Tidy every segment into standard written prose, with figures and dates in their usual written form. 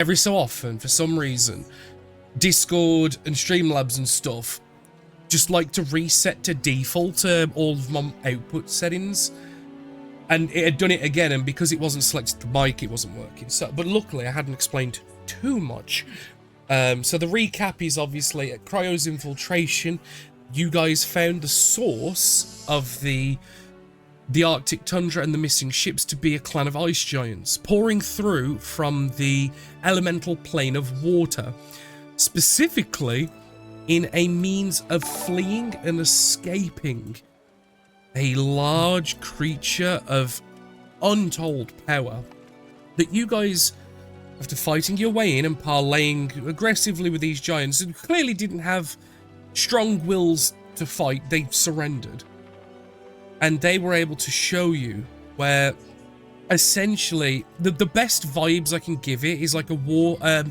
every so often, for some reason, Discord and Streamlabs and stuff just like to reset to default all of my output settings. And it had done it again, and because it wasn't selected the mic, it wasn't working. So, but luckily, I hadn't explained too much. So the recap is obviously at Cryo's infiltration, you guys found the source of the Arctic tundra and the missing ships to be a clan of ice giants pouring through from the elemental plane of water, specifically in a means of fleeing and escaping a large creature of untold power that you guys, after fighting your way in and parlaying aggressively with these giants who clearly didn't have strong wills to fight, they surrendered. And they were able to show you where essentially the best vibes I can give it is like a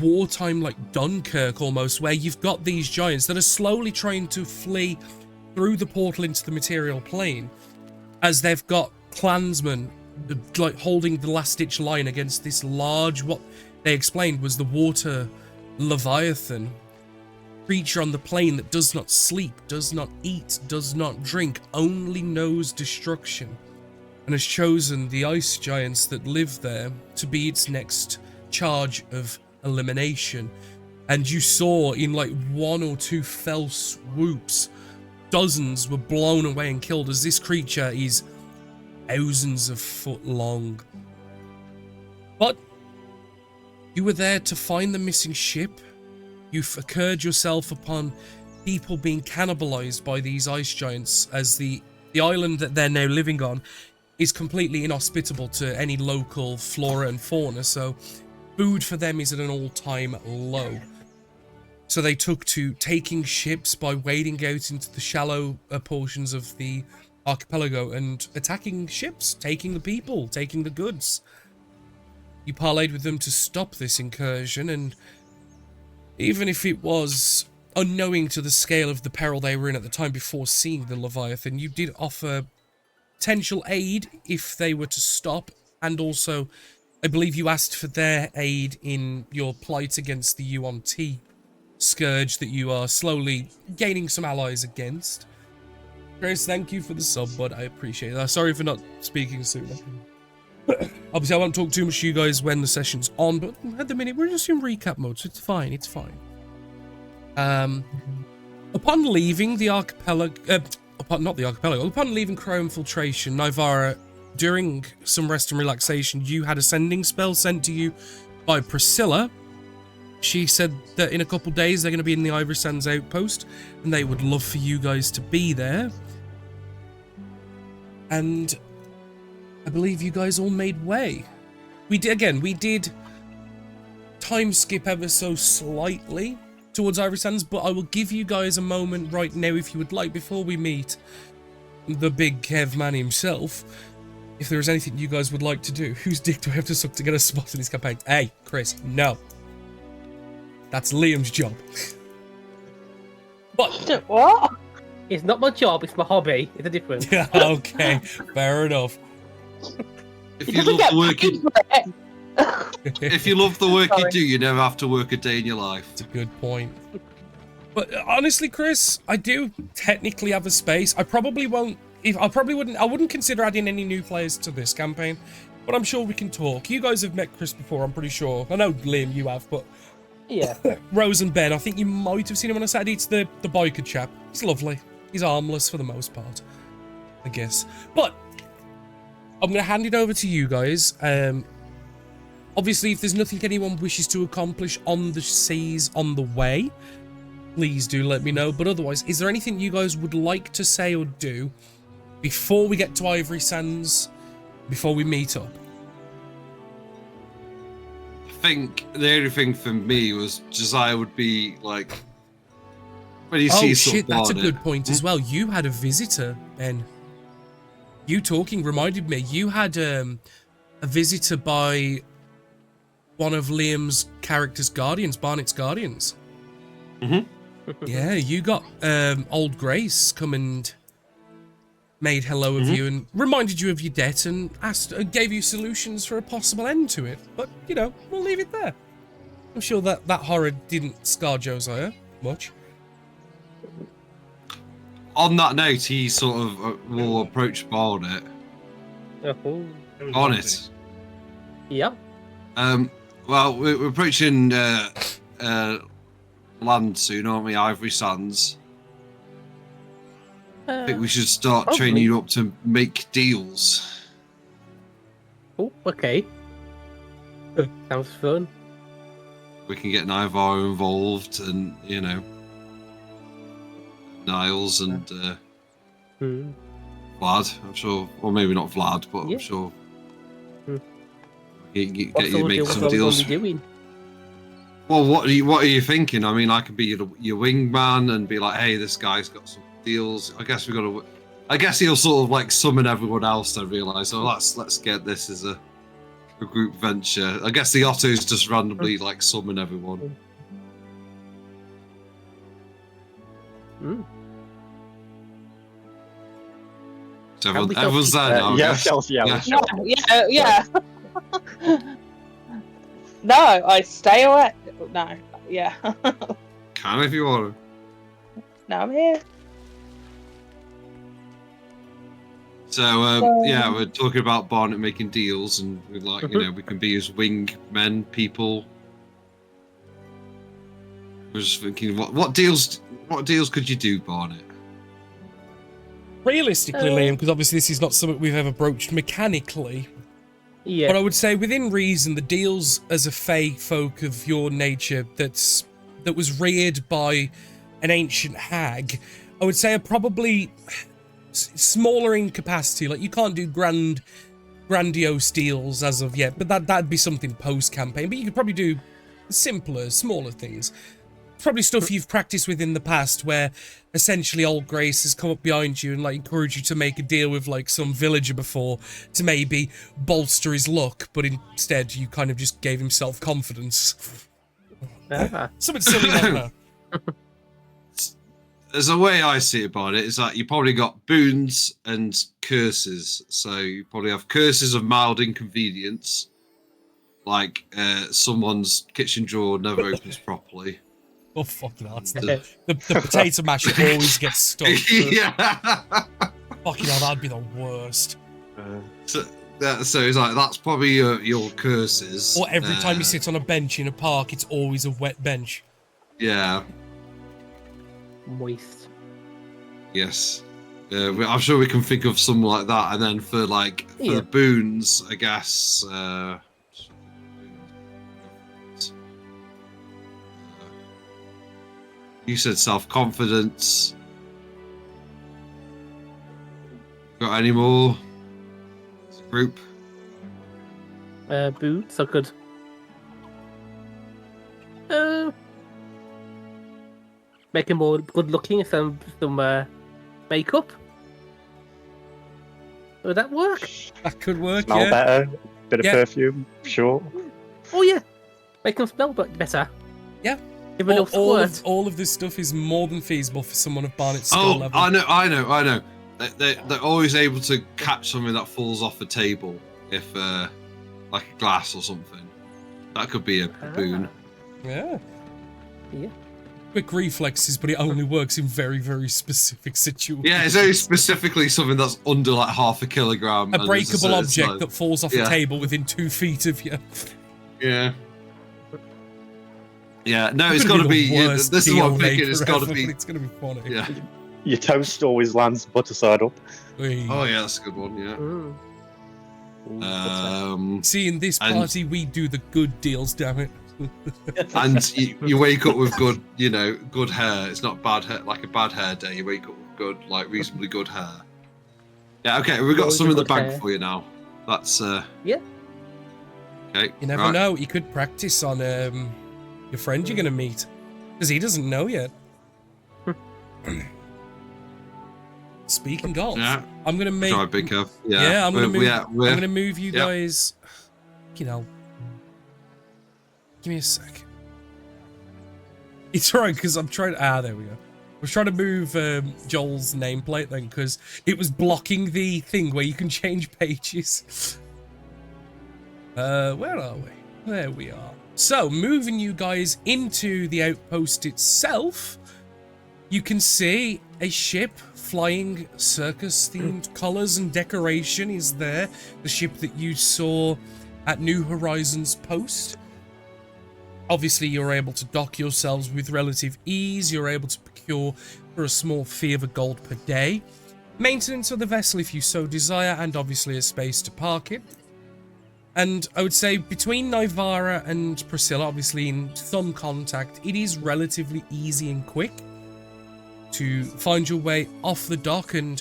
wartime like Dunkirk almost, where you've got these giants that are slowly trying to flee through the portal into the material plane as they've got clansmen like holding the last ditch line against this large, what they explained was the water leviathan creature on the plane that does not sleep, does not eat, does not drink, only knows destruction, and has chosen the ice giants that live there to be its next charge of elimination. And you saw in like 1 or 2 fell swoops, dozens were blown away and killed, as this creature is thousands of foot long. But you were there to find the missing ship. You've occurred yourself upon people being cannibalized by these ice giants, as the island that they're now living on is completely inhospitable to any local flora and fauna, so food for them is at an all-time low. So they took to taking ships by wading out into the shallow portions of the archipelago and attacking ships, taking the people, taking the goods. You parlayed with them to stop this incursion, and even if it was unknowing to the scale of the peril they were in at the time before seeing the Leviathan, you did offer potential aid if they were to stop, and also I believe you asked for their aid in your plight against the Yuan-Ti scourge that you are slowly gaining some allies against. Chris, thank you for the sub, bud. I appreciate that. Sorry for not speaking sooner. Obviously, I won't talk too much to you guys when the session's on, but at the minute, we're just in recap mode, so it's fine, it's fine. Upon leaving the archipelago, upon leaving Cryo infiltration, Nivara, during some rest and relaxation, you had a sending spell sent to you by Priscilla. She said that in a couple days they're going to be in the Ivory Sands outpost, and they would love for you guys to be there. And I believe you guys all made way. We did time skip ever so slightly towards Ivory Sands, but I will give you guys a moment right now if you would like, before we meet the big Kev man himself. If there is anything you guys would like to do. Whose dick do I have to suck to get a spot in this campaign? Hey, Chris, no. That's Liam's job. But what? It's not my job, it's my hobby. It's a difference. Yeah, okay, fair enough. If you love the work if you love the work you do, you never have to work a day in your life. It's a good point. But honestly, Chris, I do technically have a space. I wouldn't consider adding any new players to this campaign, but I'm sure we can talk. You guys have met Chris before, I'm pretty sure. I know Liam, you have, but yeah. Rose and Ben, I think you might have seen him on a Saturday. It's the biker chap. He's lovely. He's harmless for the most part, I guess. But I'm going to hand it over to you guys. Obviously, if there's nothing anyone wishes to accomplish on the seas on the way, please do let me know. But otherwise, is there anything you guys would like to say or do before we get to Ivory Sands, before we meet up? I think the only thing for me was Josiah would be like, when you see shit, that's a good point as well. You had a visitor, Ben. You talking reminded me. You had a visitor by one of Liam's character's guardians, Barnett's guardians. Mm-hmm. Yeah, you got old Grace come and made hello of you and reminded you of your debt and gave you solutions for a possible end to it. But, you know, we'll leave it there. I'm sure that horror didn't scar Josiah much. On that note, he sort of will approach Barnet. Barnet. Yeah. Well, we're approaching land soon, aren't we? Ivory Sands. I think we should start training you up to make deals. Oh, okay. Sounds fun. We can get Navarro involved, and you know, Niles and Vlad. I'm sure, or maybe not Vlad, but I'm sure. Get you make some deals. Well, what are you thinking? I mean, I could be your wingman and be like, hey, this guy's got some deals. I guess I guess he'll sort of like summon everyone else to realise, oh, let's get this as a group venture. I guess the Ottos just randomly like summon everyone. So everyone's there now. Yeah. No, I stay away. No, yeah. Can if you want to. No, I'm here. So yeah, we're talking about Barnet making deals, and we're like, you know, we can be his wingmen people. We're just thinking, what deals could you do, Barnet? Realistically, Liam, because obviously this is not something we've ever broached mechanically. Yeah. But I would say within reason, the deals as a fey folk of your nature that was reared by an ancient hag, I would say are probably smaller in capacity. Like, you can't do grandiose deals as of yet, but that'd be something post-campaign. But you could probably do simpler, smaller things. Probably stuff you've practiced with in the past, where essentially Old Grace has come up behind you and like encouraged you to make a deal with like some villager before to maybe bolster his luck, but instead you kind of just gave him self-confidence. Something silly like that. There's a way I see it about it, is that you probably got boons and curses. So you probably have curses of mild inconvenience, like someone's kitchen drawer never opens properly. Oh, fucking hell. The potato masher always gets stuck. Yeah. Fucking hell, that'd be the worst. So it's like, that's probably your curses. Or every time you sit on a bench in a park, it's always a wet bench. Yeah. Moist. Yes. I'm sure we can think of something like that. And then for the boons, I guess... you said self-confidence. Got any more? Group? Boots are good. Make him more good-looking, some makeup. Would that work? That could work, Smell better. Bit of perfume, sure. Oh yeah, make him smell better. Yeah. All of this stuff is more than feasible for someone of Barnet's skill level. I know. They're always able to catch something that falls off a table, if like a glass or something. That could be a boon. Yeah. Quick reflexes, but it only works in very, very specific situations. Yeah, it's only specifically something that's under like half a kilogram. A breakable object that falls off a table within 2 feet of you. Yeah. Yeah, no, it's got to be. This is what I'm thinking. It's got to be. It's going to be funny. Yeah. Your toast always lands butter side up. Oh yeah, that's a good one. Yeah. See, in this party, we do the good deals. Damn it. And you wake up with good, good hair. It's not bad hair, like a bad hair day. You wake up with good, like reasonably good hair. Yeah. Okay, we've got some in the bag for you now. That's yeah. Okay. You never know. You could practice on your friend you're gonna meet, because he doesn't know yet. Speaking golf, I'm gonna make. I'm gonna move. I'm gonna move you guys. Give me a sec. It's alright because I'm trying. There we go. was trying to move Joel's nameplate then because it was blocking the thing where you can change pages. Where are we? There we are. So, moving you guys into the outpost itself, you can see a ship flying circus-themed colors and decoration is there. The ship that you saw at New Horizons Post. Obviously, you're able to dock yourselves with relative ease. You're able to procure for a small fee of $1 per day. Maintenance of the vessel if you so desire, and obviously a space to park it. And I would say between Nivara and Priscilla, obviously in thumb contact, it is relatively easy and quick to find your way off the dock. And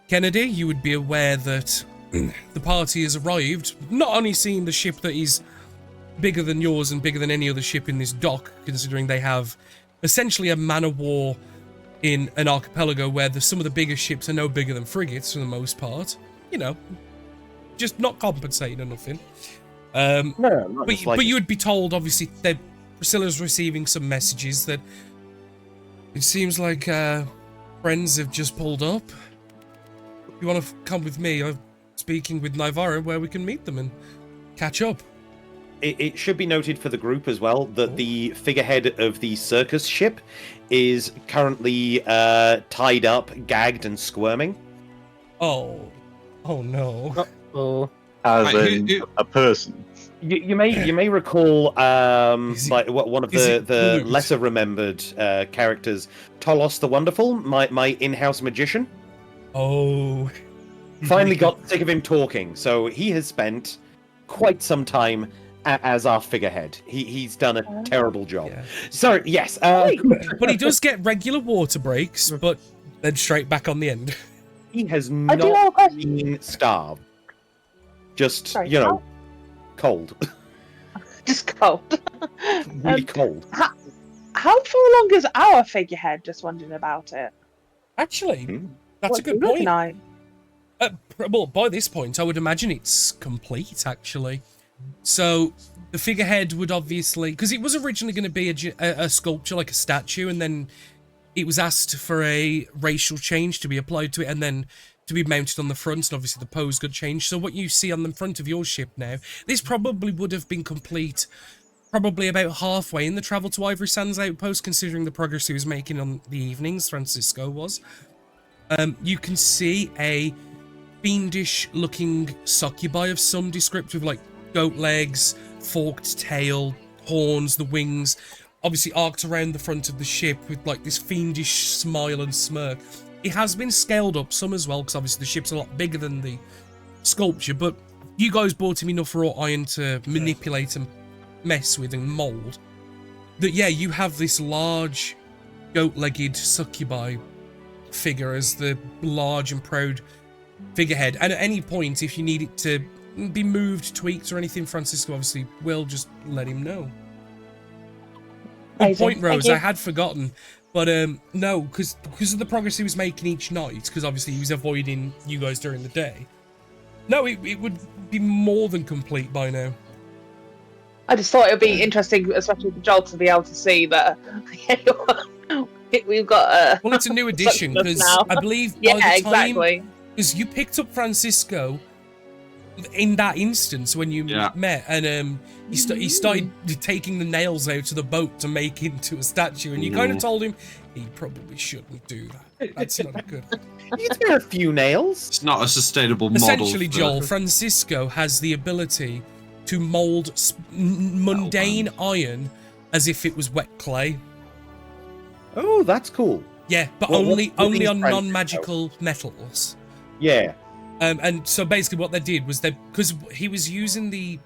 Kennedy, you would be aware that the party has arrived, not only seeing the ship that is bigger than yours and bigger than any other ship in this dock, considering they have essentially a man of war in an archipelago where some of the bigger ships are no bigger than frigates for the most part. You know, just not compensating or nothing. But you would be told, obviously, that Priscilla's receiving some messages that it seems like friends have just pulled up. You want to come with me? I'm speaking with Nivara where we can meet them and catch up. It should be noted for the group as well that the figurehead of the circus ship is currently tied up, gagged, and squirming. Oh no. Oh. As a person. You may recall like one of the lesser remembered characters, Tolos the Wonderful, my in-house magician. Oh. Finally got sick of him talking, so he has spent quite some time as our figurehead. He's done a terrible job. Yeah. So yes, but he does get regular water breaks, but then straight back on the end. He has not been starved. Just cold. Just cold. Really cold. How far along is our figurehead? Just wondering about it. Actually, that's a good point. Well, by this point, I would imagine it's complete, actually. So, the figurehead would obviously... Because it was originally going to be a sculpture, like a statue, and then it was asked for a racial change to be applied to it, and then to be mounted on the front, and obviously the pose got changed. So what you see on the front of your ship now, this probably would have been complete probably about halfway in the travel to Ivory Sands outpost, considering the progress he was making on the evenings, Francisco was. You can see a fiendish-looking succubi of some description, with like goat legs, forked tail, horns, the wings, obviously arced around the front of the ship with like this fiendish smile and smirk. It has been scaled up some as well, because obviously the ship's a lot bigger than the sculpture, but you guys bought him enough raw iron to manipulate and mess with and mold that, yeah, you have this large goat-legged succubi figure as the large and proud figurehead. And at any point, if you need it to be moved, tweaked, or anything, Francisco obviously will just let him know. Good point, Rose. I had forgotten. But no, because of the progress he was making each night, because obviously he was avoiding you guys during the day. No, it would be more than complete by now. I just thought it would be interesting, especially for Joel, to be able to see that we've got well, it's a new edition, because I believe by the time... Because you picked up Francisco in that instance when you met, and he started taking the nails out of the boat to make into a statue, and you kind of told him he probably shouldn't do that. That's not good. You threw a few nails. It's not a sustainable model. Essentially, Joel, Francisco has the ability to mold mundane iron as if it was wet clay. Oh, that's cool. Yeah, but only on non-magical metals. Yeah. And so basically what they did was because he was using the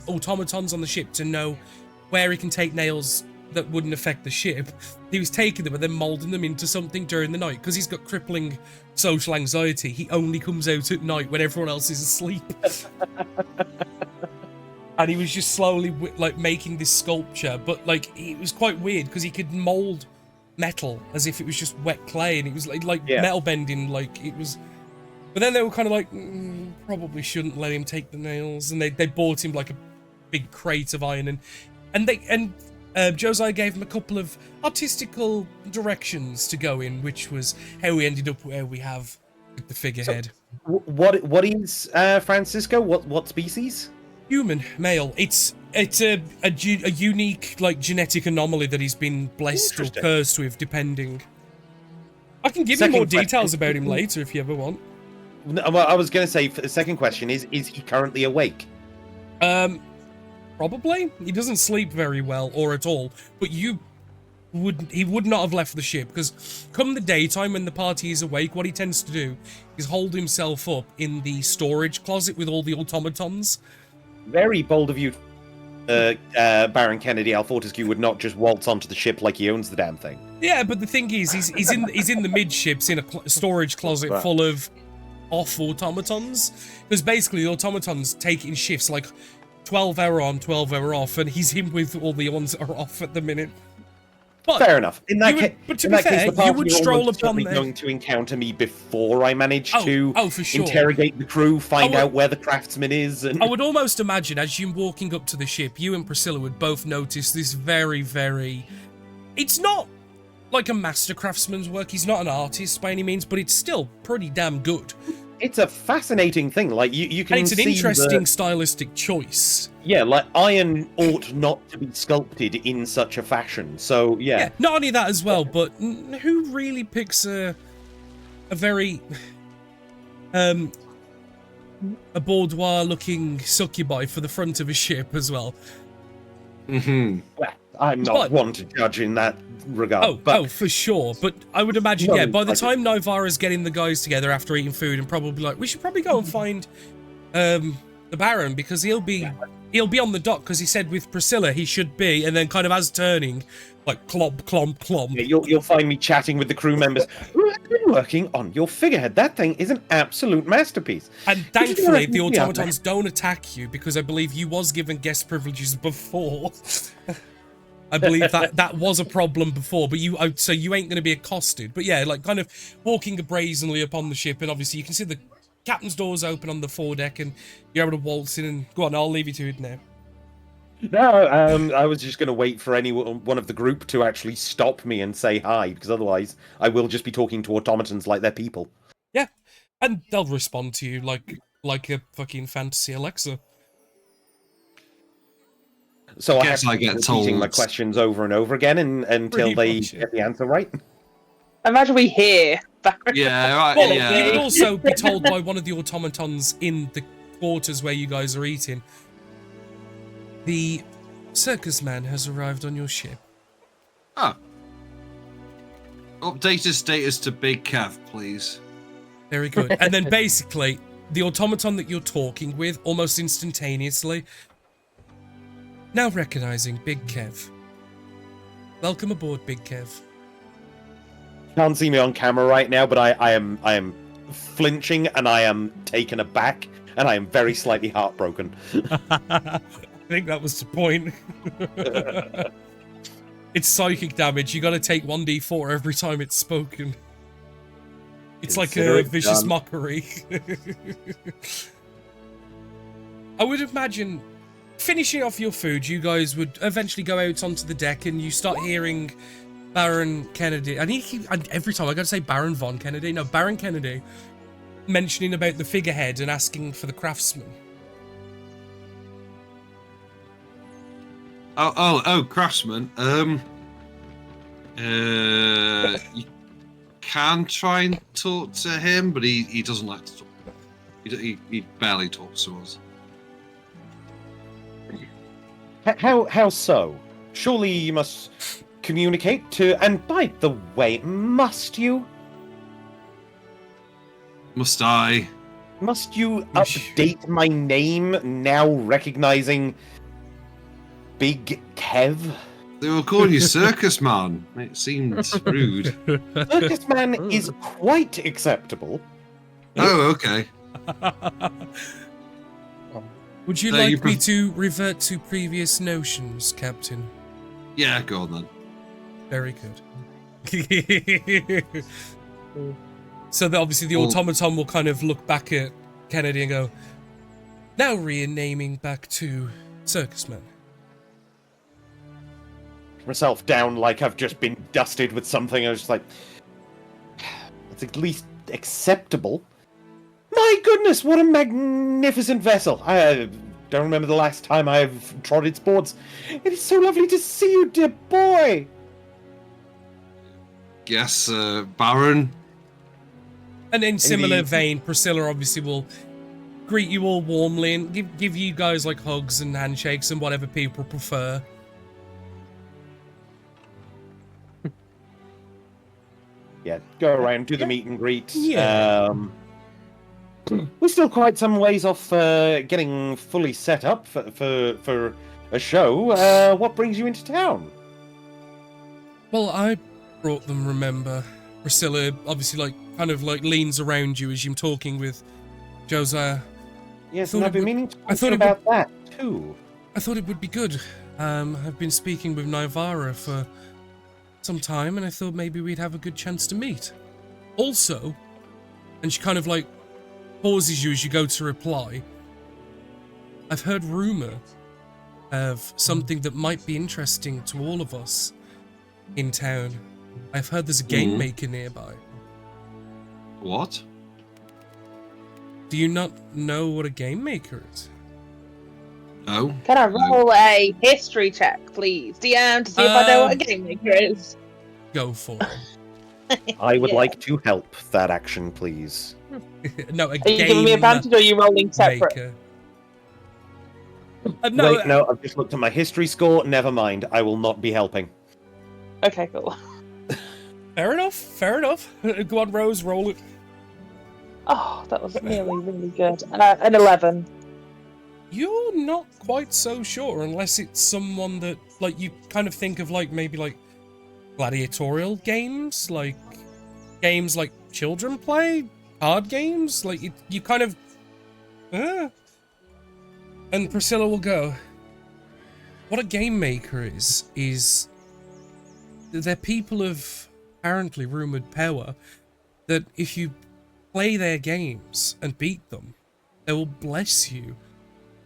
automatons on the ship to know where he can take nails that wouldn't affect the ship, he was taking them and then molding them into something during the night. Because he's got crippling social anxiety, he only comes out at night when everyone else is asleep. And he was just slowly like making this sculpture, but like it was quite weird because he could mold metal as if it was just wet clay, and it was like metal bending, like it was. But then they were kind of like, probably shouldn't let him take the nails, and they bought him like a big crate of iron, and Josiah gave him a couple of artistical directions to go in, which was how we ended up where we have with the figurehead. So, what is Francisco? What species? Human, male. It's a unique like genetic anomaly that he's been blessed or cursed with, depending. I can give you more details about him later if you ever want. Well, I was going to say, the second question is he currently awake? Probably. He doesn't sleep very well or at all, but he would not have left the ship, because come the daytime when the party is awake, what he tends to do is hold himself up in the storage closet with all the automatons. Very bold of you, Baron Kennedy. Fortescue would not just waltz onto the ship like he owns the damn thing. Yeah, but the thing is, he's in the midships in a storage closet full of off automatons, because basically the automatons take in shifts like 12 hour on, 12 hour off, and he's in with all the ones that are off at the minute. But fair enough. In that case, but to be fair, you would stroll upon there. Going to encounter me before I manage to for sure. interrogate the crew, find out where the craftsman is. And... I would almost imagine, as you're walking up to the ship, you and Priscilla would both notice this very, very... It's not like a master craftsman's work. He's not an artist by any means, but it's still pretty damn good. It's a fascinating thing. Like you can. And it's an interesting stylistic choice. Yeah, like iron ought not to be sculpted in such a fashion. So yeah. Not only that as well, but who really picks a very a boudoir-looking succubi for the front of a ship as well? Mm-hmm. Well, I'm not one to judge in that regard. Oh, for sure. But I would imagine, by the time Nivara's getting the guys together after eating food and probably like, we should probably go and find the Baron, because he'll be on the dock, because he said with Priscilla he should be, and then kind of as turning, like clomp, clomp, clomp. Yeah, you'll find me chatting with the crew members who have been working on your figurehead. That thing is an absolute masterpiece. And thankfully, the automatons don't attack you, because I believe you was given guest privileges before. I believe that was a problem before, but so you ain't going to be accosted. But yeah, like kind of walking brazenly upon the ship, and obviously you can see the captain's doors open on the foredeck, and you're able to waltz in and go on. I'll leave you to it now. No, I was just going to wait for one of the group to actually stop me and say hi, because otherwise I will just be talking to automatons like they're people. Yeah, and they'll respond to you like a fucking fantasy Alexa. So I have to keep repeating my questions over and over again until they get the answer right. Imagine we hear. Yeah, right. Well, yeah. You would also be told by one of the automatons in the quarters where you guys are eating. The circus man has arrived on your ship. Oh. Update his status to Big Kev, please. Very good. And then basically, the automaton that you're talking with, almost instantaneously, now recognizing Big Kev. Welcome aboard, Big Kev. Can't see me on camera right now, but I am flinching, and I am taken aback, and I am very slightly heartbroken. I think that was the point. It's psychic damage. You got to take 1d4 every time it's spoken. It's like a vicious mockery. I would imagine, finishing off your food, you guys would eventually go out onto the deck, and you start hearing Baron Kennedy. And every time I got to say Baron Von Kennedy. No, Baron Kennedy mentioning about the figurehead and asking for the craftsman. Oh, craftsman. You can try and talk to him, but he doesn't like to talk. He barely talks to us. How so? Surely you must communicate to. And by the way, must you? Must I? Must you update my name now, recognizing Big Kev? They were calling you Circus Man. It seems rude. Circus Man is quite acceptable. Oh, okay. Would you like me to revert to previous notions, Captain? Yeah, go on then. Very good. So that obviously the automaton will kind of look back at Kennedy and go, now renaming back to Circus Man. myself down like I've just been dusted with something. I was just like, it's at least acceptable. My goodness, what a magnificent vessel! I don't remember the last time I've trod its boards. It is so lovely to see you, dear boy! Yes, Baron. And in similar Indeed. vein, Priscilla obviously will greet you all warmly and give you guys like hugs and handshakes and whatever people prefer. Yeah, go around, do the meet and greet. Yeah. We're still quite some ways off getting fully set up for a show. What brings you into town? Well, I brought them, remember. Priscilla obviously like kind of like leans around you as you're talking with Josiah. Yes, thought and it I've been would- meaning to I talk thought to you it would- about that too. I thought it would be good. I've been speaking with Nivara for some time, and I thought maybe we'd have a good chance to meet. Also, and she kind of like pauses you as you go to reply, I've heard rumor of something that might be interesting to all of us in town. I've heard there's a game maker nearby. What? Do you not know what a game maker is? No. Can I roll a history check, please, DM, to see if I know what a game maker is? Go for I would Yeah. like to help that action, please. it. No, a Are you game giving me advantage or are you rolling separate? maker. No, Wait, no, I've just looked at my history score. Never mind, I will not be helping. Okay, cool. fair enough, fair enough. Go on, Rose, roll it. Oh, that was really, really good. An 11. You're not quite so sure unless it's someone that, like, you kind of think of, like, maybe, like, gladiatorial games, like, games like children play, card games, like, you kind of, And Priscilla will go, what a game maker is they're people of apparently rumored power that if you play their games and beat them, they will bless you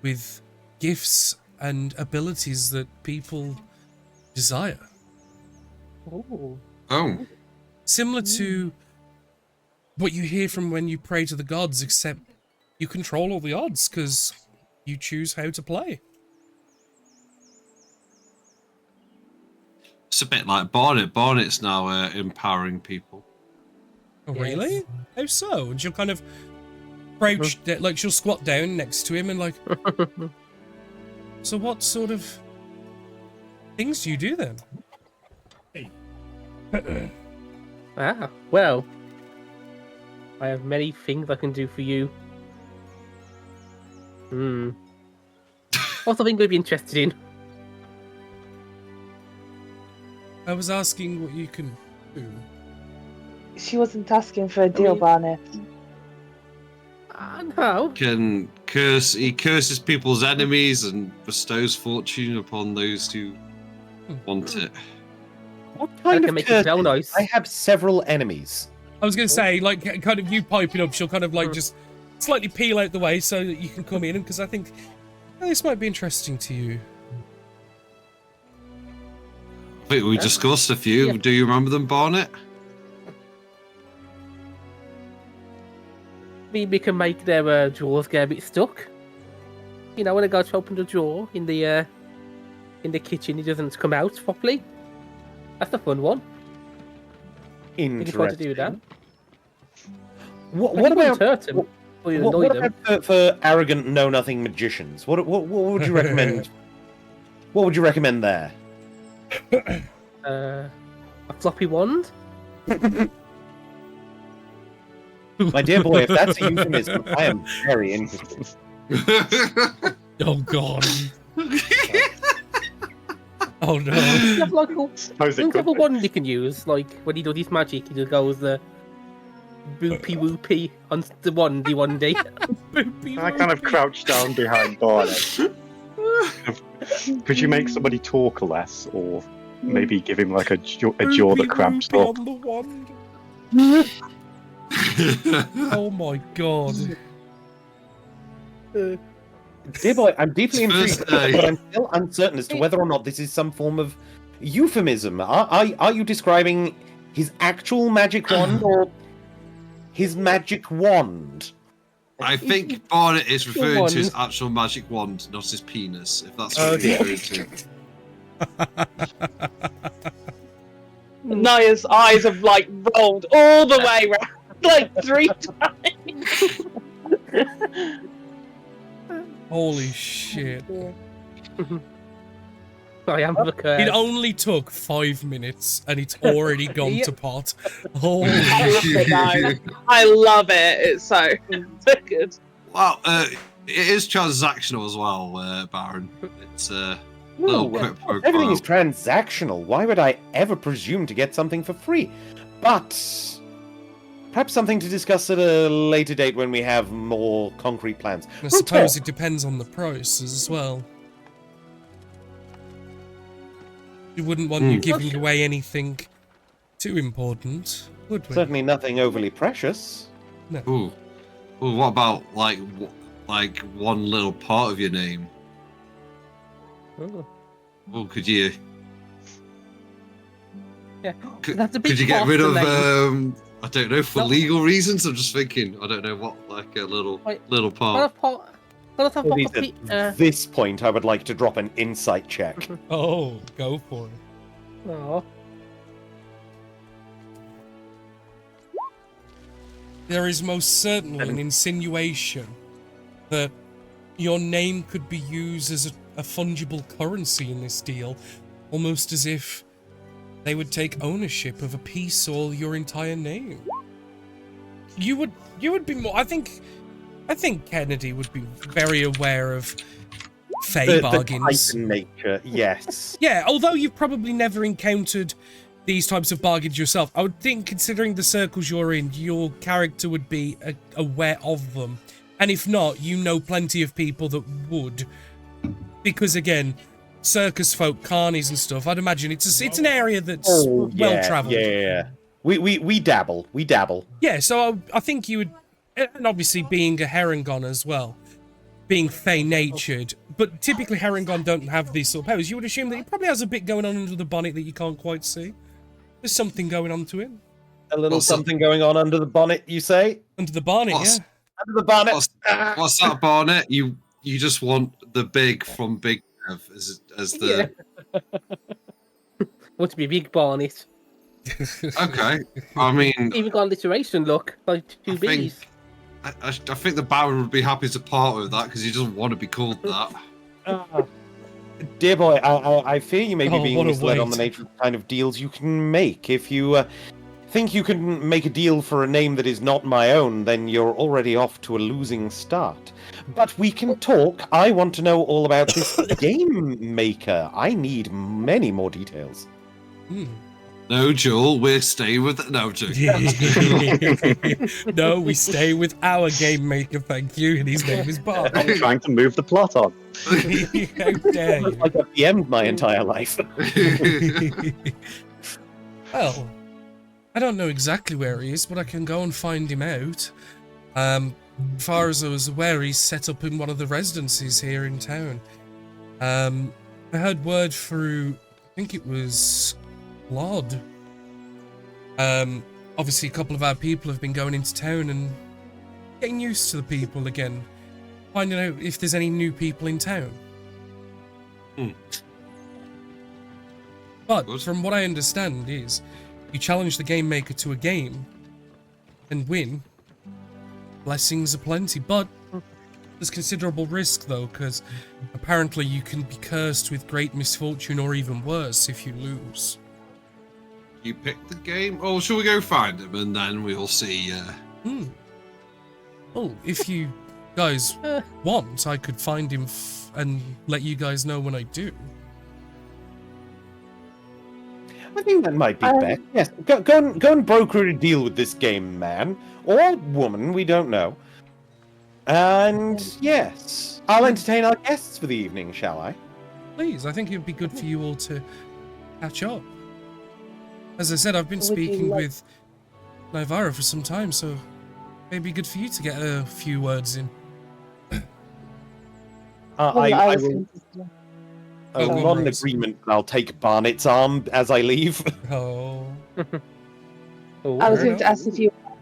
with gifts and abilities that people desire. Ooh. Oh. Similar to what you hear from when you pray to the gods, except you control all the odds because you choose how to play. It's a bit like Barnet. Barnet's now empowering people. Oh, Yes. really? How so? And she'll kind of crouch, like she'll squat down next to him and like, so what sort of things do you do then? Ah, well, I have many things I can do for you. What something you'd be interested in? I was asking what you can do. She wasn't asking for a deal, Barney. No. He curses people's enemies and bestows fortune upon those who want it. What I kind can of make it sound curses? nice. I have several enemies. I was going to say, like, kind of you piping up, she'll kind of like just slightly peel out the way so that you can come in, because I think this might be interesting to you. I think we discussed a few. Yeah. Do you remember them, Barnet? Maybe we can make their drawers get a bit stuck. You know, when I go to open the drawer in the kitchen, it doesn't come out properly. That's the fun one. We can try to Interesting. do that. What about hurt them? Or you annoy what them? about for arrogant, know-nothing magicians? What would you recommend? What would you recommend there? A floppy wand? My dear boy, if that's a euphemism, I am very interested. Oh, God. Oh, no. You have like Suppose it you have could a be. wand you can use, like when he does his magic, he just goes boopy whoopy on the wandy wandy. I kind of crouch down behind Barnet. Could you make somebody talk less, or maybe give him like a jaw that cramps up? On the wand. Oh, my God. Dear boy, I'm deeply It's intrigued, Thursday. but I'm still uncertain as to whether or not this is some form of euphemism? Are you describing his actual magic wand or his magic wand? I think Barnet is referring to his actual magic wand, not his penis, if that's what he's referring to. Naya's eyes have like rolled all the way around like 3 times. Holy shit. I am the curse. It only took 5 minutes and it's already gone to pot. Holy I love shit. it, guys. I love it. It's so good. Well, it is transactional as well, Baron. It's a little quick poke. Everything is transactional. Why would I ever presume to get something for free? But perhaps something to discuss at a later date when we have more concrete plans. I suppose it depends on the prices as well. We wouldn't want you giving away anything too important, would we? Certainly nothing overly precious. No. Ooh. Ooh, what about like one little part of your name? Oh. Oh, could you? Yeah, Could, that's a big could you get part rid of of? the name. I don't know, for No. legal reasons. I'm just thinking. I don't know what, like a little part. At least at this point, I would like to drop an insight check. Oh, go for it. Oh. There is most certainly an insinuation that your name could be used as a fungible currency in this deal, almost as if they would take ownership of a piece or your entire name. You would be more. I think Kennedy would be very aware of fey bargains. The nature, yes. Yeah, although you've probably never encountered these types of bargains yourself, I would think, considering the circles you're in, your character would be aware of them. And if not, you know plenty of people that would. Because again, circus folk, carnies and stuff, I'd imagine it's an area that's well-travelled. Yeah. We dabble. Yeah, so I think you would, and obviously being a Herringon as well, being fey-natured, but typically Herringon don't have these sort of powers, you would assume that he probably has a bit going on under the bonnet that you can't quite see. There's something going on to him. A little something going on under the bonnet, you say? Under the bonnet, yeah. Under the bonnet. What's that, Barnet? You just want the big from Big Kev as the... Want to be big bonnet. Okay, I mean... Even got alliteration, look, like two bees. I think the Baron would be happy to part with that because he doesn't want to be called that. Dear boy, I fear you may be Oh, being what a misled on weight. the nature of the kind of deals you can make. If you think you can make a deal for a name that is not my own, then you're already off to a losing start. But we can talk. I want to know all about this game maker. I need many more details. No, Joel, we're staying with... No, I'm joking. No, we stay with our game maker, thank you, and his name is Bob. I'm trying to move the plot on. How dare you? Like I've DM'd my entire life. Well, I don't know exactly where he is, but I can go and find him out. As far as I was aware, he's set up in one of the residencies here in town. I heard word through, I think it was Claude. Obviously a couple of our people have been going into town and getting used to the people again. Finding out if there's any new people in town. But Good. from what I understand is, you challenge the game maker to a game and win. Blessings aplenty, but there's considerable risk though, because apparently you can be cursed with great misfortune or even worse if you lose. You picked the game? Oh, shall we go find him and then we'll see... Oh, if you guys want, I could find him and let you guys know when I do. I think that might be best. Yes, go and broker a deal with this game man or woman. We don't know. And yes, I'll entertain our guests for the evening. Shall I? Please, I think it would be good for you all to catch up. As I said, I've been speaking with Nivara for some time, so it'd be good for you to get a few words in. I will. Oh, I'm go not on, in Rose. agreement. I'll take Barnett's arm as I leave. Oh, Oh, I was fair going to enough. ask if you had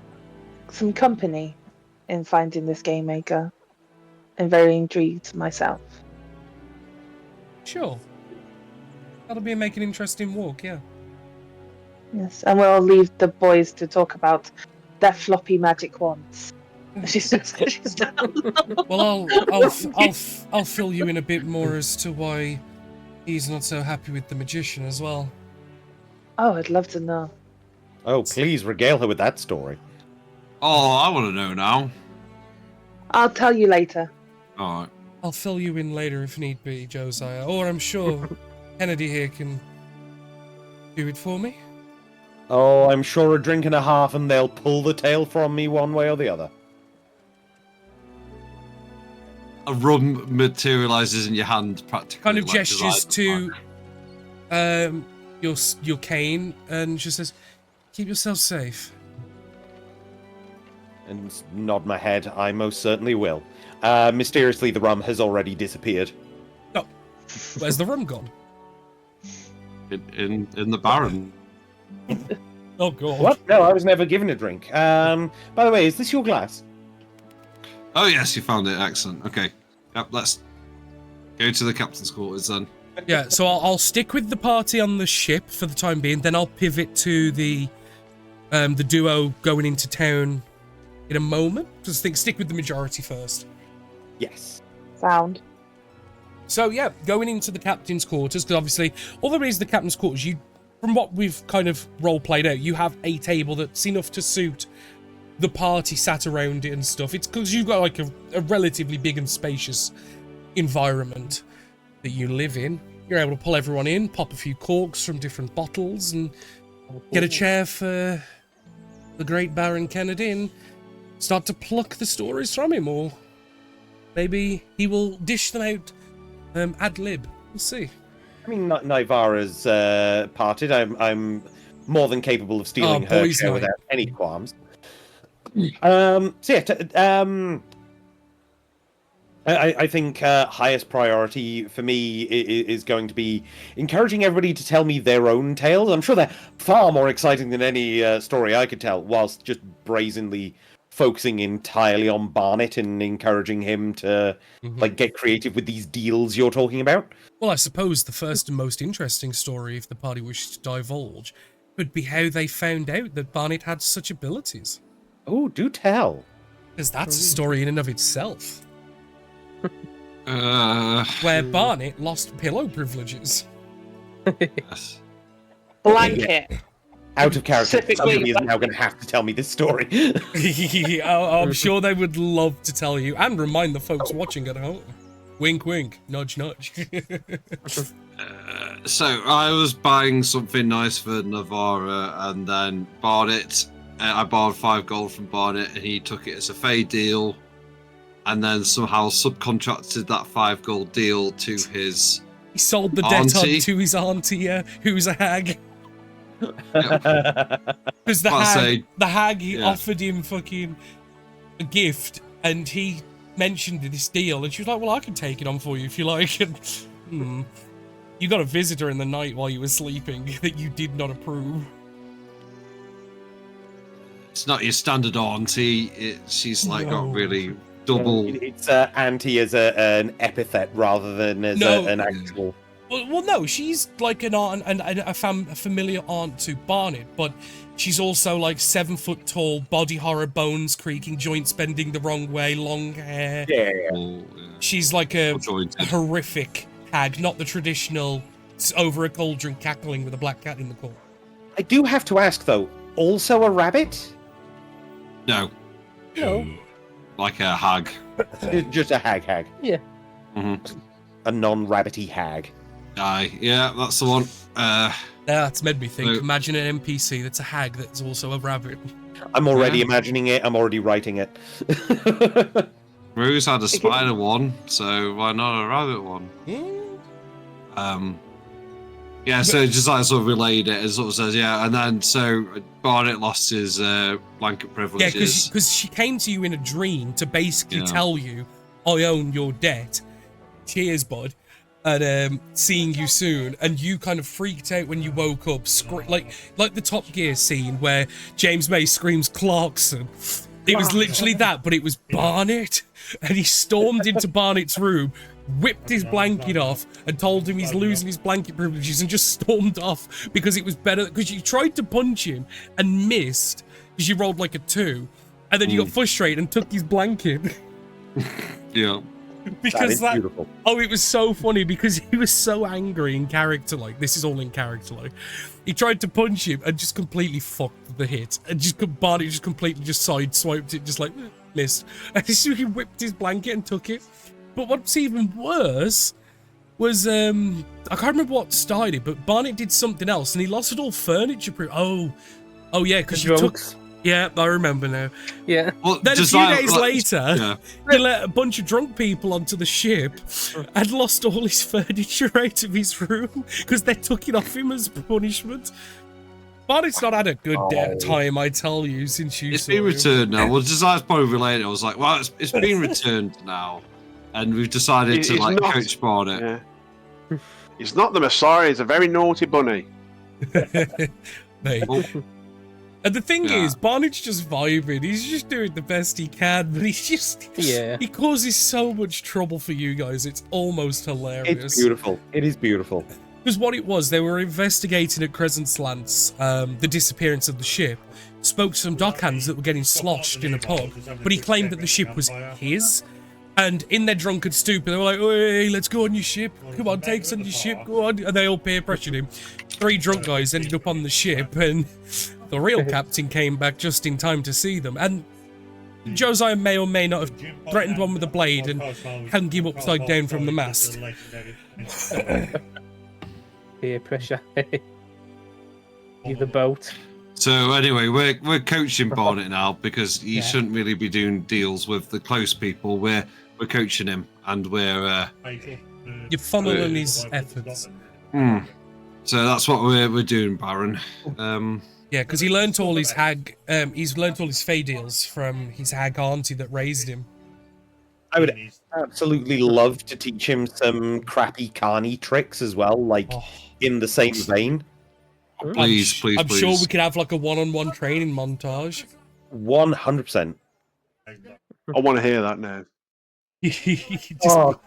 some company in finding this game maker. I'm very intrigued myself. Sure. That'll be make an interesting walk, yeah. Yes, and we'll leave the boys to talk about their floppy magic wands. She's down. Well, I'll fill you in a bit more as to why he's not so happy with the magician as well. Oh, I'd love to know. Oh, please regale her with that story. Oh, I want to know now. I'll tell you later. All right. I'll fill you in later if need be, Josiah. Or I'm sure Kennedy here can do it for me. Oh, I'm sure a drink and a half and they'll pull the tail from me one way or the other. A rum materializes in your hand, practically. Kind of like gestures Josiah. to your cane and just says, "Keep yourself safe." And nod my head, I most certainly will. Mysteriously, the rum has already disappeared. Oh, where's the rum gone? in the Baron. Oh god. What? No, I was never given a drink. By the way, is this your glass? Oh yes, you found it. Excellent. Okay. Yep. Let's go to the captain's quarters then. Yeah, so I'll stick with the party on the ship for the time being. Then I'll pivot to the duo going into town in a moment. Just stick with the majority first. Yes. Sound. So yeah, going into the captain's quarters, because obviously, all there is the captain's quarters, from what we've kind of role played out, you have a table that's enough to suit the party sat around it and stuff. It's because you've got like a relatively big and spacious environment that you live in. You're able to pull everyone in, pop a few corks from different bottles, and get a chair for the great Baron Kennedy and start to pluck the stories from him, or maybe he will dish them out ad lib. We'll see. I mean, Naivara's parted. I'm more than capable of stealing her boys' chair night. without any qualms. So yeah, I think highest priority for me is going to be encouraging everybody to tell me their own tales. I'm sure they're far more exciting than any story I could tell, whilst just brazenly focusing entirely on Barnett and encouraging him to like get creative with these deals you're talking about. Well, I suppose the first and most interesting story, if the party wishes to divulge, would be how they found out that Barnett had such abilities. Oh, do tell. Because that's a story in and of itself. Uh, Where Barnett lost pillow privileges. yes. Blanket. Out of character, Specifically- somebody is now going to have to tell me this story. I'm sure they would love to tell you and remind the folks watching at home. Wink, wink, nudge, nudge. So I was buying something nice for Navarra, and then Barnett. I borrowed 5 gold from Barnett, and he took it as a fair deal, and then somehow subcontracted that 5 gold deal to his. He sold the debt Auntie. on to his auntie, who's a hag. Yep. Because the Well, hag, say- the hag, he yeah. offered him fucking a gift, and he mentioned this deal, and she was like, "Well, I can take it on for you if you like." And, you got a visitor in the night while you were sleeping that you did not approve. It's not your standard auntie. She's like No. got really double. It's anti as an epithet rather than as No. an actual. Well, no, she's like an aunt and a familiar aunt to Barnett, but she's also like 7 foot tall, body horror, bones creaking, joints bending the wrong way, long hair. Yeah. She's like a Jointed. horrific hag, not the traditional over a cauldron cackling with a black cat in the corner. I do have to ask though. Also a rabbit? No, No. like a hag. Just a hag. Yeah. A non-rabbity hag. Aye, yeah, that's the one. That's made me think. No. Imagine an NPC that's a hag that's also a rabbit. I'm already Yeah. imagining it. I'm already writing it. Rose had a spider one, so why not a rabbit one? Yeah, so just like sort of relayed it and sort of says, yeah, and then so Barnett lost his blanket Yeah, privileges. because she came to you in a dream to basically Yeah. tell you, I own your debt. Cheers, bud. and seeing you soon, and you kind of freaked out when you woke up, like the Top Gear scene where James May screams Clarkson. It was literally that, but it was Barnett, and he stormed into Barnett's room, whipped his blanket off, and told him he's losing his blanket privileges, and just stormed off because it was better. Because you tried to punch him and missed because you rolled like a 2, and then you got frustrated and took his blanket. Yeah. Because that is beautiful. Oh, it was so funny because he was so angry in character. Like, this is all in character. Like, he tried to punch him and just completely fucked the hit, and Barney just completely just sideswiped it, just like missed. And so he whipped his blanket and took it. But what's even worse was I can't remember what started it, but Barnett did something else and he lost all furniture. Oh yeah, because you took. Yeah, I remember now. Yeah. Well, then a few days later, he let a bunch of drunk people onto the ship and lost all his furniture out of his room because they took it off him as punishment. Barnett's not had a good time, I tell you, since you It's saw been him. returned now. Well, Josiah's probably related. I was like, well, it's been returned now, and we've decided to like coach Barnett. Yeah. He's not the Messiah. He's a very naughty bunny. Mate. Well, And the thing is, Barnett's just vibing. He's just doing the best he can, but he's just... Yeah. He causes so much trouble for you guys. It's almost hilarious. It's beautiful. It is beautiful. Because what it was, they were investigating at Crescent Slants the disappearance of the ship. Spoke to some dockhands that were getting sloshed in a pub, but he claimed that the ship was his. And in their drunken stupor, they were like, hey, let's go on your ship. Come on, take us on your ship, go on. And they all peer pressured him. 3 drunk guys ended up on the ship, and the real captain came back just in time to see them. And Josiah may or may not have threatened one with a blade and hung him upside down from the mast. Peer pressure. You're the boat. So anyway, we're coaching Barnett now because he shouldn't really be doing deals with the close people. We're coaching him, and we're You're funneling his efforts. So that's what we're doing, Baron. Yeah, because he learnt all his he's learnt all his fey deals from his hag auntie that raised him. I would absolutely love to teach him some crappy carny tricks as well, like in the same vein. Please. I'm sure we could have like a one-on-one training montage. 100%. I want to hear that now.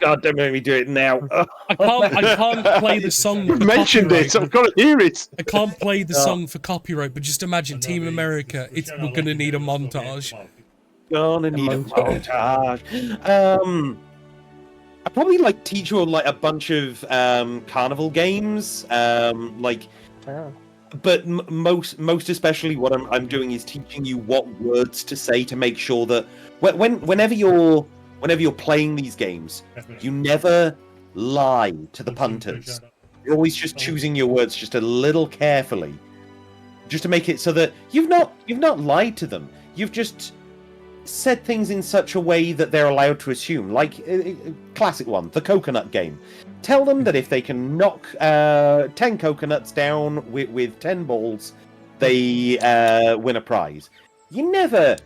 God, don't make me do it now. I can't play the song. You mentioned it. I've got to hear it. I can't play the song for copyright, but just imagine Team America. We're gonna need a montage. Gonna need a montage. I probably like teach you like a bunch of carnival games, but most especially what I'm doing is teaching you what words to say to make sure that whenever you're playing these games, you never lie to the punters. You're always just choosing your words just a little carefully, just to make it so that you've not lied to them. You've just said things in such a way that they're allowed to assume. Like classic one, the coconut game. Tell them that if they can knock 10 coconuts down with 10 balls, they win a prize. You never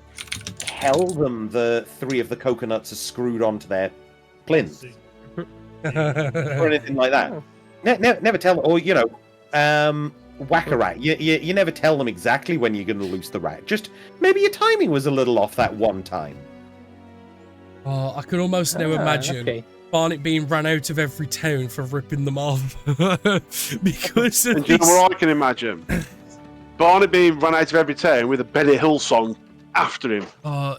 tell them the 3 of the coconuts are screwed onto their plinth or anything like that. Never tell them, or whack a rat. You never tell them exactly when you're going to loose the rat. Just maybe your timing was a little off that one time. Oh, I could almost now imagine Barnett being ran out of every town for ripping them off because of And do you know what I can imagine? Barnett being run out of every town with a Benny Hill song after him.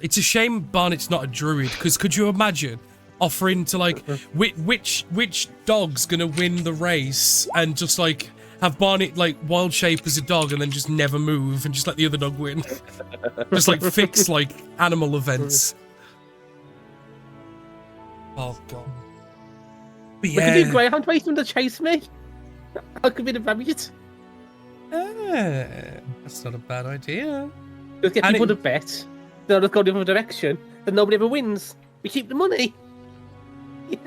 It's a shame Barnett's not a druid, because could you imagine offering to like which dog's gonna win the race, and just like have Barnett like wild shape as a dog and then just never move and just let the other dog win. Just like fix like animal events. Oh god. But We could do Greyhound racing to chase me. I could be the rabbit. That's not a bad idea. Just get And people to bet. They'll just go the other direction. Then nobody ever wins. We keep the money. Yeah.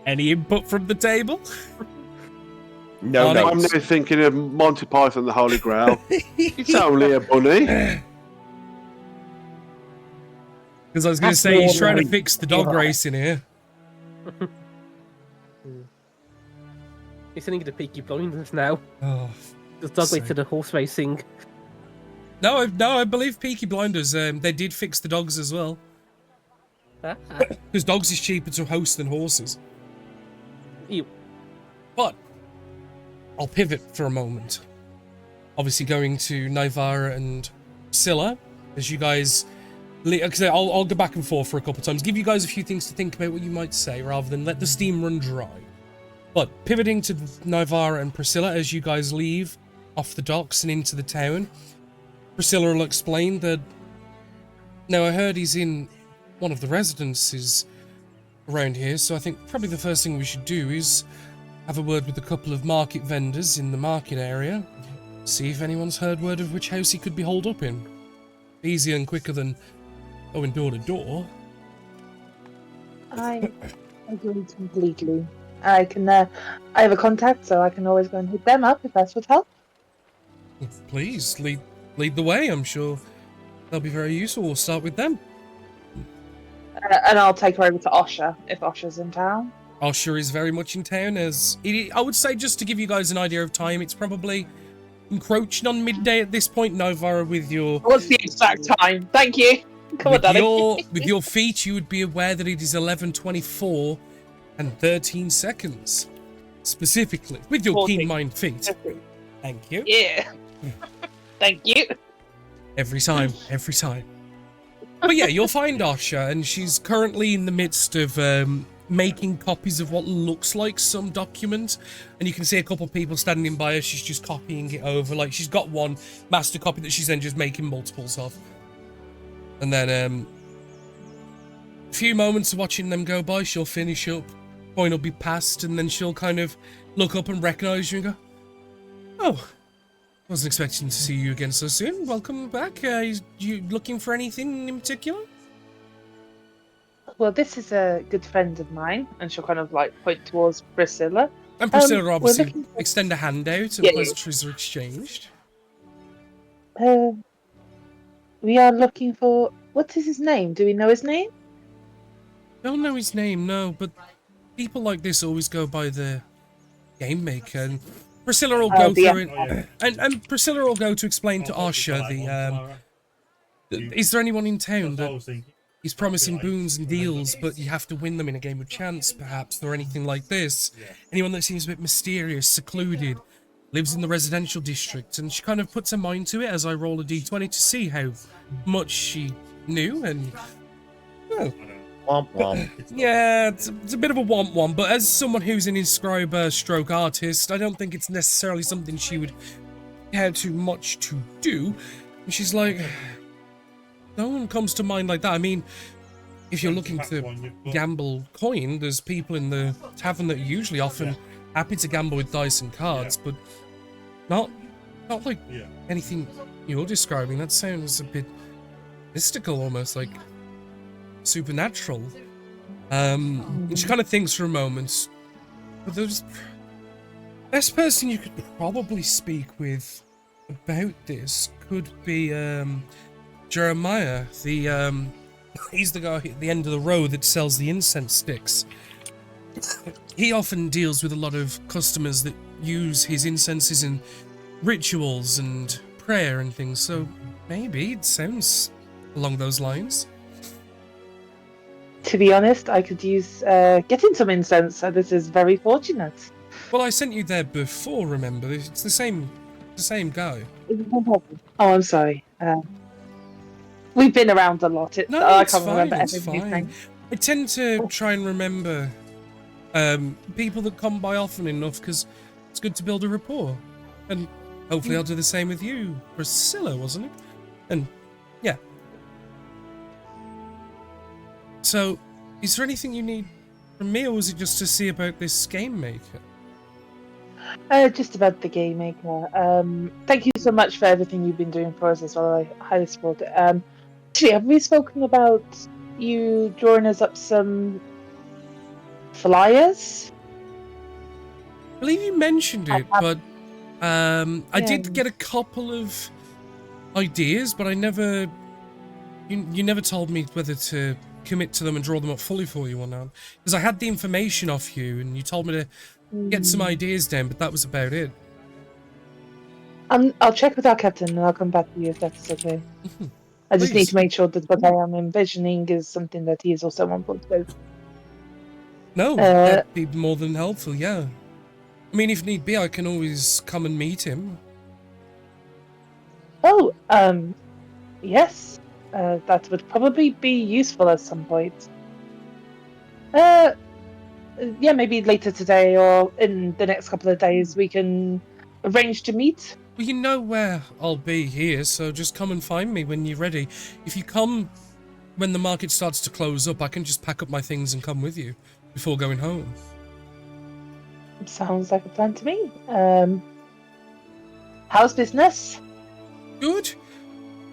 Any input from the table? No, I'm now thinking of Monty Python, the Holy Grail. It's only a bunny. Because I was going to say, he's trying to fix the dog racing here. He's sending to Peaky Blinders now. Oh, The dog went to the horse racing. no, I believe Peaky Blinders, they did fix the dogs as well. Because dogs is cheaper to host than horses. Ew. But I'll pivot for a moment. Obviously going to Nivara and Scylla, as you guys... Because I'll go back and forth for a couple of times. Give you guys a few things to think about what you might say, rather than let the steam run dry. But pivoting to Nivara and Priscilla as you guys leave off the docks and into the town, Priscilla will explain that... Now, I heard he's in one of the residences around here, so I think probably the first thing we should do is have a word with a couple of market vendors in the market area, see if anyone's heard word of which house he could be holed up in. Easier and quicker than going door to door. I agree completely. I have a contact, so I can always go and hit them up if that's what helps. Please, lead the way. I'm sure they'll be very useful. We'll start with them. And I'll take her over to Osha, if Osha's in town. Osha is very much in town, I would say, just to give you guys an idea of time, it's probably encroaching on midday at this point. Novara, with your... What's the exact time? Thank you. Come on, Daddy. With your feet, you would be aware that it is 11:24 and 13 seconds. Specifically, with your 14. keen mind feet. Thank you. Yeah. Thank you. Every time. But yeah, you'll find Osha, and she's currently in the midst of making copies of what looks like some document, and you can see a couple of people standing by her. She's just copying it over. Like, she's got one master copy that she's then just making multiples of. And then a few moments of watching them go by, she'll finish up, point will be passed, and then she'll kind of look up and recognize you and go, "Oh, wasn't expecting to see you again so soon. Welcome back. You looking for anything in particular?" Well, this is a good friend of mine, and she'll kind of like point towards Priscilla. And Priscilla obviously looking for... extend a hand out, and pleasantries are exchanged. We are looking for... What is his name? Do we know his name? Don't know his name, no, but people like this always go by the game maker, and Priscilla will go through it, and Priscilla will go to explain to Osha is there anyone in town that is promising boons and deals, but you have to win them in a game of chance, perhaps, or anything like this? Anyone that seems a bit mysterious, secluded, lives in the residential district? And she kind of puts her mind to it as I roll a d20 to see how much she knew, and... Well, Womp womp. yeah, it's a bit of a womp, but as someone who's an inscriber stroke artist, I don't think it's necessarily something she would care too much to do. And she's like, no one comes to mind like that. I mean, if you're looking to gamble coin, there's people in the tavern that are usually often happy to gamble with dice and cards, but not like anything you're describing. That sounds a bit mystical, almost like supernatural. And she kind of thinks for a moment, but the best person you could probably speak with about this could be Jeremiah. He's the guy at the end of the road that sells the incense sticks. He often deals with a lot of customers that use his incenses in rituals and prayer and things, so maybe it sounds along those lines. To be honest, I could use getting some incense, so this is very fortunate. Well, I sent you there before, remember? It's the same guy. Oh, I'm sorry. We've been around a lot. I can't remember everybody's name. I tend to try and remember people that come by often enough, because it's good to build a rapport. And hopefully I'll do the same with you. Priscilla, wasn't it? And yeah. So, is there anything you need from me, or was it just to see about this game maker? Just about the game maker. Thank you so much for everything you've been doing for us as well. I highly support it. Actually, have we spoken about you drawing us up some flyers? I believe you mentioned it, but I did get a couple of ideas, but I never You never told me whether to commit to them and draw them up fully for you or not. Because I had the information off you, and you told me to get some ideas down, but that was about it. I'll check with our captain and I'll come back to you if that's okay. I just need to make sure that what I am envisioning is something that he is also on board with. No, that'd be more than helpful, yeah. I mean, if need be, I can always come and meet him. Oh, yes. That would probably be useful at some point. Yeah, maybe later today or in the next couple of days we can arrange to meet. Well, you know where I'll be here, so just come and find me when you're ready. If you come when the market starts to close up, I can just pack up my things and come with you before going home. Sounds like a plan to me. How's business? Good.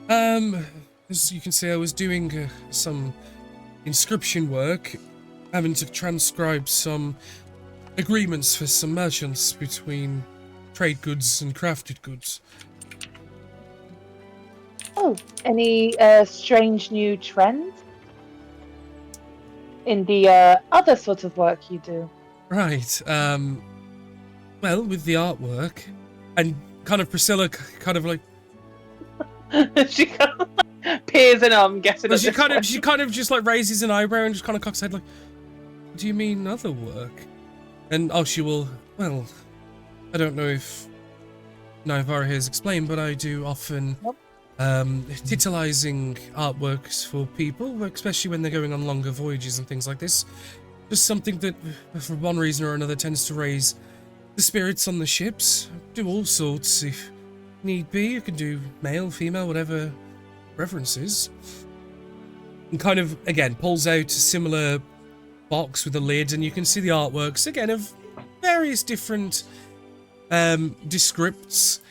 As you can see, I was doing some inscription work, having to transcribe some agreements for some merchants between trade goods and crafted goods. Oh, any strange new trends in the other sort of work you do? Right. Well, with the artwork, and kind of Priscilla, kind of like she kind of peers in, I'm guessing. she kind of just like raises an eyebrow and just kind of cocks her head like, "Do you mean other work?" And she will. Well, I don't know if Naivara has explained, but I do often titillizing artworks for people, especially when they're going on longer voyages and things like this. Just something that, for one reason or another, tends to raise the spirits on the ships. Do all sorts if need be. You can do male, female, whatever preference is. And kind of, again, pulls out a similar box with a lid, and you can see the artworks, again, of various different descripts.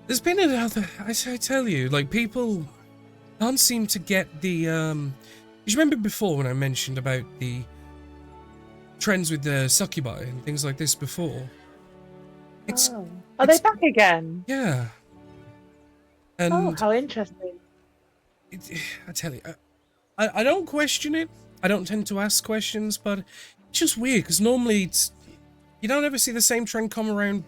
There's been another, I tell you, like, people can't seem to get the, you remember before when I mentioned about the trends with the succubi and things like this before? Are they back again? Yeah. And how interesting. I tell you, I don't question it. I don't tend to ask questions, but it's just weird, because normally you don't ever see the same trend come around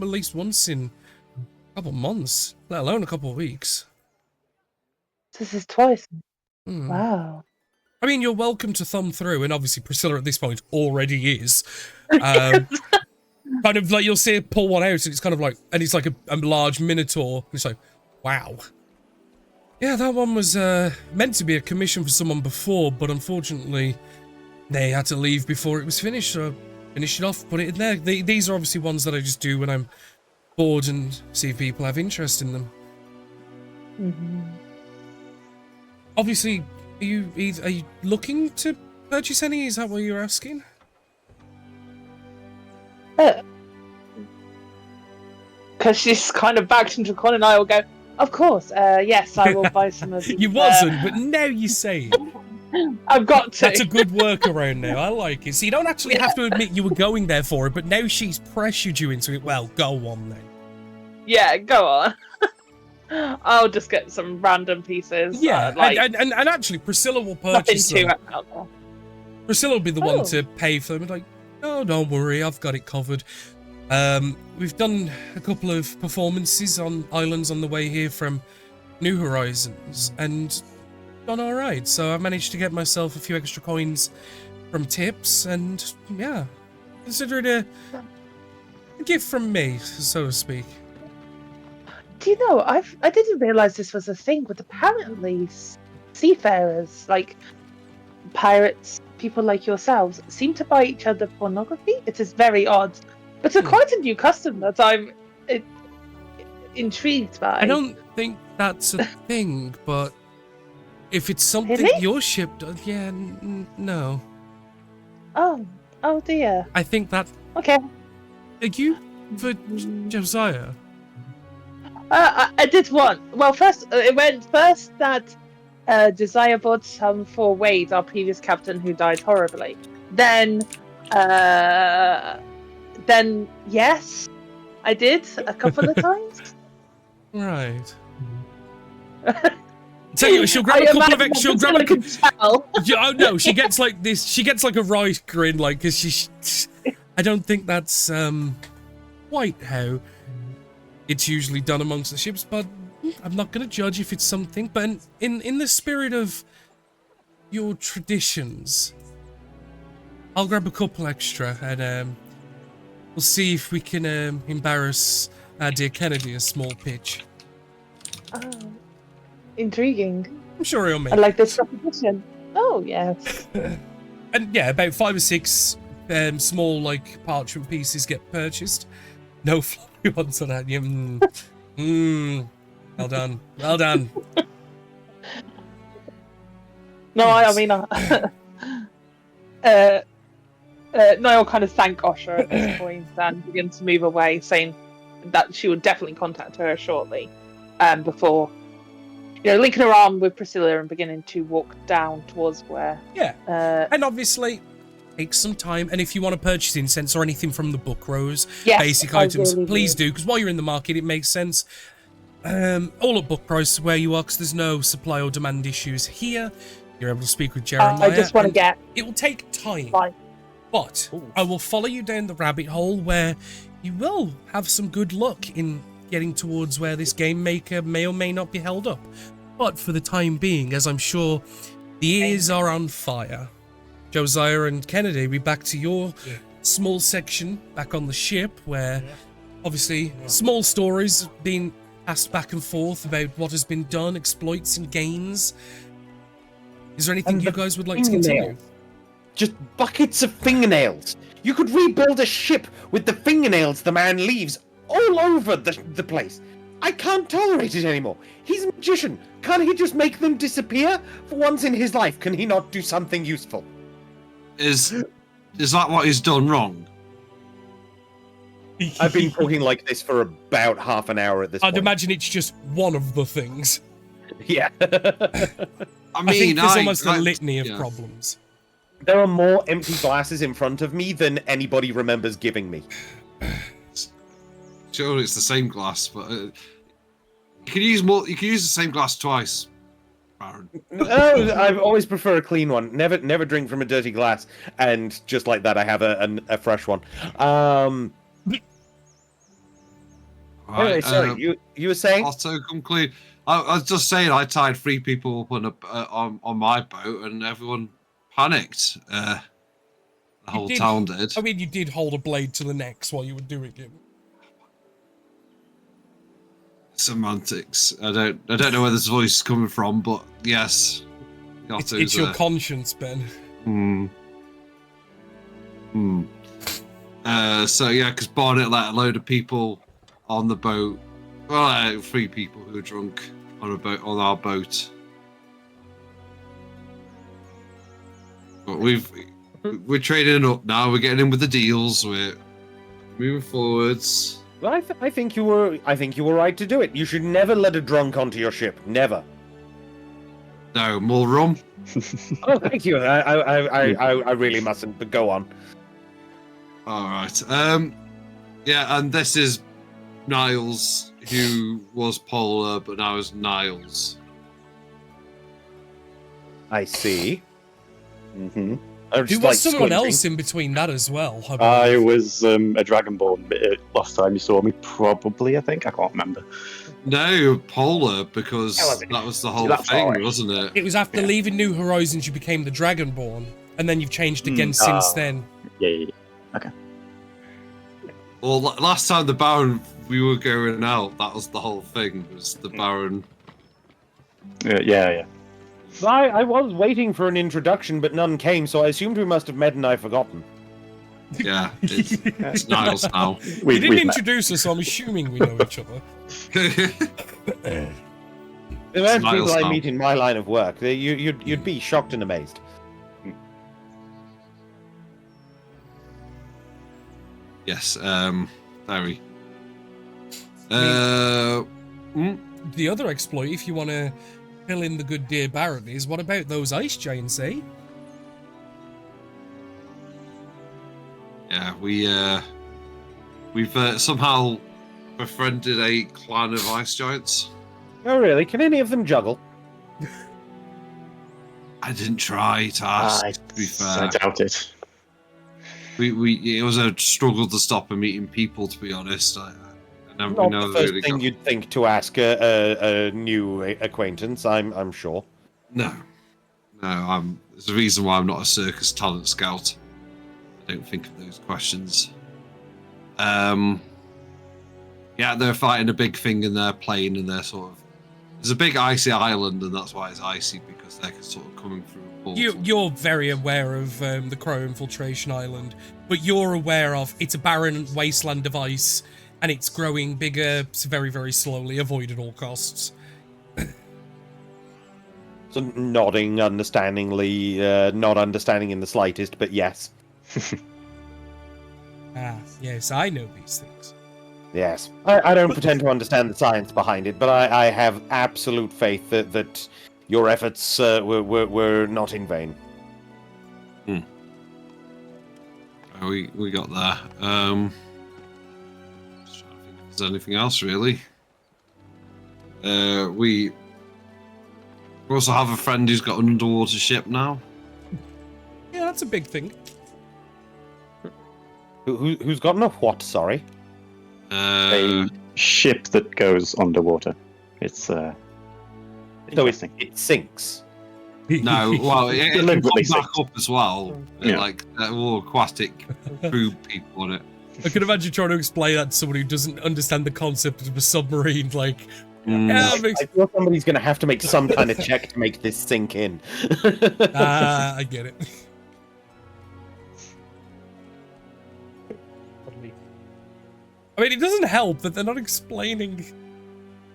at least once in a couple months, let alone a couple of weeks. This is twice. Wow. I mean, you're welcome to thumb through, and obviously Priscilla at this point already is. Kind of like you'll see it pull one out, and it's kind of like, and it's like a large minotaur. And it's like, wow. Yeah, that one was meant to be a commission for someone before, but unfortunately they had to leave before it was finished, so I finished it off, put it in there. These are obviously ones that I just do when I'm bored and see if people have interest in them. Obviously, are you looking to purchase any? Is that what you're asking? Because she's kind of backed into the corner, and I will go, of course, yes, I will buy some of these. You wasn't, but now you say it. I've got to. That's a good workaround now. I like it. So you don't actually have to admit you were going there for it, but now she's pressured you into it. Well, go on then. Yeah, go on. I'll just get some random pieces. Yeah, like, and actually, Priscilla will purchase them. out there. Priscilla will be the one to pay for them. Like, oh, don't worry, I've got it covered. We've done a couple of performances on islands on the way here from New Horizons, and done all right. So I managed to get myself a few extra coins from tips, and yeah, consider it a gift from me, so to speak. Do you know, I didn't realize this was a thing, but apparently seafarers, like pirates, people like yourselves, seem to buy each other pornography. It is very odd. It's quite a new custom that I'm intrigued by. I don't think that's a thing, but if it's something Really? your ship does, yeah, no. Oh dear. I think that... Okay. Are you for Josiah? I did one. Well, first it went first that Josiah bought some for Wade, our previous captain, who died horribly. Then yes, I did a couple of times. Right. Tell you, she'll grab a couple of extra. She'll grab a couple. Tell. Oh no, she gets like this. She gets like a right grin, like because she. I don't think that's quite how it's usually done amongst the ships, but I'm not going to judge if it's something. But in the spirit of your traditions, I'll grab a couple extra, and we'll see if we can embarrass our dear Kennedy a small pitch. Oh, intriguing. I'm sure he'll make. I like this proposition. Oh yes. And yeah, about 5 or 6 small like parchment pieces get purchased. No floppy ones on that. Well done. Well done. No, I mean, Niall kind of thank Osher at this point and begin to move away, saying that she would definitely contact her shortly, before, linking her arm with Priscilla and beginning to walk down towards where. Yeah. And obviously, take some time. And if you want to purchase incense or anything from the book rows, Yes, basic I items, really please do, because while you're in the market, it makes sense. All at book price where you are, because there's no supply or demand issues here. You're able to speak with Jeremiah. I just want to get. It will take time. Fine. But I will follow you down the rabbit hole where you will have some good luck in getting towards where this game maker may or may not be held up. But for the time being, as I'm sure the ears are on fire, Josiah and Kennedy, we back to your small section back on the ship where obviously small stories being passed back and forth about what has been done, exploits and gains. Is there anything you guys would like to continue? Just buckets of fingernails. You could rebuild a ship with the fingernails the man leaves all over the place. I can't tolerate it anymore. He's a magician. Can't he just make them disappear? For once in his life, can he not do something useful? Is that what he's done wrong? I've been talking like this for about half an hour at this point. I'd imagine it's just one of the things. Yeah. I think there's almost a litany of problems. There are more empty glasses in front of me than anybody remembers giving me. Sure, it's the same glass, but you can use more. You can use the same glass twice, Baron. No, I always prefer a clean one. Never drink from a dirty glass. And just like that, I have a fresh one. Anyway, sorry, you were saying? Also, come clean. I was just saying, I tied 3 people up on my boat, and everyone panicked. The whole town did. I mean, you did hold a blade to the necks while you were doing it. Semantics. I don't know where this voice is coming from, but yes. It's your conscience, Ben. So yeah, because Barnett let a load of people on the boat. Well, 3 people who were drunk on our boat. But we're trading up now. We're getting in with the deals. We're moving forwards. Well, I think you were right to do it. You should never let a drunk onto your ship. Never. No, more rum. Oh, thank you. I really mustn't. But go on. All right. Yeah, and this is Niles, who was Polar, but now is Niles. I see. Mm-hmm. There was someone else in between that as well. I was a Dragonborn last time you saw me, probably, I think. I can't remember. No, Polar, because that was the whole thing, wasn't it? It was after leaving New Horizons you became the Dragonborn, and then you've changed again since then. Yeah. Okay. Well, last time the Baron, we were going out, that was the whole thing, was the Baron. Yeah. I was waiting for an introduction, but none came, so I assumed we must have met and I've forgotten. Yeah, it's Niles now. You didn't introduce us, so I'm assuming we know each other. The amount of people I meet in my line of work, you'd be shocked and amazed. Yes, very. The other exploit, if you want to fill in the good dear Baron, is what about those ice giants, eh? Yeah, we've somehow befriended a clan of ice giants. Oh, really? Can any of them juggle? I didn't try to ask, to be fair. I doubt it. It was a struggle to stop him eating people, to be honest. I Not the first thing you'd think to ask a new acquaintance, I'm sure. No. There's a reason why I'm not a circus talent scout. I don't think of those questions. Yeah, they're fighting a big thing in their plane, and they're sort of... There's a big icy island, and that's why it's icy, because they're sort of coming through a portal. You're very aware of the Crow Infiltration Island, but you're aware of it's a barren wasteland of ice, and it's growing bigger very, very slowly. Avoid at all costs. So nodding understandingly, not understanding in the slightest, but yes. Yes, I know these things. Yes. I don't pretend to understand the science behind it, but I have absolute faith that your efforts were not in vain. We got there. Just trying to think if there's anything else, really. We also have a friend who's got an underwater ship now. Yeah, that's a big thing. Who's gotten a what, sorry? A ship that goes underwater. It's So it sinks. No, well, it can come Deliberately back sinks. up as well. Yeah. Like all aquatic crew people on it. I can imagine trying to explain that to someone who doesn't understand the concept of a submarine. Like, yeah, that makes... I feel somebody's going to have to make some kind of check to make this sink in. I get it. I mean, it doesn't help that they're not explaining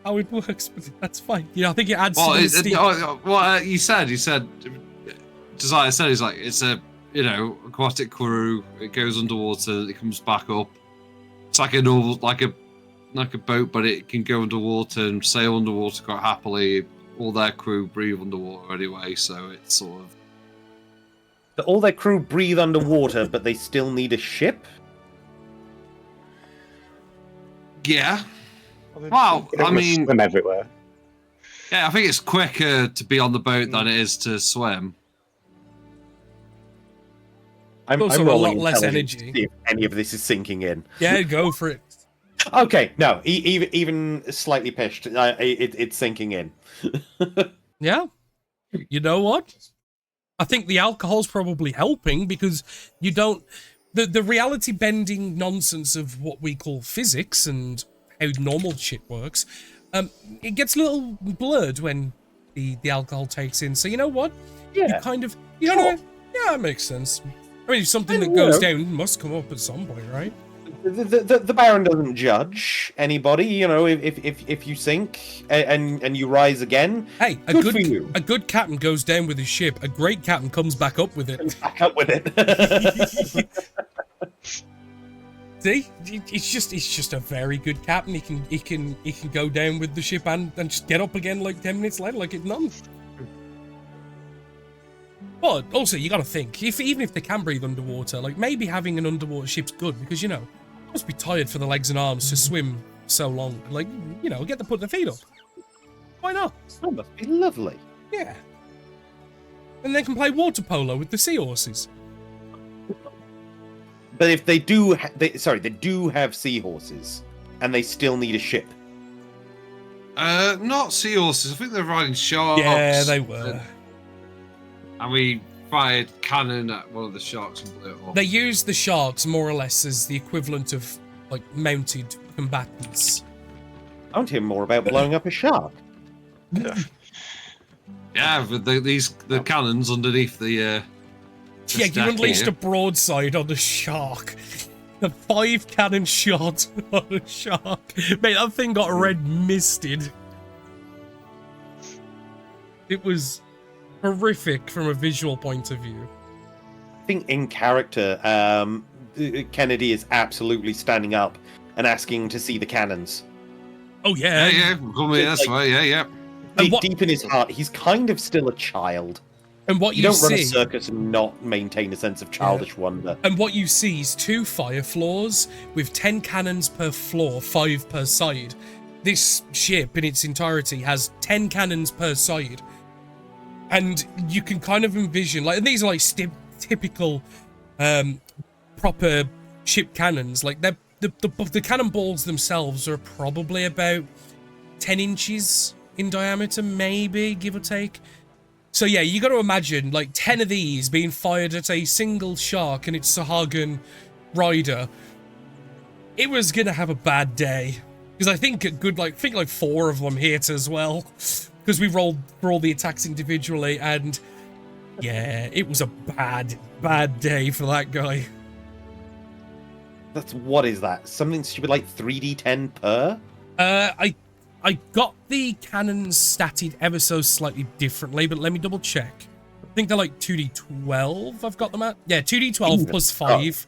how it works, but that's fine. You know, I think it adds to the mystique. What he said, Josiah said, he's like, it's a, aquatic crew. It goes underwater, it comes back up. It's like a normal, like a boat, but it can go underwater and sail underwater quite happily. All their crew breathe underwater anyway, so it's sort of... All their crew breathe underwater, but they still need a ship? Yeah. Well, I mean... swim everywhere. Yeah, I think it's quicker to be on the boat than it is to swim. I'm Also a rolling lot less intelligence energy. to see if any of this is sinking in. Yeah, go for it. Okay, no, even slightly pished, it's sinking in. Yeah. You know what? I think the alcohol's probably helping because you don't... The reality bending nonsense of what we call physics and how normal shit works, it gets a little blurred when the alcohol takes in. So you know what? Yeah. You kind of... You know, yeah, it makes sense. I mean, if something that goes down must come up at some point, right? The Baron doesn't judge anybody, if you sink and you rise again. Hey, good for you. A good captain goes down with his ship. A great captain comes back up with it. Back up with it. See, it's just a very good captain. He can go down with the ship and just get up again like 10 minutes later, like it's none. But also, you gotta think, even if they can breathe underwater, like maybe having an underwater ship's good because you must be tired for the legs and arms to swim so long. Like get to put their feet up. Why not? That must be lovely. Yeah. And they can play water polo with the seahorses. But if they do, they do have seahorses, and they still need a ship. Not seahorses. I think they're riding sharks. Yeah, they were. And we fired cannon at one of the sharks and blew it up. They use the sharks more or less as the equivalent of like mounted combatants. I want to hear more about blowing up a shark. Yeah, but the cannons underneath the Yeah, you unleashed a broadside on a shark. A 5 cannon shot on a shark. Mate, that thing got red misted. It was horrific from a visual point of view. I think in character, Kennedy is absolutely standing up and asking to see the cannons. Oh yeah. Yeah, come here, that's right, yeah. Deep in his heart, he's kind of still a child. And what You you don't run a see, circus and not maintain a sense of childish wonder. and what you see is 2 fire floors with 10 cannons per floor, 5 per side. This ship in its entirety has 10 cannons per side, And you can kind of envision, like, and these are like typical proper ship cannons. Like, the cannonballs themselves are probably about 10 inches in diameter, maybe, give or take. So yeah, you got to imagine like 10 of these being fired at a single shark and its Sahagin rider. It was gonna have a bad day, because I think a good like 4 of them hit as well, because we rolled for all the attacks individually, and yeah, it was a bad day for that guy. What is that? Something stupid like 3d10 per? I got the cannons statted ever so slightly differently, but let me double check. I think they're like 2d12 I've got them at. Yeah, 2d12 plus 5.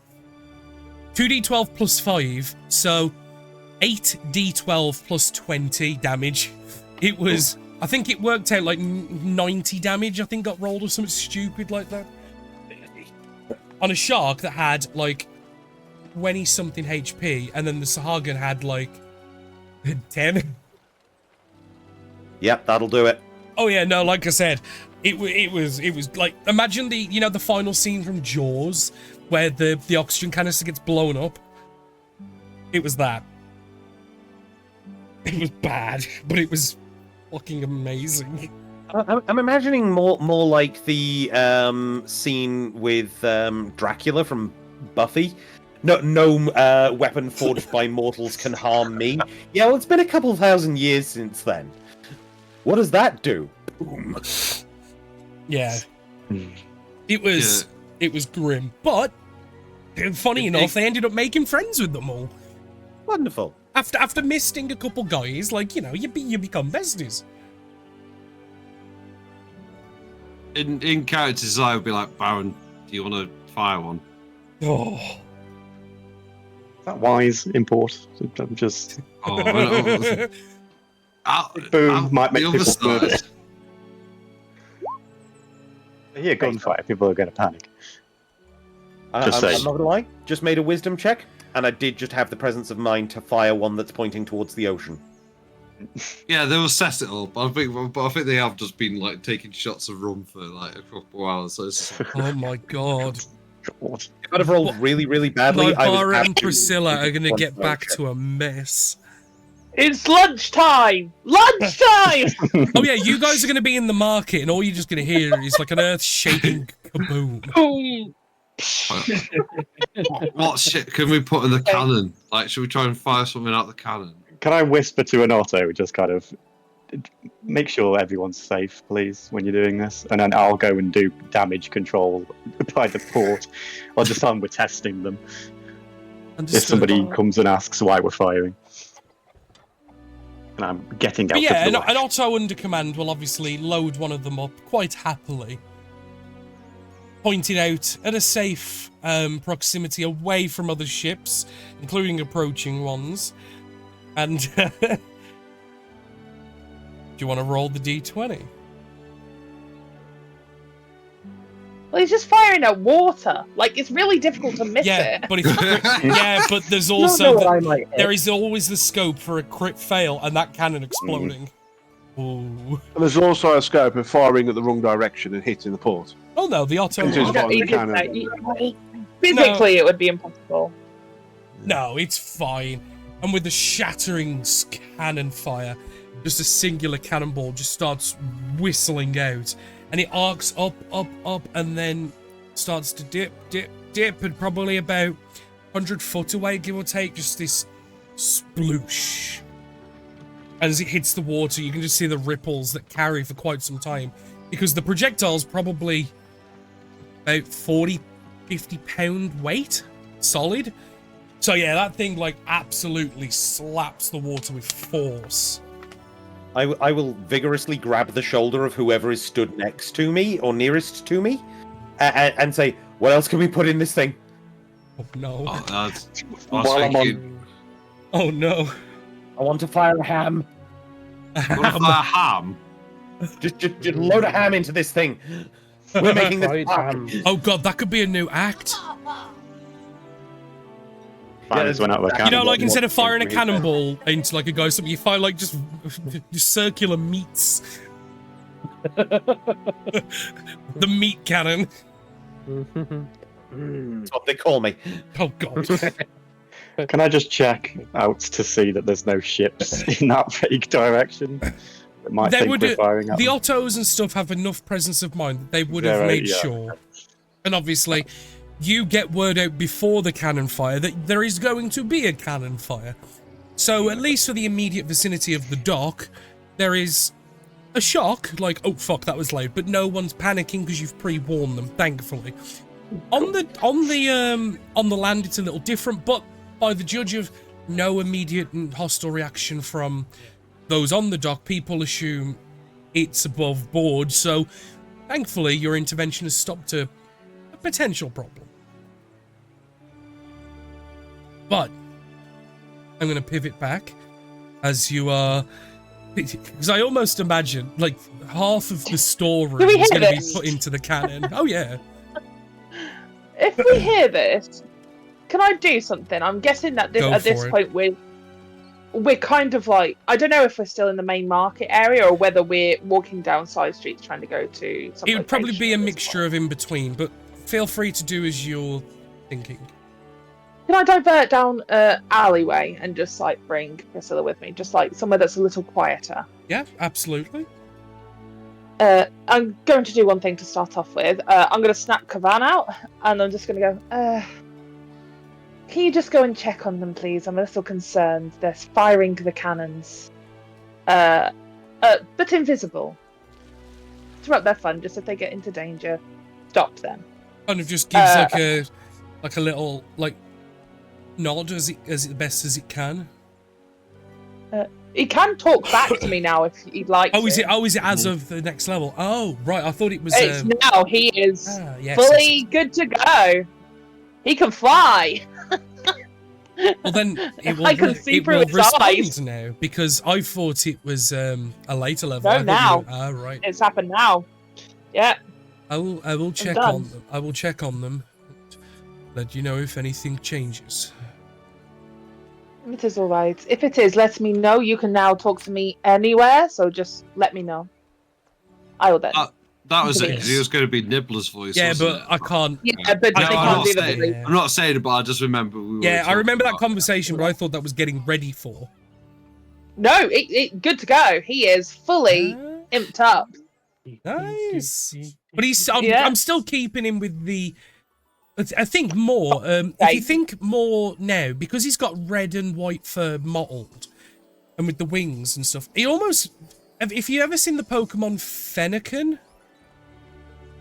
2d12 plus 5, so 8d12 plus 20 damage. It was, I think it worked out like 90 damage, I think got rolled or something stupid like that. On a shark that had like 20 something HP, and then the Sahagin had like 10. Yep, that'll do it. Oh yeah, no, like I said, it was like, imagine the final scene from Jaws where the oxygen canister gets blown up. It was that. It was bad, but it was fucking amazing. I'm imagining more like the scene with Dracula from Buffy. No weapon forged by mortals can harm me. Yeah, well, it's been a couple thousand years since then. What does that do? Boom. Yeah. It was grim, but funny enough, they ended up making friends with them all. Wonderful. After misting a couple guys, like, you become besties. In characters, I would be like, Baron, do you want to fire one? Oh. Is that wise import? I'm just. Boom might make people nervous. Here, gunfire. People are going to panic. I'm not gonna lie. Just made a wisdom check, and I did just have the presence of mind to fire one that's pointing towards the ocean. Yeah, they will set it up. I think they have just been like taking shots of rum for like a couple hours. So it's just... Oh my god! If I'd have rolled really, really badly, Lyra and Priscilla are gonna get back to a mess. It's lunchtime! Lunchtime! Oh yeah, you guys are gonna be in the market, and all you're just gonna hear is like an earth-shaking kaboom. What shit can we put in the cannon? Like, should we try and fire something out the cannon? Can I whisper to an Otto, just kind of make sure everyone's safe, please, when you're doing this, and then I'll go and do damage control by the port, or just tell them we're testing them. If somebody comes and asks why we're firing. And I'm getting out of the way. And Otto under command will obviously load one of them up quite happily, pointed out at a safe proximity away from other ships, including approaching ones. And do you want to roll the d20? Well, he's just firing at water. Like, it's really difficult to miss it. But but there's also there is always the scope for a crit fail and that cannon exploding. Ooh. And there's also a scope of firing at the wrong direction and hitting the port. Oh no, the Otto. Physically, it would be impossible. No, it's fine. And with the shattering cannon fire, just a singular cannonball just starts whistling out. And it arcs up, and then starts to dip, and probably about 100 foot away, give or take, just this sploosh. And as it hits the water, you can just see the ripples that carry for quite some time. Because the projectile's probably about 40, 50 pound weight, solid. So yeah, that thing like absolutely slaps the water with force. I will vigorously grab the shoulder of whoever is stood next to me or nearest to me, and say, "What else can we put in this thing?" Oh no! Oh no! I want to fire a ham. A ham? Just load a ham into this thing. We're making this ham. Oh god, that could be a new act. You know, like instead of firing a cannonball into like a guy, you fire like just circular meats. The meat cannon. That's what they call me. Oh god. Can I just check out to see that there's no ships in that vague direction? That might They think would, we're firing at the them? Ottos and stuff have enough presence of mind that they would have Yeah, made yeah. sure. And obviously, you get word out before the cannon fire that there is going to be a cannon fire. So at least for the immediate vicinity of the dock, there is a shock, like, oh fuck, that was loud, but no one's panicking because you've pre-warned them, thankfully. On the land, it's a little different, but by the judge of no immediate and hostile reaction from those on the dock, people assume it's above board. So, thankfully, your intervention has stopped a potential problem. But I'm going to pivot back as you are, because I almost imagine like half of the storeroom we is hear going to be this? put into the cannon. Oh yeah. If we hear this, can I do something? I'm guessing that Go at this for it. point we're kind of like, I don't know if we're still in the main market area or whether we're walking down side streets trying to go to some It would probably location be a at this mixture point. of in between, but feel free to do as you're thinking. Can I divert down alleyway and just like bring Priscilla with me? Just like somewhere that's a little quieter. Yeah, absolutely. I'm going to do one thing to start off with. I'm going to snap Kavan out, and I'm just going to go, can you just go and check on them, please? I'm a little concerned. They're firing the cannons. But invisible. Interrupt their fun, just if they get into danger, stop them. Kind of just gives like a little like nod as it best as it can. He can talk back to me now if he'd like Oh, is to. it? Oh, is it as of the next level? Oh, right. I thought it was. It's now. He is Yes, fully yes. good to go. He can fly. Well, then it will, I can see it through will his respond eyes. now because I thought it was a later level. No, I thought now. Right. It's happened now. Yeah. I will check done. on them. I will check on them. And let you know if anything changes. It is all right. If it is, let me know. You can now talk to me anywhere, so just let me know. I will then. That was it, Yes. because he was going to be Nibbler's voice. Yeah, wasn't but it? I can't. Yeah, but I they can't can't do the saying- voice. I'm not saying it, but I just remember we were Yeah, I talking remember that about- conversation, but I thought that was getting ready for. No, good to go. He is fully imped up. Nice. But I'm Yeah. still keeping him with the. I think more. If you Okay. think more now, because he's got red and white fur mottled, and with the wings and stuff, he almost. If you ever seen the Pokemon Fennekin,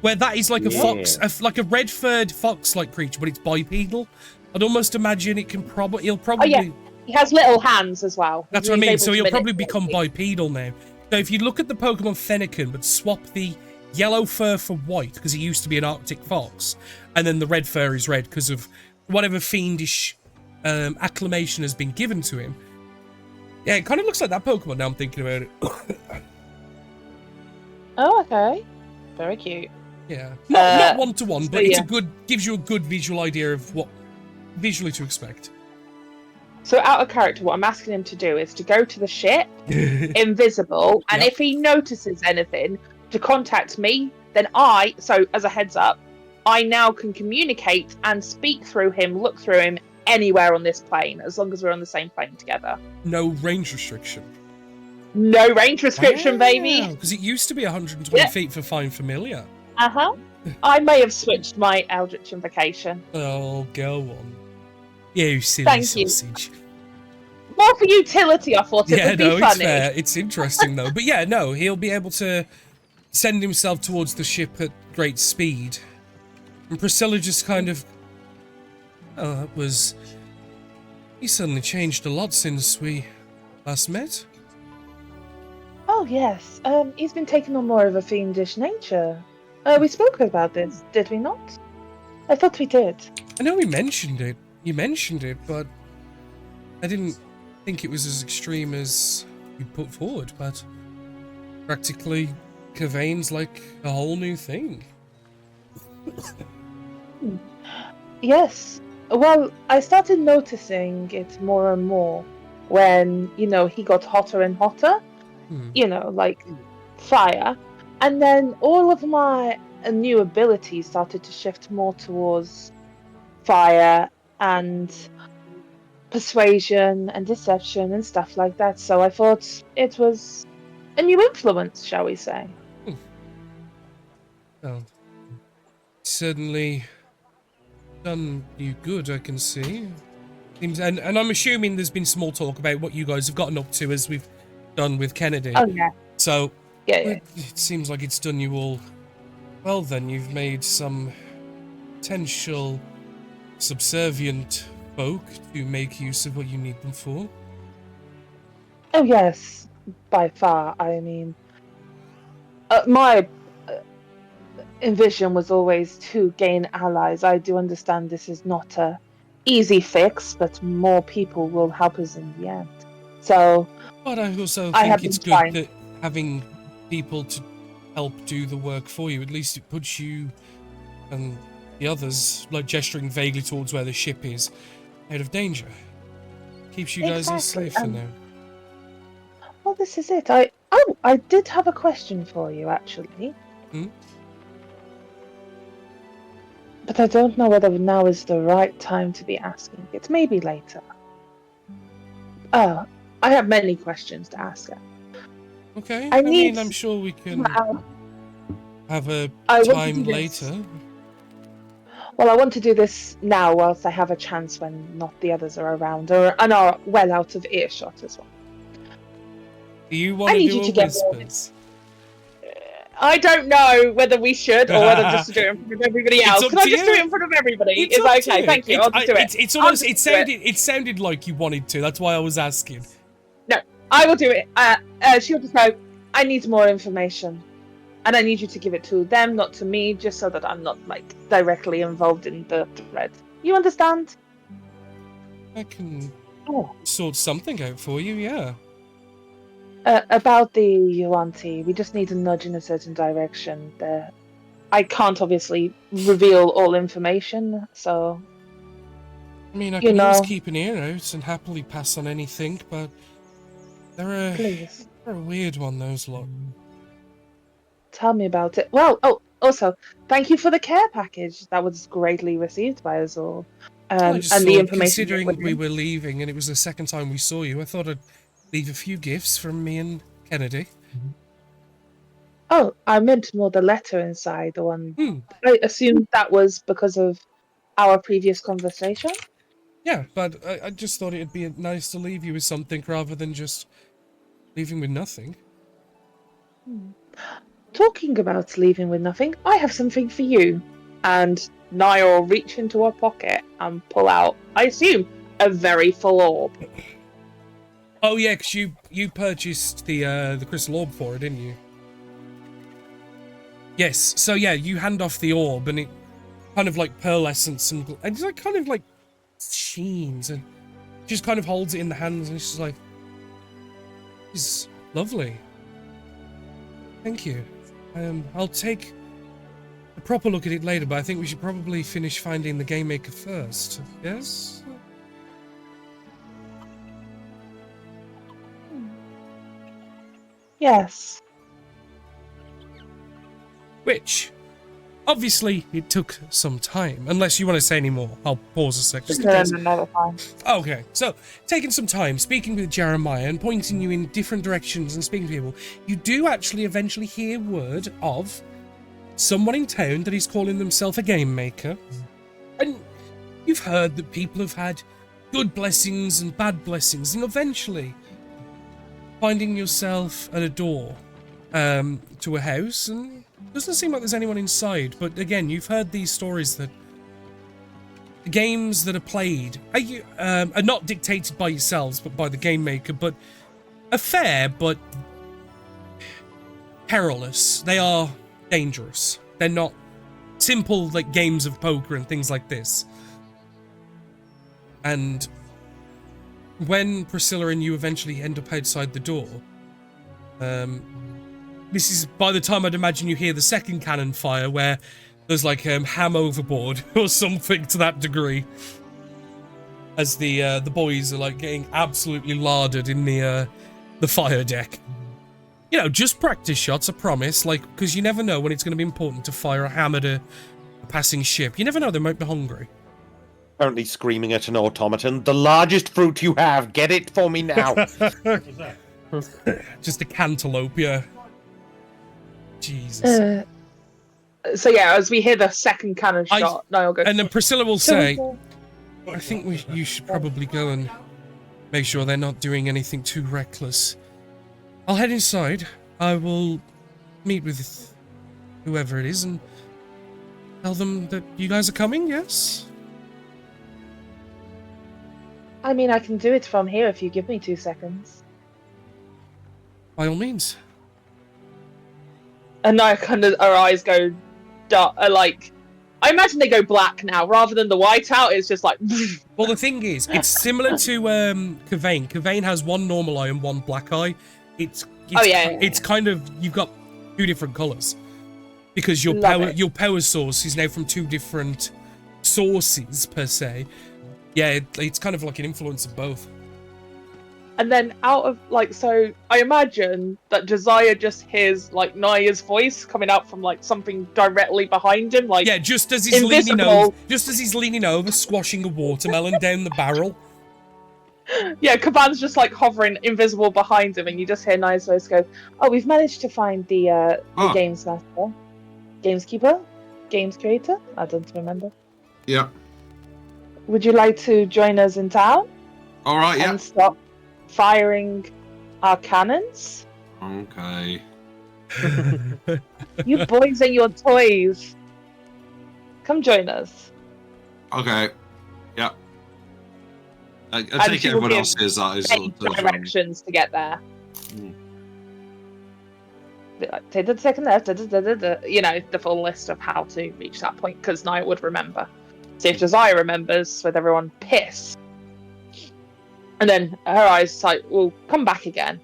where that is like a fox, like a red furred fox like creature, but it's bipedal. I'd almost imagine it can probably. He'll probably. Oh, yeah. He has little hands as well. That's He's what I mean. able So to he'll probably manipulate become it. bipedal now. So if you look at the Pokemon Fennekin, but swap the yellow fur for white, because he used to be an Arctic fox, and then the red fur is red because of whatever fiendish acclamation has been given to him. Yeah, it kind of looks like that Pokemon now I'm thinking about it. Oh, okay. Very cute. Yeah. Not one-to-one, so but it's yeah. a good, gives you a good visual idea of what visually to expect. So out of character, what I'm asking him to do is to go to the ship, invisible, and Yep. if he notices anything, to contact me. Then so as a heads up, I now can communicate and speak through him, look through him anywhere on this plane, as long as we're on the same plane together. No range restriction. No range restriction, baby. Because it used to be 120 Yeah. feet for Fine Familiar. Uh-huh. I may have switched my Eldritch Invocation. Oh, go on. You silly Thank you. sausage. More for utility, I thought it Yeah, would be no, it's funny. fair. It's interesting, though. But yeah, no, he'll be able to send himself towards the ship at great speed. And Priscilla just kind of... Oh, that was... He suddenly changed a lot since we last met. Oh, yes. He's been taking on more of a fiendish nature. We spoke about this, did we not? I thought we did. I know we mentioned it. You mentioned it, but I didn't think it was as extreme as you put forward, but practically Kavane's like a whole new thing. Yes. Well, I started noticing it more and more when, he got hotter and hotter. Hmm. Like fire. And then all of my new abilities started to shift more towards fire and persuasion and deception and stuff like that. So I thought it was a new influence, shall we say. Well, certainly done you good, I can see. And I'm assuming there's been small talk about what you guys have gotten up to as we've done with Kennedy. Oh, yeah. So, Yeah. it seems like it's done you all well then. You've made some potential subservient folk to make use of what you need them for. Oh, yes, by far. I mean, my envision was always to gain allies. I do understand this is not a easy fix, but more people will help us in the end. So, but I also I think have it's been good trying. that having people to help do the work for you, at least it puts you and the others, like gesturing vaguely towards where the ship is, out of danger. Keeps you guys all safe for now. Well, this is it. I did have a question for you, actually. But I don't know whether now is the right time to be asking it. Maybe later. Oh, I have many questions to ask her. Okay, I mean, need- I'm sure we can Well, have a I want to time do this. later. Well, I want to do this now whilst I have a chance when not the others are around and are well out of earshot as well. Do you want I to need do you a to get more- whispers? I don't know whether we should or whether just to do it in front of everybody It's else. up Can I to just you. do it in front of everybody? It's Is up that to okay? you. Thank you. I'll just do it. It's I'll almost. just do it. It sounded like you wanted to. That's why I was asking. I will do it. She'll just go, I need more information. And I need you to give it to them, not to me, just so that I'm not, like, directly involved in the thread. You understand? I can Oh. sort something out for you. Yeah. About the Yuan-Ti, we just need a nudge in a certain direction. I can't obviously reveal all information, so... I mean, I You can always know. keep an ear out and happily pass on anything, but they're Please, a weird one, those lot. tell me about it. Well, also, thank you for the care package. That was greatly received by us all. I just And thought, the information... considering that we were leaving and it was the second time we saw you, I thought I'd leave a few gifts from me and Kennedy. Oh, I meant more the letter inside, the one... Hmm. I assumed that was because of our previous conversation. Yeah, but I just thought it'd be nice to leave you with something rather than just leaving with nothing. Talking about leaving with nothing, I have something for you. And Niall reach into her pocket and pull out, I assume, a very full orb. Oh yeah, because you purchased the crystal orb for it, didn't you? Yes. So yeah, you hand off the orb and it kind of like pearlescence and it's like kind of like sheens and just kind of holds it in the hands and she's like, "It's lovely. Thank you. I'll take a proper look at it later, but I think we should probably finish finding the game maker first. Yes." Yes. Which, obviously, it took some time. Unless you want to say any more, I'll pause a sec. Just in case. Another time. Okay, so, taking some time, speaking with Jeremiah and pointing you in different directions and speaking to people, you do actually eventually hear word of someone in town that is calling themselves a game maker. And you've heard that people have had good blessings and bad blessings, and eventually finding yourself at a door to a house, and doesn't seem like there's anyone inside, but again, you've heard these stories that the games that are played are not dictated by yourselves, but by the game maker, but are fair, but perilous. They are dangerous. They're not simple, like, games of poker and things like this. And when Priscilla and you eventually end up outside the door, this is by the time I'd imagine you hear the second cannon fire where there's like ham overboard or something to that degree, as the boys are like getting absolutely larded in the fire deck. You know, just practice shots, I promise. Like, because you never know when it's going to be important to fire a hammer to a passing ship. You never know, they might be hungry. Currently screaming at an automaton. The largest fruit you have. Get it for me now. Just a cantaloupe, yeah. Jesus. So yeah, as we hear the second cannon shot, Niall goes. And then Priscilla will say, I think you should probably go and make sure they're not doing anything too reckless. I'll head inside. I will meet with whoever it is and tell them that you guys are coming, yes? I mean, I can do it from here if you give me 2 seconds. By all means. And now kind of our eyes go dark, like, I imagine they go black now rather than the white out. It's just like. Well, the thing is, it's similar to Kavane. Kavane has one normal eye and one black eye. It's kind of, you've got 2 different colors because your power source is now from 2 different sources per se. Yeah, it's kind of like an influence of both. And then out of, like, so I imagine that Josiah just hears, like, Naya's voice coming out from, like, something directly behind him, like, yeah, just as he's leaning over, squashing a watermelon down the barrel. Yeah, Kaban's just, like, hovering invisible behind him, and you just hear Naya's voice go, oh, we've managed to find the games master. Gameskeeper? Games creator? I don't remember. Yeah. Would you like to join us in town? All right, yeah. And stop firing our cannons? Okay. You boys and your toys. Come join us. Okay. Yeah. I take it everyone else says that. Is directions to get there. Take the second left, you know, the full list of how to reach that point, because Naya would remember. See if Josiah remembers, with everyone pissed. And then her eyes like, will come back again.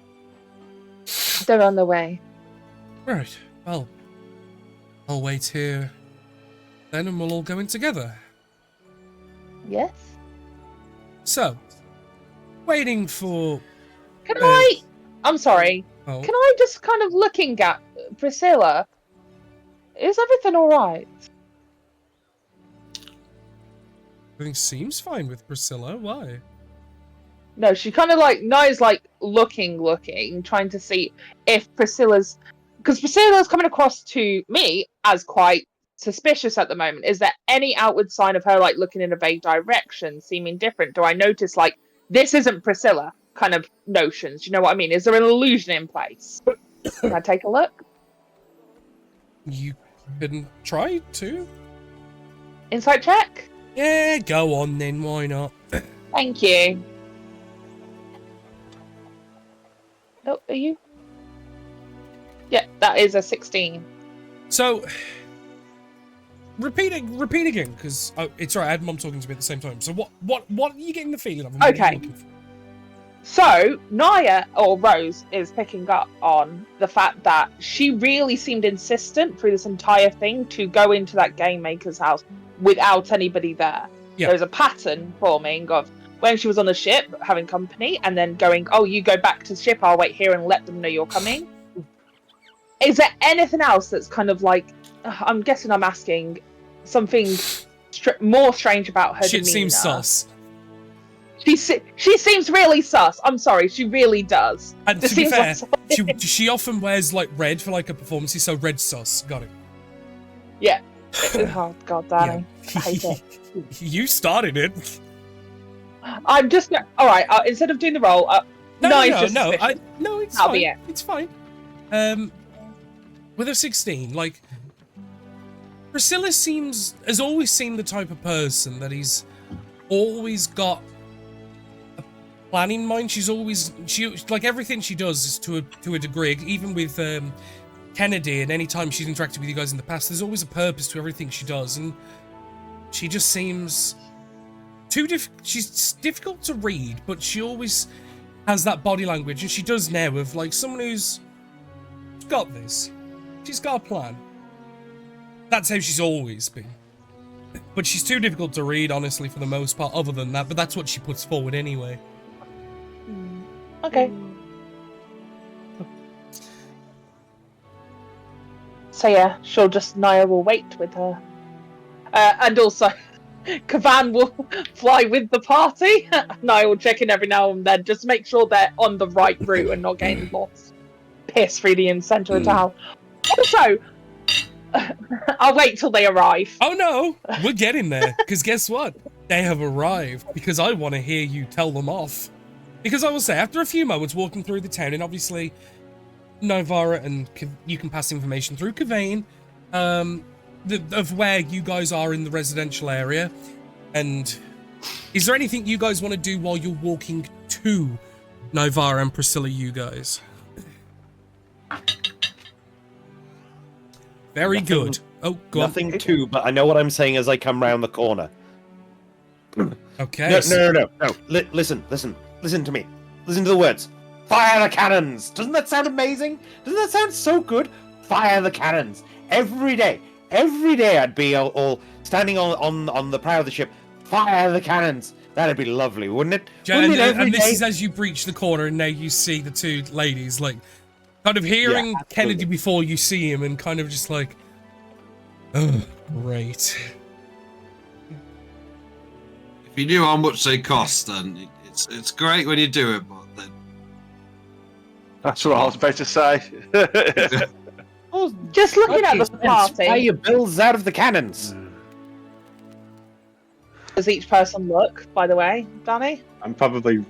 They're on their way. Right, well, I'll wait here then and we'll all go in together. Yes? So, waiting for... I'm sorry. Oh. Can I just kind of looking at Priscilla? Is everything alright? Everything seems fine with Priscilla, why? No, she kind of like, Naya's like looking, trying to see if Priscilla's... Because Priscilla's coming across to me as quite suspicious at the moment. Is there any outward sign of her like looking in a vague direction, seeming different? Do I notice like, this isn't Priscilla kind of notions? Do you know what I mean? Is there an illusion in place? Can I take a look? You can try to. Insight check? Yeah, go on then, why not? Thank you. Oh, are you? Yeah, that is a 16. So, repeat again, because it's right. I had Mum talking to me at the same time. So, what are you getting the feeling of? Okay. So, Naya, or Rose, is picking up on the fact that she really seemed insistent through this entire thing to go into that game maker's house without anybody there. Yeah. There's a pattern forming of when she was on the ship having company and then going, oh, you go back to the ship, I'll wait here and let them know you're coming. Is there anything else that's kind of like, I'm guessing I'm asking, something more strange about her demeanor? Shit seems sus. She seems really sus. I'm sorry, she really does. And to be fair, she often wears like red for like a performance, so red sus. Got it. Yeah. Oh God, Danny, yeah. I hate it. You started it. I'm just all right. Instead of doing the roll, no, it's fine. Be it. It's fine. With a 16, like Priscilla has always seemed the type of person that he's always got a plan in mind. She like everything she does is to a degree. Even with Kennedy, and any time she's interacted with you guys in the past, there's always a purpose to everything she does, and she just seems she's difficult to read, but she always has that body language, and she does now, of like someone who's got this. She's got a plan. That's how she's always been. But she's too difficult to read, honestly, for the most part, other than that, but that's what she puts forward anyway. Okay. So yeah, she'll just Naya will wait with her, and also Kavan will fly with the party. Naya will check in every now and then, just make sure they're on the right route and not getting lost. Piss really in the centre of town. Also, I'll wait till they arrive. Oh no, we're getting there. Because guess what? They have arrived. Because I want to hear you tell them off. Because I will say, after a few moments walking through the town, and obviously Novara and you can pass information through Kavane, of where you guys are in the residential area. And is there anything you guys want to do while you're walking to Novara and Priscilla, you guys? Very good. Oh, go on. Nothing too, but I know what I'm saying as I come round the corner. Okay. No. Listen to me. Listen to the words. Fire the cannons! Doesn't that sound amazing? Doesn't that sound so good? Fire the cannons! Every day I'd be all standing on the prow of the ship. Fire the cannons! That'd be lovely, wouldn't it? And this is as you breach the corner, and now you see the two ladies, like, kind of hearing Kennedy before you see him, and kind of just like, oh, great. If you knew how much they cost, then it's great when you do it, but then... That's what I was about to say. Just looking at the party. Pay your bills out of the cannons. Does each person look, by the way, Danny? I'm probably...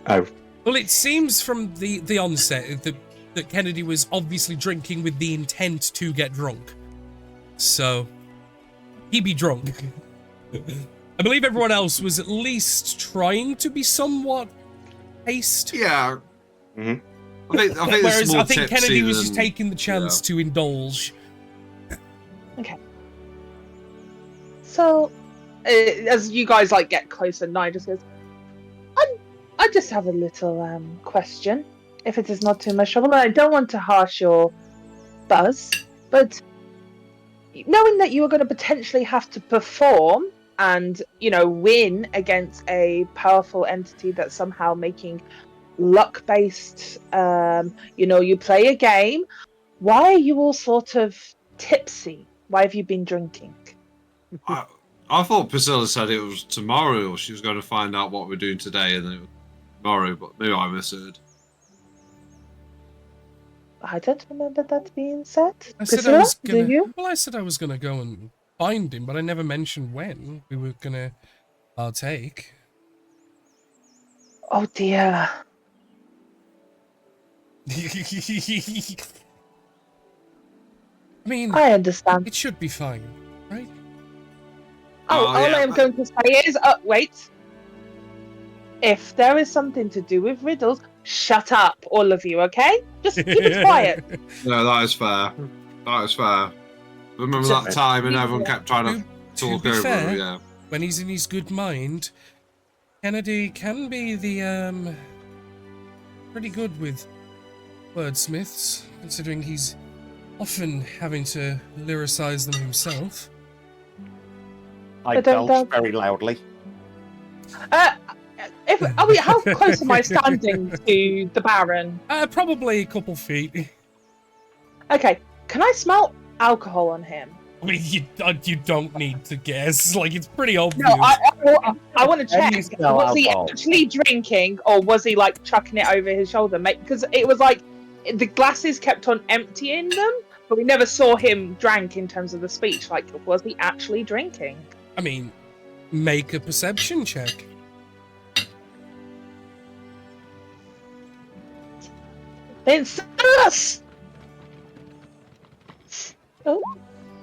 Oh. Well, it seems from the onset that Kennedy was obviously drinking with the intent to get drunk. So, he be drunk. I believe everyone else was at least trying to be somewhat paced. Yeah. Mm-hmm. I think Whereas I think tipsy Kennedy was than- just taking the chance to indulge. Okay. So, as you guys like get closer, Naya just goes, I just have a little question, if it is not too much trouble. I don't want to harsh your buzz, but knowing that you are going to potentially have to perform and, win against a powerful entity that's somehow making luck-based, you play a game, why are you all sort of tipsy? Why have you been drinking? I thought Priscilla said it was tomorrow, or she was going to find out what we're doing today, and then it was tomorrow, but maybe I misheard. I don't remember that being said. I said Priscilla, I was gonna. do you? Well, I said I was gonna go and find him, but I never mentioned when we were gonna partake. Oh dear. I mean, I understand. it should be fine, right? All I am going to say is, wait. If there is something to do with riddles, shut up, all of you, okay? Just keep it quiet. No, that is fair. That is fair. Remember that time and everyone kept trying to talk be over fair, him, yeah. When he's in his good mind, Kennedy can be the, pretty good with wordsmiths, considering he's often having to lyricize them himself. I belched very loudly. How close am I standing to the Baron? Probably a couple feet. Okay, can I smell alcohol on him? I mean, you don't need to guess. Like, it's pretty obvious. No, I want to check. smell Was he alcohol? actually drinking, or was he like chucking it over his shoulder? Because it was like the glasses kept on emptying them, but we never saw him drank in terms of the speech. Like, was he actually drinking? I mean, make a perception check. It's us. Oh,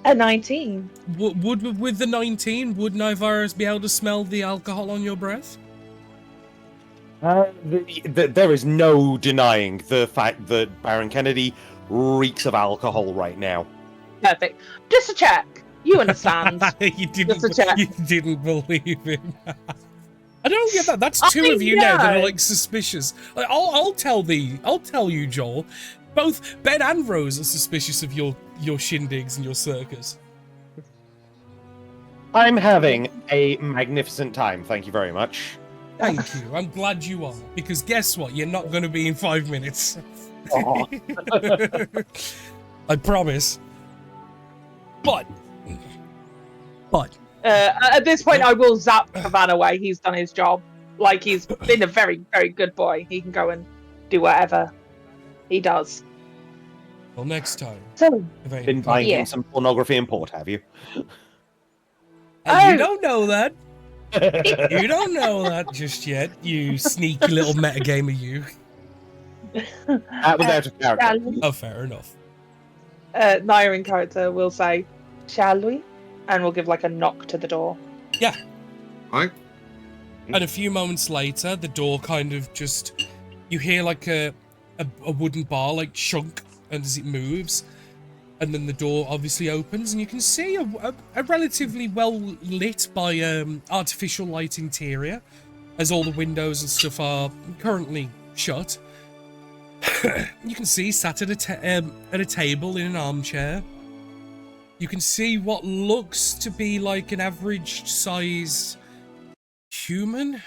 a 19. Would with the 19, would Nivaris be able to smell the alcohol on your breath? There is no denying the fact that Baron Kennedy reeks of alcohol right now. Perfect. Just to check. You understand. you Just to check. didn't believe him. I don't get that. That's two of you now that are like suspicious. Like, I'll tell you, Joel. Both Ben and Rose are suspicious of your shindigs and your circus. I'm having a magnificent time. Thank you very much. Thank you. I'm glad you are. Because guess what? You're not going to be in 5 minutes. I promise. But At this point, I will zap Kavan away. He's done his job. Like, he's been a very, very good boy. He can go and do whatever he does. well, next time. So, Been buying Yeah. him some pornography import, have you? You don't know that. You don't know that just yet, you sneaky little metagamer, you. That was out of character. Oh, fair enough. Naya in character will say, "Shall we?" And we'll give like a knock to the door. Right? And a few moments later, the door kind of just... You hear like a wooden bar like chunk as it moves. And then the door obviously opens and you can see a relatively well lit by artificial light interior, as all the windows and stuff are currently shut. You can see sat at a table in an armchair. You can see what looks to be like an average size human,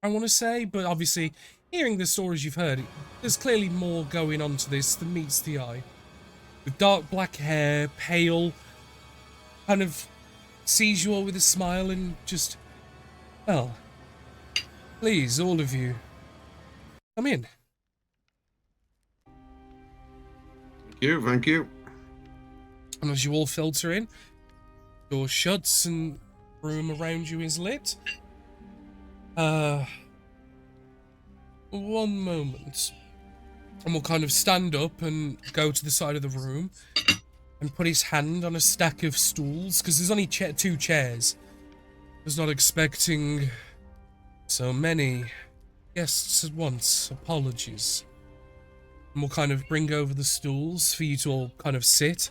I want to say, but obviously, hearing the stories you've heard, there's clearly more going on to this than meets the eye. With dark black hair, pale, kind of sees you all with a smile and just, well, please, all of you, come in. Thank you. And as you all filter in, door shuts and room around you is lit. One moment. And we'll kind of stand up and go to the side of the room and put his hand on a stack of stools, because there's only two chairs. I was not expecting so many guests at once. Apologies. And we'll kind of bring over the stools for you to all kind of sit.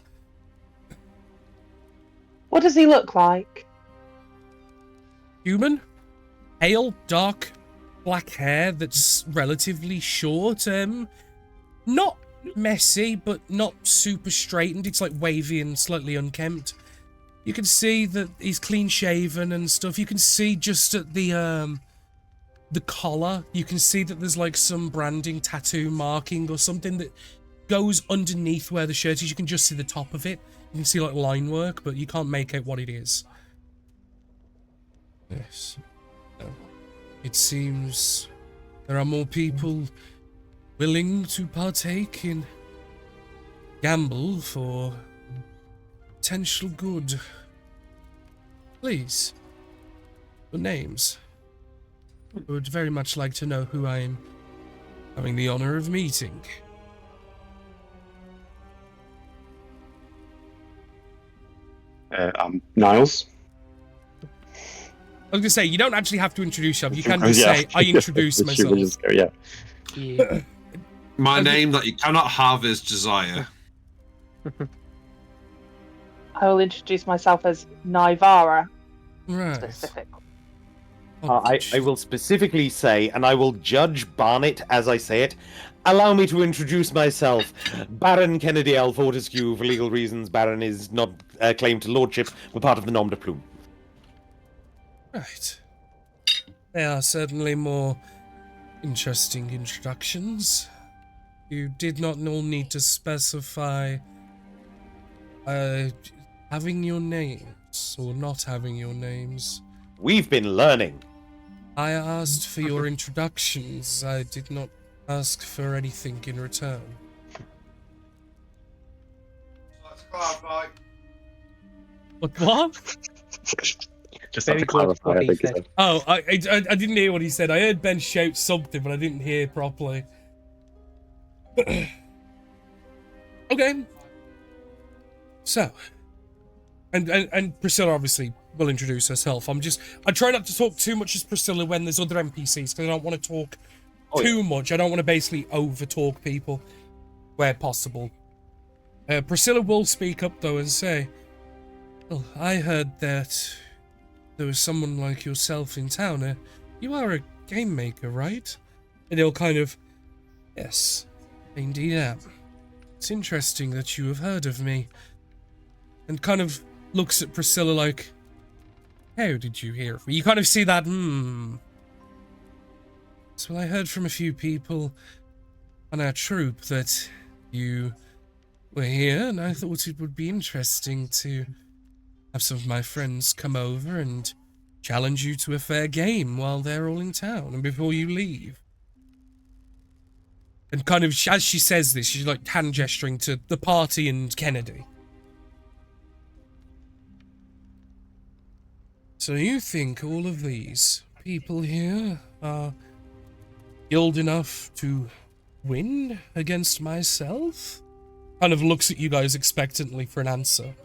What does he look like? Human, pale, dark, black hair that's relatively short. Not messy, but not super straightened. It's like wavy and slightly unkempt. You can see that he's clean shaven and stuff. You can see just at the collar, you can see that there's like some branding, tattoo marking or something that goes underneath where the shirt is. You can just see the top of it. You can see like line work, but you can't make out what it is. Yes. It seems there are more people willing to partake in gamble for potential good. Please, your names. I would very much like to know who I am having the honor of meeting. I'm Niles. I was gonna say, you don't actually have to introduce yourself. You can just say, I introduce myself. Just go, yeah. Yeah. My name that you cannot have is Josiah. I will introduce myself as Naivara, Right. specific. I will specifically say, and I will judge Barnet as I say it. Allow me to introduce myself, Baron Kennedy L. Fortescue. For legal reasons, Baron is not claimed to lordship, but part of the nom de plume. Right. They are certainly more interesting introductions. You did not all need to specify having your names or not having your names. We've been learning. I asked for your introductions. I did not ask for anything in return. Let's clarify. What? Just Very have to good clarify, what I he think he said. said. Oh, I didn't hear what he said. I heard Ben shout something, but I didn't hear properly. Okay. So, and Priscilla obviously will introduce herself. I try not to talk too much as Priscilla when there's other NPCs, because I don't want to talk too much. I don't want to basically over-talk people where possible. Priscilla will speak up though and say, well, I heard that there was someone like yourself in town. You are a game maker, right? And he'll kind of, yes, I indeed am. It's interesting that you have heard of me. And kind of looks at Priscilla like, how did you hear of me? You kind of see that, So I heard from a few people on our troop that you were here, and I thought it would be interesting to have some of my friends come over and challenge you to a fair game while they're all in town and before you leave. And kind of, as she says this, she's like hand gesturing to the party and Kennedy. So you think all of these people here are skilled enough to win against myself? Kind of looks at you guys expectantly for an answer.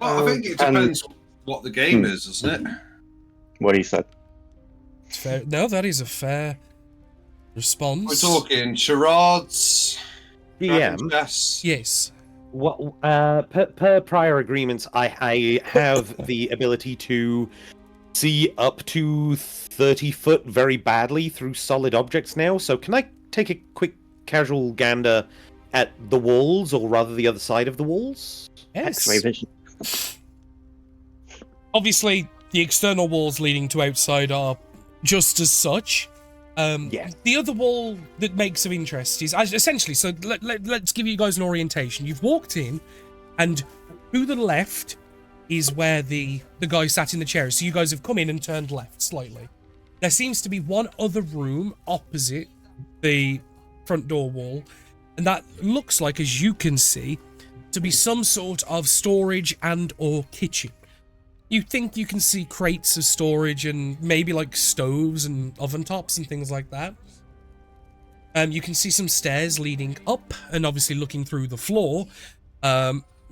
Well, I think it depends what the game is, doesn't it? What he said. It's fair. No, that is a fair response. We're talking charades, DM. dragon chess. Yes. Well, per prior agreements, I have the ability to see up to 30 foot very badly through solid objects now. So can I take a quick casual gander at the walls, or rather the other side of the walls? Yes. X-ray vision. Obviously, the external walls leading to outside are just as such. Yes. The other wall that makes of interest is essentially, so let's give you guys an orientation. You've walked in, and to the left is where the guy sat in the chair. So you guys have come in and turned left slightly. There seems to be one other room opposite the front door wall, and that looks like, as you can see, to be some sort of storage and or kitchen. You think you can see crates of storage and maybe like stoves and oven tops and things like that. You can see some stairs leading up, and obviously looking through the floor,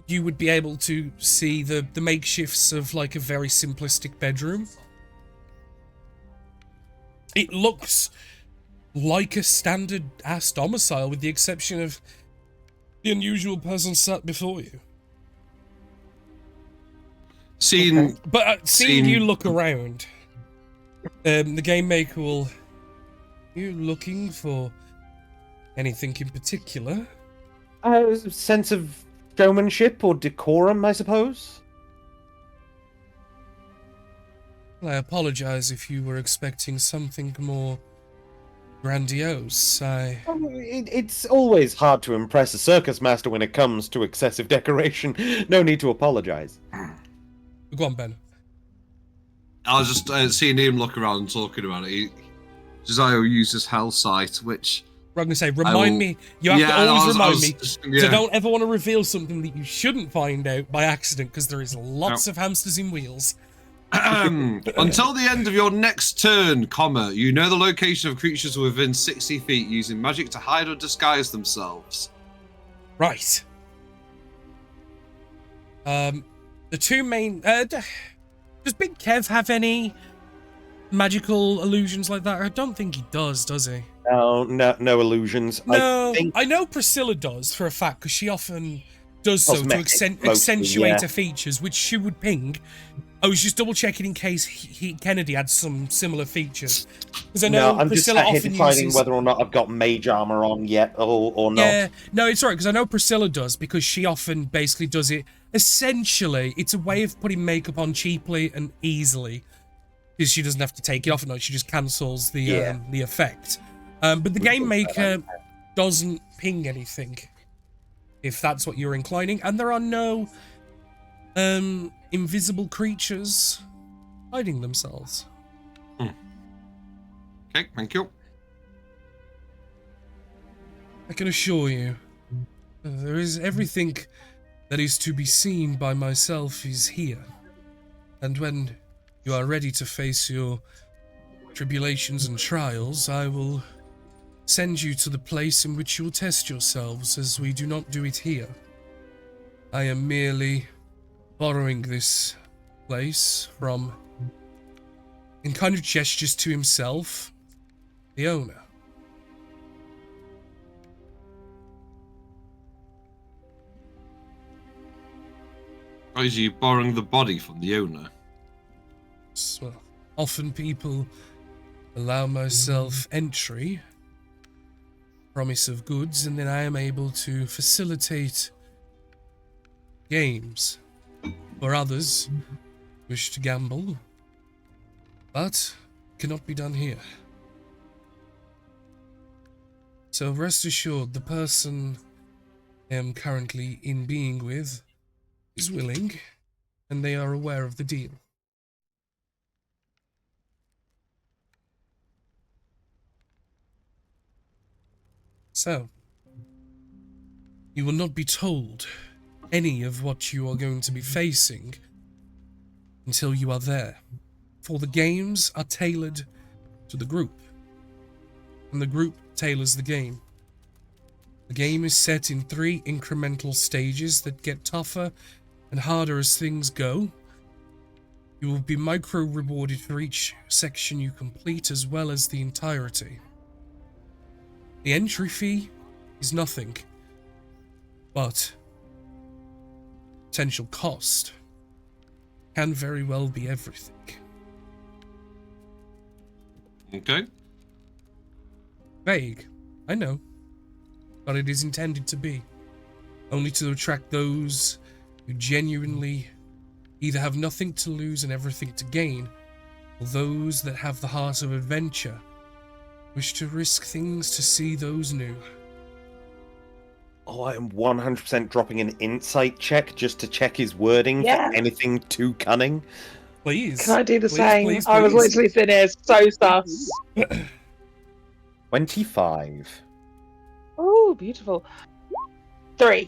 you would be able to see the makeshifts of like a very simplistic bedroom. It looks like a standard ass domicile, with the exception of the unusual person sat before you. Seeing you look around, the game maker will... You looking for anything in particular? A sense of showmanship or decorum, I suppose. Well, I apologize if you were expecting something more grandiose. It's always hard to impress a circus master when it comes to excessive decoration. No need to apologize. Go on, Ben. I was just seeing him look around and talking about it. Josiah uses Hell Sight, which... I'm going to say, remind me. You have to always remind me. Yeah. So don't ever want to reveal something that you shouldn't find out by accident, because there is lots of hamsters in wheels. Until the end of your next turn, comma, you know the location of creatures within 60 feet using magic to hide or disguise themselves. Right. The two main... does Big Kev have any magical illusions like that? I don't think he does he? No illusions. No, I know Priscilla does for a fact, because she often does so to accentuate her features, which she would ping. I was just double checking in case Kennedy had some similar features. Because I know I'm Priscilla just often deciding uses... whether or not I've got mage armor on yet or not. Yeah, no, it's alright, because I know Priscilla does, because she often basically does it. Essentially, it's a way of putting makeup on cheaply and easily, because she doesn't have to take it off at night. She just cancels the effect. But the game maker doesn't ping anything, if that's what you're inclining, and there are no invisible creatures hiding themselves. Okay, thank you. I can assure you, there is everything that is to be seen by myself is here. And when you are ready to face your tribulations and trials, I will send you to the place in which you will test yourselves, as we do not do it here. I am merely borrowing this place from, in kind of gestures to himself, the owner. Or is he borrowing the body from the owner? Well, often people allow myself entry, promise of goods, and then I am able to facilitate games. For others wish to gamble, but cannot be done here. So rest assured, the person am currently in being with is willing, and they are aware of the deal. So, you will not be told any of what you are going to be facing until you are there. For the games are tailored to the group, and the group tailors the game. The game is set in 3 incremental stages that get tougher and harder as things go. You will be micro-rewarded for each section you complete, as well as the entirety. The entry fee is nothing, but potential cost can very well be everything. Okay. Vague, I know, but it is intended to be, only to attract those who genuinely either have nothing to lose and everything to gain, or those that have the heart of adventure, wish to risk things to see those new. Oh, I am 100% dropping an insight check just to check his wording for anything too cunning. Please. Can I do the Please, same? please, I was please. literally sitting here so sus. 25. Oh, beautiful. 3.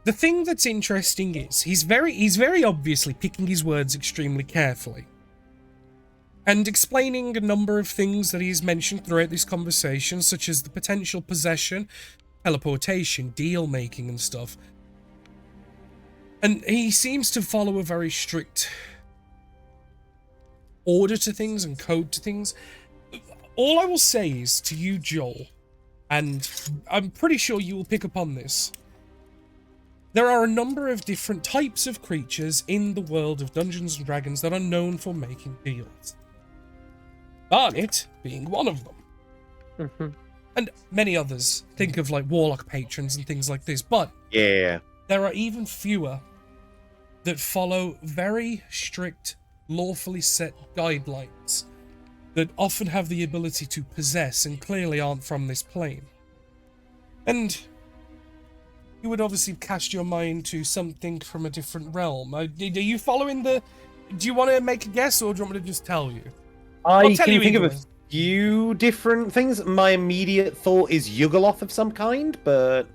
The thing that's interesting is he's very obviously picking his words extremely carefully and explaining a number of things that he's mentioned throughout this conversation, such as the potential possession, teleportation, deal making and stuff. And he seems to follow a very strict order to things and code to things. All I will say is to you, Joel, and I'm pretty sure you will pick up on this, there are a number of different types of creatures in the world of Dungeons & Dragons that are known for making deals. Barnet being one of them. Mm-hmm. And many others. Think of like Warlock patrons and things like this. But Yeah. there are even fewer that follow very strict, lawfully set guidelines that often have the ability to possess and clearly aren't from this plane. And you would obviously cast your mind to something from a different realm. Are you following the... Do you want to make a guess, or do you want me to just tell you? I tell can you think of either a way. few different things. My immediate thought is Yugoloth of some kind, but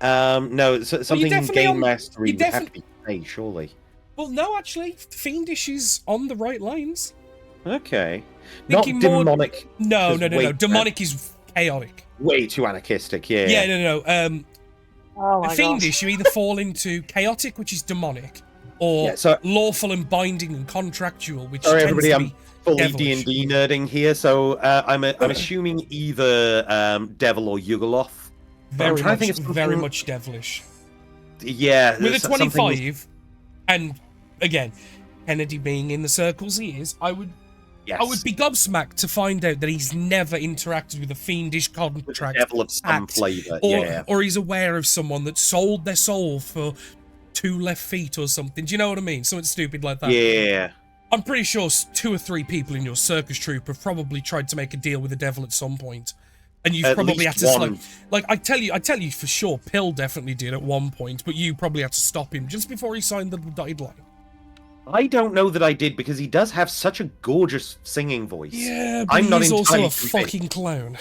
no, something definitely game on- mastery you would have to be A, surely. Well, no, actually, Fiendish is on the right lines. Okay. Not Thinking more- demonic. No. Wait, Demonic is chaotic. Way too anarchistic, yeah. Yeah, no. Oh my god. Fiendish, you either fall into chaotic, which is demonic, or Yeah, so- lawful and binding and contractual, which Sorry, tends everybody, to I'm be fully devilish. D&D nerding here, so I'm assuming either Devil or Yugoloth. very trying to much, think of something- very much devilish. Yeah. With a something- 25, and again, Kennedy being in the circles he is, I would Yes. be gobsmacked to find out that he's never interacted with a fiendish contract, Devil of some act, flavour, or, yeah. or he's aware of someone that sold their soul for 2 left feet or something. Do you know what I mean? Something stupid like that. Yeah. I'm pretty sure 2 or 3 people in your circus troupe have probably tried to make a deal with the devil at some point, and you've At probably had least to one. like I tell you for sure. Pill definitely did at one point, but you probably had to stop him just before he signed the dotted line. I don't know that I did, because he does have such a gorgeous singing voice. Yeah, but I'm not he's also entirely a convinced. fucking clown.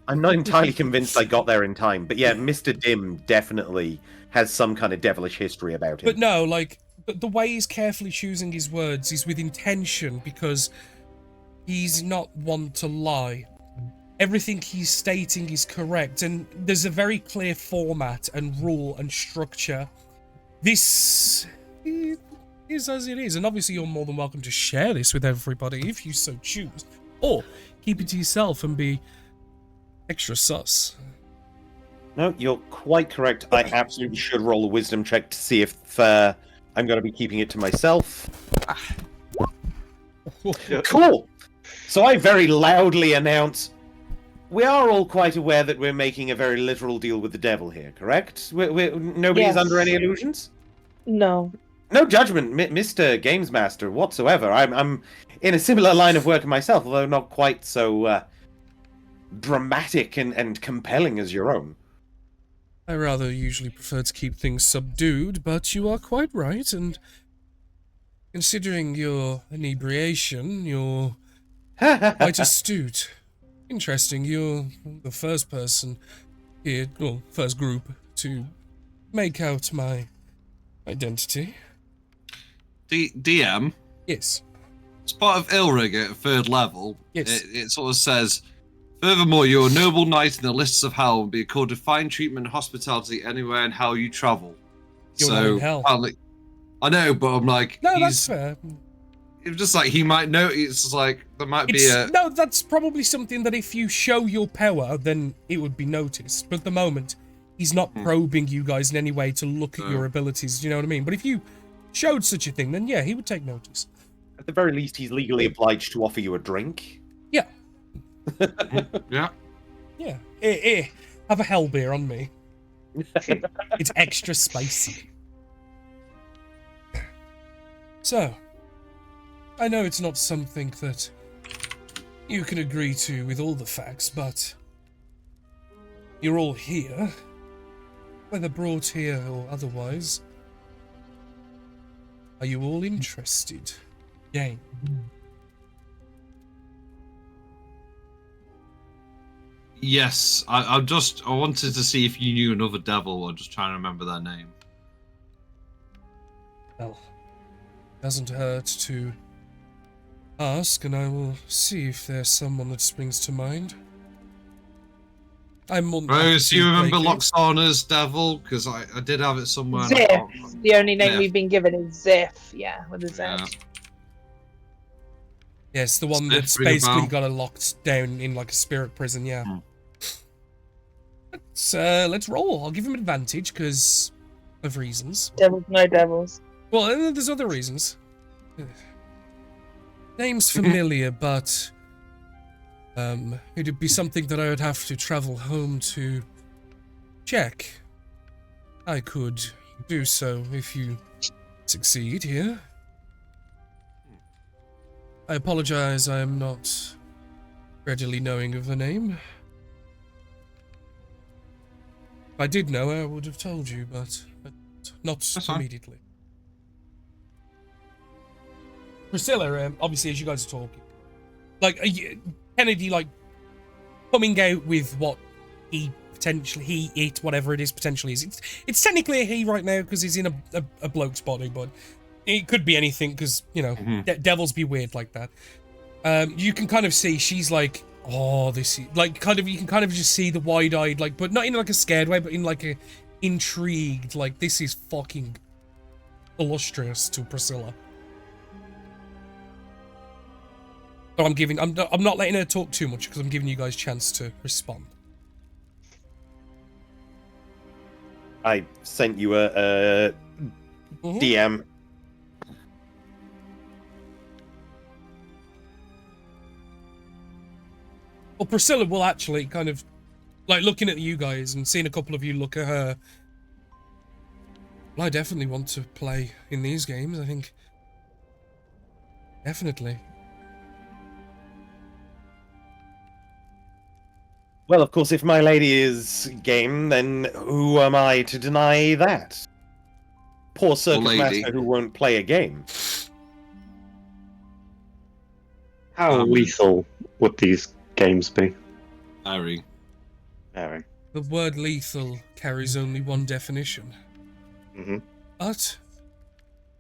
I'm not entirely convinced I got there in time, but yeah, Mr. Dim definitely has some kind of devilish history about him. But no, like the way he's carefully choosing his words is with intention, because he's not one to lie. Everything he's stating is correct, and there's a very clear format and rule and structure. This is as it is, and obviously you're more than welcome to share this with everybody if you so choose, or keep it to yourself and be extra sus. No, you're quite correct. I absolutely should roll a wisdom check to see if I'm going to be keeping it to myself. Cool! So I very loudly announce, we are all quite aware that we're making a very literal deal with the devil here, correct? Nobody's Yes. under any illusions? No. No judgment, Mr. Games Master, whatsoever. I'm in a similar line of work myself, although not quite so dramatic and compelling as your own. I rather usually prefer to keep things subdued, but you are quite right, and considering your inebriation, you're quite astute. Interesting, you're the first person here, well, first group to make out my identity. DM, Yes. as part of Ilrig at 3rd level, Yes. it sort of says, furthermore, you're a noble knight in the lists of hell and be accorded fine treatment and hospitality anywhere in hell you travel. You're not in hell. Apparently, I know, but I'm like, No, that's fair. it's just like he might know. It's like there might be a. No, that's probably something that if you show your power, then it would be noticed. But at the moment, he's not probing you guys in any way to look at your abilities, you know what I mean? But if you showed such a thing, then yeah, he would take notice. At the very least, he's legally obliged to offer you a drink. Yeah. Yeah. Yeah. Have a hell beer on me. It's extra spicy. So, I know it's not something that you can agree to with all the facts, but you're all here, whether brought here or otherwise. Are you all interested? Yay. Yes, I wanted to see if you knew another devil. Or just trying to remember their name. Well, doesn't hurt to ask, and I will see if there's someone that springs to mind. I'm more than happy Rose, to do you remember break it. Loxana's devil? Because I did have it somewhere. and I Ziff. can't- The only name Ziff. we've been given is Ziff. Yeah, with a Z. Yeah. Yes, the one Spirit that's ring a basically bell. got her locked down in like a spirit prison, yeah. Hmm. Let's roll. I'll give him advantage because of reasons. Devils, no devils. Well, there's other reasons. Name's familiar, but it'd be something that I would have to travel home to check. I could do so if you succeed here. I apologize, I am not readily knowing of the name. If I did know, I would have told you, but not That's fine. immediately. Priscilla, obviously, as you guys are talking, like Kennedy, like coming out with what he potentially, whatever it is, potentially is. It's technically a he right now because he's in a bloke's body, but it could be anything because, you know, devils be weird like that. You can kind of see she's like, oh, this is like kind of, you can kind of just see the wide-eyed, like, but not in like a scared way, but in like a intrigued, like, this is fucking illustrious to Priscilla. So I'm not letting her talk too much because I'm giving you guys a chance to respond. I sent you a DM. Well, Priscilla will actually kind of, like, looking at you guys and seeing a couple of you look at her. Well, I definitely want to play in these games, I think. Definitely. Well, of course, if my lady is game, then who am I to deny that? Poor circus Lady. master who won't play a game. How lethal would these games be? Harry. Very. The word lethal carries only one definition. Mm-hmm. But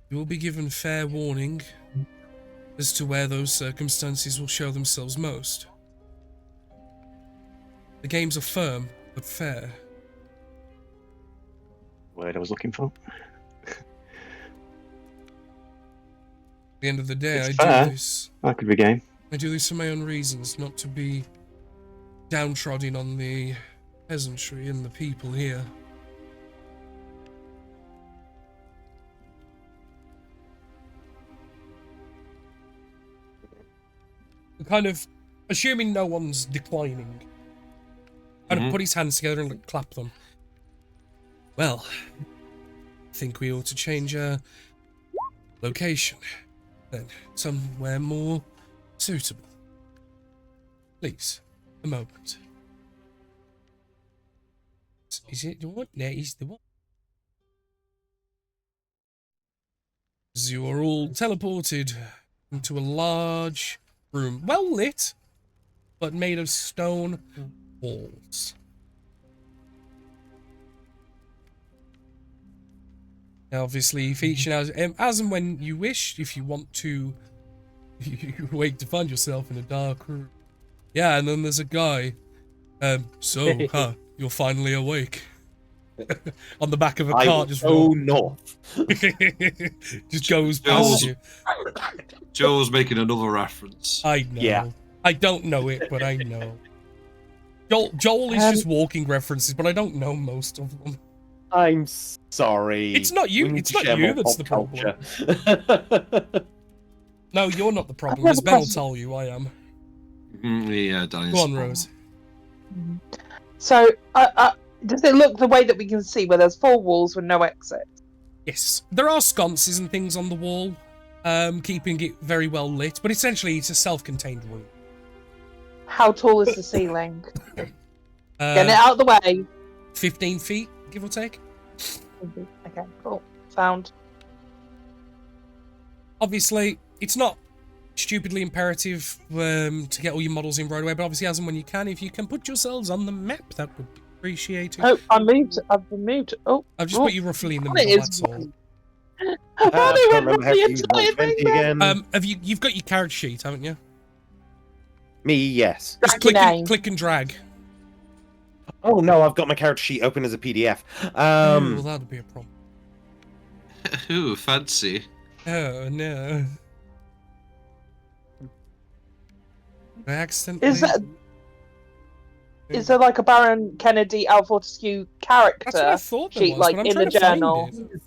you will be given fair warning as to where those circumstances will show themselves most. The games are firm, but fair. Word I was looking for. At the end of the day, It's I fair. do this. That could be game. I do this for my own reasons, not to be downtrodden on the peasantry and the people here. Kind of assuming no one's declining. Kind of put his hands together and like, clap them. Well, I think we ought to change our location. Then somewhere more suitable. Please, a moment. Is it the one? There is the one. As you are all teleported into a large room, well lit, but made of stone walls. Now, obviously, featuring as and when you wish, if you want to, you wake to find yourself in a dark room. Yeah, and then there's a guy. You're finally awake. On the back of a cart, just north. just goes past you. Joe's making another reference. I know. Yeah. I don't know it, but I know. Joel is just walking references, but I don't know most of them. I'm sorry. It's not you. It's not you that's the problem. No, you're not the problem. As Ben will tell you, I am. Yeah, Danny's. Go on, Rose. So, does it look the way that we can see, where there's 4 walls with no exit? Yes, there are sconces and things on the wall, keeping it very well lit. But essentially, it's a self-contained room. How tall is the ceiling? Get it Uh, out of the way. 15 feet, give or take. Okay, cool. Found. Obviously, it's not stupidly imperative to get all your models in right away, but obviously, as and when you can, if you can put yourselves on the map, that would be appreciated. Oh, I've been moved. Oh, I've just put you roughly in the it middle, is that's all. I thought can't it remember went how the to use entire Roll20 thing. again. You've got your character sheet, haven't you? Me, yes. Just click and drag. Oh no, I've got my character sheet open as a PDF. Well, that'd be a problem. Ooh, fancy. Oh no. I accidentally... Is there like a Baron Kennedy Al Fortescue character That's what I thought there sheet, was, like but I'm in the trying to find journal? it.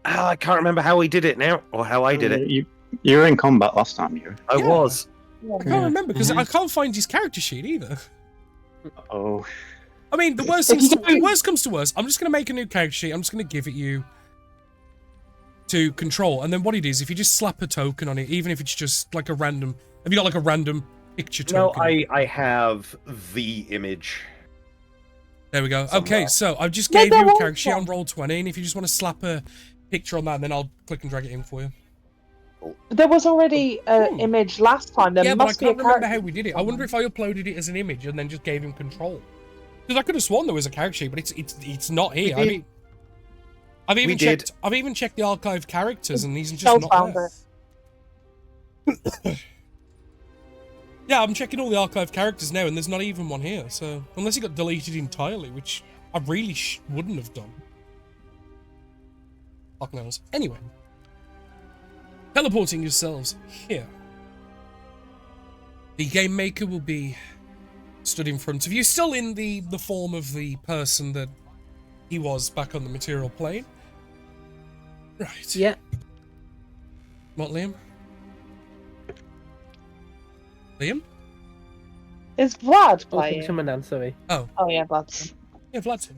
I can't remember how he did it now, or how I did it. You were in combat last time, you. I Yeah. was. I can't remember because I can't find his character sheet either. Oh. I mean, the worst comes to worst, I'm just going to make a new character sheet. I'm just going to give it you to control. And then what it is, if you just slap a token on it, even if it's just like a random... Have you got like a random picture No, token? I have the image. There we go. somewhere. Okay, so I've just No, gave you there a was character sheet on one. Roll20, and if you just want to slap a picture on that, then I'll click and drag it in for you. There was already an image last time. There Yeah, but I must be a can't remember character. how we did it. I wonder if I uploaded it as an image and then just gave him control. Because I could have sworn there was a character sheet, but it's not here. I mean, I've even checked the archive characters, and he's just Charles not found there. Yeah, I'm checking all the archive characters now, and there's not even one here. So unless it got deleted entirely, which I really wouldn't have done. Fuck knows. Anyway, teleporting yourselves here. The game maker will be stood in front of you, still in the form of the person that he was back on the material plane. Right. Yeah. What, Liam? Liam? Is Vlad Oh, playing? someone else, sorry. Oh yeah, Vlad's. Yeah, Vlad's here.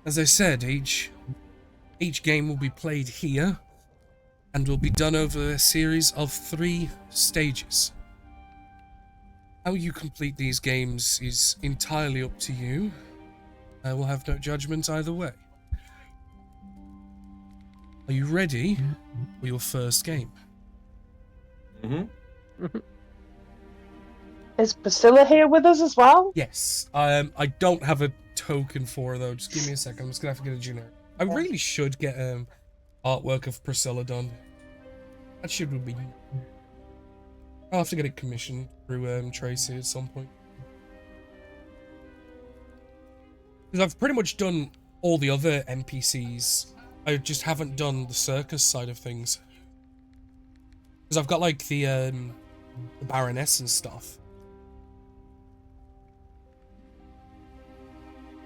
As I said, each game will be played here, and will be done over a series of 3 stages. How you complete these games is entirely up to you. I will have no judgment either way. Are you ready for your first game? Is Priscilla here with us as well? Yes. I don't have a token for her though. Just give me a second. I'm just gonna have to get a generic. I really should get artwork of Priscilla done. That should be. I'll have to get it commissioned through Tracy at some point. Because I've pretty much done all the other NPCs. I just haven't done the circus side of things. Because I've got like the Baroness and stuff.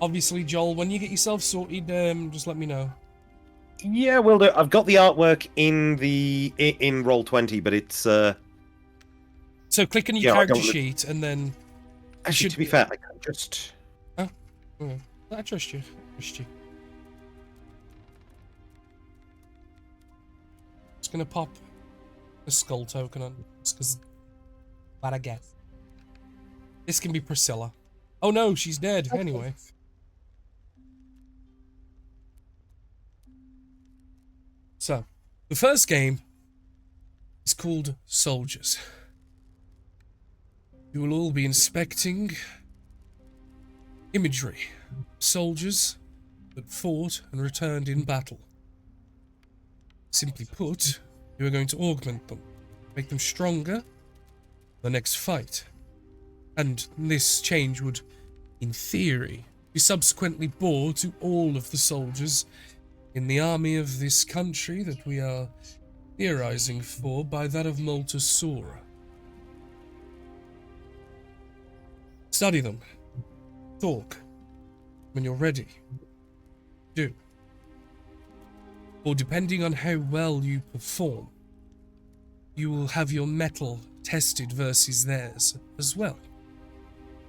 Obviously, Joel, when you get yourself sorted, just let me know. Yeah, will do. I've got the artwork in Roll20, but it's So click on your character sheet and then... Actually, to be fair, I can just... Oh, I trust you. Just gonna pop a skull token on, just because that I guess. This can be Priscilla. Oh no, she's dead. Okay. Anyway. So, the first game is called Soldiers. You will all be inspecting imagery. Soldiers that fought and returned in battle. Simply put, you are going to augment them, make them stronger for the next fight. And this change would, in theory, be subsequently brought to all of the soldiers in the army of this country that we are theorizing for by that of Multasora. Study them. Talk. When you're ready. Do. Or depending on how well you perform, you will have your mettle tested versus theirs as well.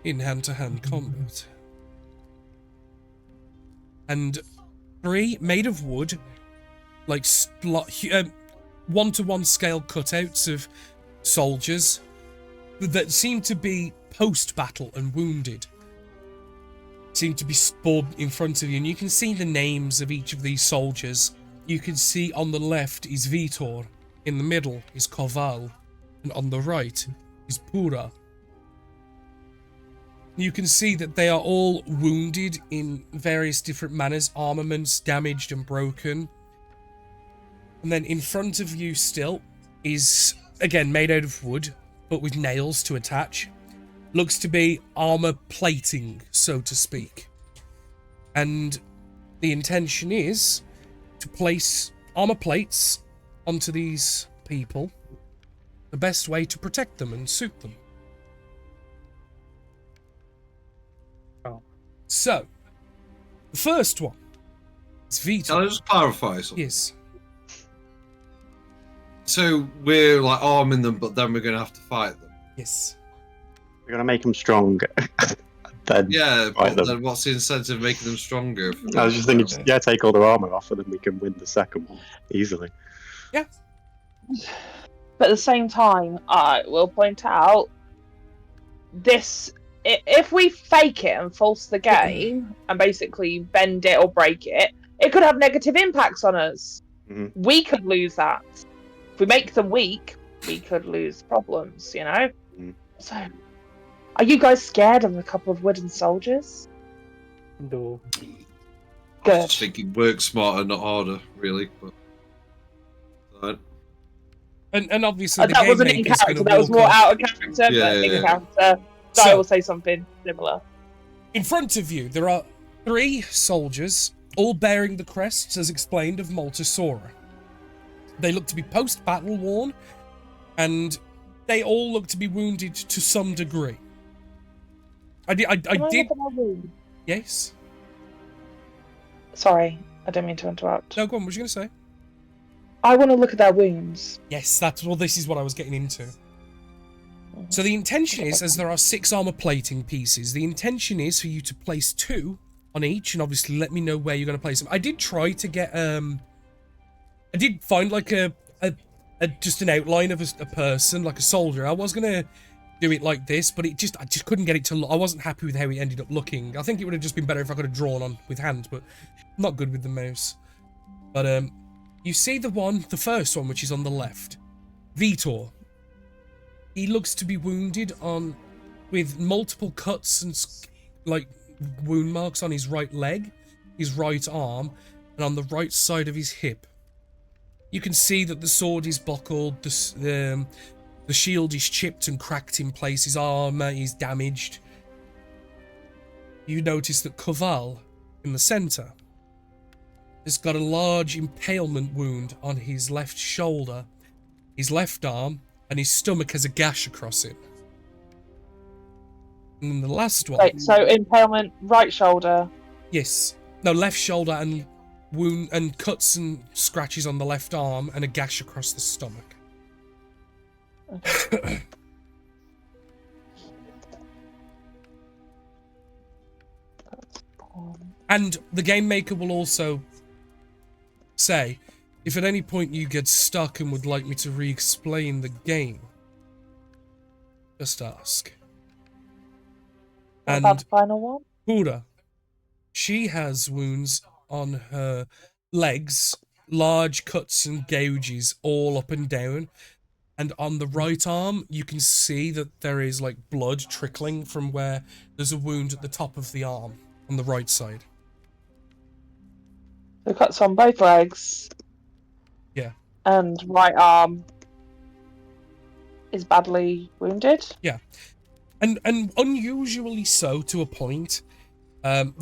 In hand-to-hand combat. And 3 made of wood, like one-to-one scale cutouts of soldiers that seem to be post-battle and wounded. Seem to be stored in front of you, and you can see the names of each of these soldiers. You can see on the left is Vitor, in the middle is Koval, and on the right is Pura. You can see that they are all wounded in various different manners, armaments damaged and broken. And then in front of you still is, again, made out of wood, but with nails to attach. Looks to be armor plating, so to speak. And the intention is to place armor plates onto these people, the best way to protect them and suit them. Oh. So, the first one is Vito. Can I just clarify something? Yes. So we're like arming them, but then we're going to have to fight them. Yes. We're gonna make them stronger. Then Yeah, fight but them. then what's the incentive of making them stronger? I was just thinking, take all their armor off, and then we can win the second one easily. But at the same time, I will point out this: if we fake it and false the game and basically bend it or break it, it could have negative impacts on us. Mhm. We could lose that. If we make them weak, we could lose problems, you know? Mhm. So, are you guys scared of a couple of wooden soldiers? No. I Good. just think it works smarter, not harder, really. But And obviously the That game wasn't in maker's character, gonna that was walk more off. out of character, Yeah, but in yeah. character, So- I will say something similar. In front of you, there are 3 soldiers, all bearing the crests, as explained, of Multasora. They look to be post-battle worn, and they all look to be wounded to some degree. I Can I did. look at my wound? Yes. Sorry, I didn't mean to interrupt. No, go on. What were you going to say? I want to look at their wounds. Yes, this is what I was getting into. So the intention is, as there are 6 armor plating pieces, the intention is for you to place 2 on each, and obviously let me know where you're going to place them. I did try to get, I did find like a just an outline of a person, like a soldier. I was going to do it like this, but I just couldn't get it to look. I wasn't happy with how it ended up looking. I think it would have just been better if I could have drawn on with hand, but I'm not good with the mouse. But, you see the first one, which is on the left. Vitor. He looks to be wounded with multiple cuts and wound marks on his right leg, his right arm, and on the right side of his hip. You can see that the sword is buckled, the shield is chipped and cracked in place, his armor is damaged. You notice that Koval, in the center, has got a large impalement wound on his left shoulder, his left arm, and his stomach has a gash across it. And then the last one... Wait, so impalement, right shoulder. Yes. No, left shoulder and wound and cuts and scratches on the left arm and a gash across the stomach. And the game maker will also say, if at any point you get stuck and would like me to re-explain the game, just ask. What And about the final one? Hura, she has wounds on her legs, large cuts and gouges all up and down. And on the right arm, you can see that there is like blood trickling from where there's a wound at the top of the arm on the right side. The cuts on both legs. Yeah. And right arm is badly wounded. Yeah. And unusually so to a point.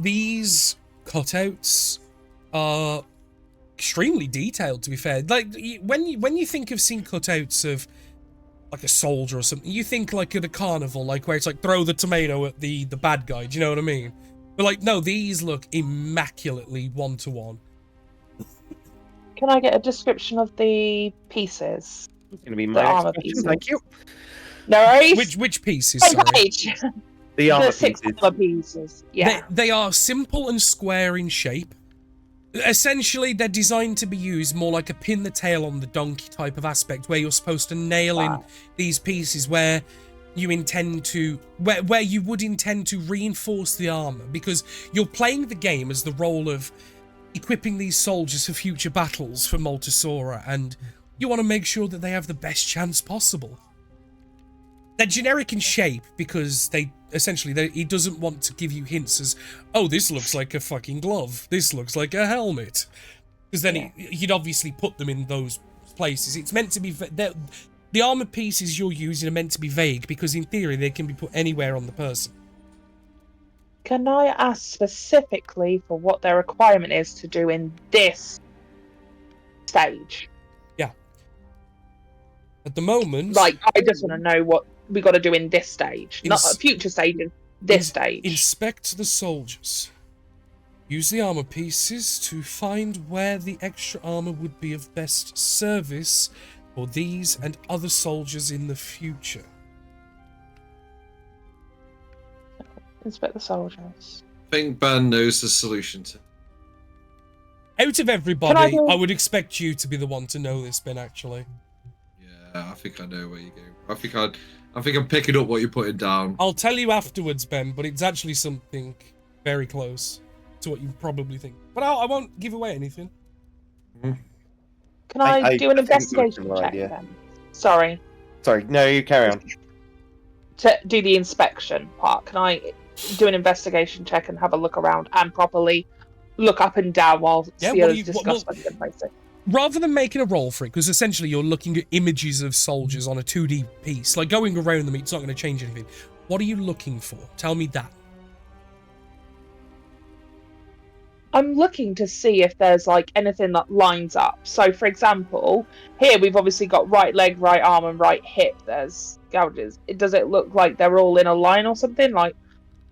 These cutouts are extremely detailed, to be fair. Like when you think of seeing cutouts of like a soldier or something, you think like at a carnival, like where it's like throw the tomato at the bad guy. Do you know what I mean? But like no, these look immaculately one-to-one. Can I get a description of the pieces? It's going to be The my armor next question. pieces. Thank you. No worries. Which pieces? Same Sorry. page. The armor The 6 pieces. armor pieces. Yeah. They are simple and square in shape. Essentially, they're designed to be used more like a pin the tail on the donkey type of aspect, where you're supposed to nail in these pieces where you intend to, where you would intend to reinforce the armor, because you're playing the game as the role of equipping these soldiers for future battles for Multisora, and you want to make sure that they have the best chance possible. They're generic in shape because he doesn't want to give you hints as, oh, this looks like a fucking glove. This looks like a helmet. Because then he'd obviously put them in those places. It's meant to be, the armor pieces you're using are meant to be vague because in theory they can be put anywhere on the person. Can I ask specifically for what their requirement is to do in this stage? Yeah. At the moment... Like, I just want to know what we got to do in this stage. Not a future stage, in this stage. Inspect the soldiers. Use the armor pieces to find where the extra armor would be of best service for these and other soldiers in the future. Inspect the soldiers. I think Ben knows the solution to. Out of everybody, I would expect you to be the one to know this, Ben, actually. Yeah, I think I know where you're going. I think I'm picking up what you're putting down. I'll tell you afterwards, Ben, but it's actually something very close to what you probably think. But I won't give away anything. Can I do an investigation check then? Sorry. Sorry, no, you carry on. To do the inspection part, can I do an investigation check and have a look around and properly look up and down while the others discuss what they're placing? Rather than making a roll for it, because essentially you're looking at images of soldiers on a 2D piece, like going around them, it's not going to change anything. What are you looking for? Tell me that. I'm looking to see if there's like anything that lines up. So, for example, here we've obviously got right leg, right arm, and right hip. There's gouges. Does it look like they're all in a line or something? Like,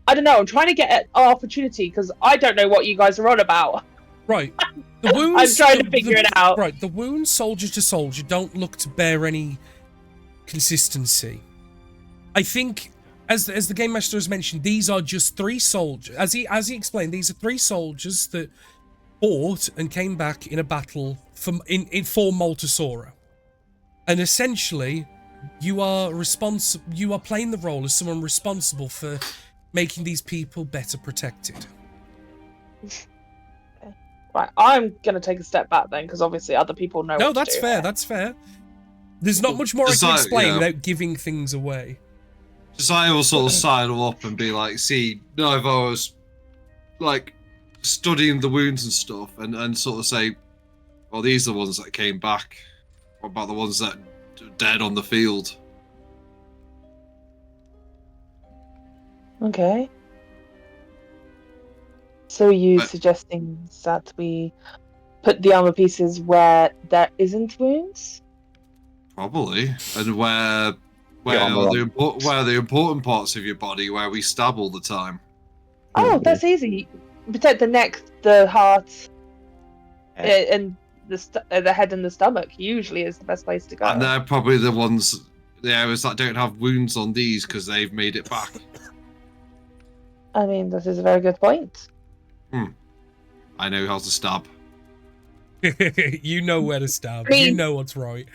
I don't know. I'm trying to get an opportunity because I don't know what you guys are on about. Right. The wounds, I'm trying to figure it out. Right. The wounds, soldier to soldier, don't look to bear any consistency. I think, as the Game Master has mentioned, these are just 3 soldiers. As he explained, these are 3 soldiers that fought and came back in a battle for Multisora. And essentially, you are playing the role as someone responsible for making these people better protected. Right, I'm going to take a step back then, because obviously other people know No, what that's to do. fair, that's fair. There's not much more I can explain without giving things away. Josiah will sort of sidle up and be like, see, no, if I was, like, studying the wounds and stuff, and sort of say, well, these are the ones that came back. What about the ones that are dead on the field? Okay. So are you suggesting that we put the armor pieces where there isn't wounds? Probably. And where are the important parts of your body where we stab all the time? Oh, that's easy. Protect the neck, the heart, and the head and the stomach usually is the best place to go. And they're probably the areas that don't have wounds on these because they've made it back. I mean, this is a very good point. I know how to stab. You know where to stab. I mean, you know what's right.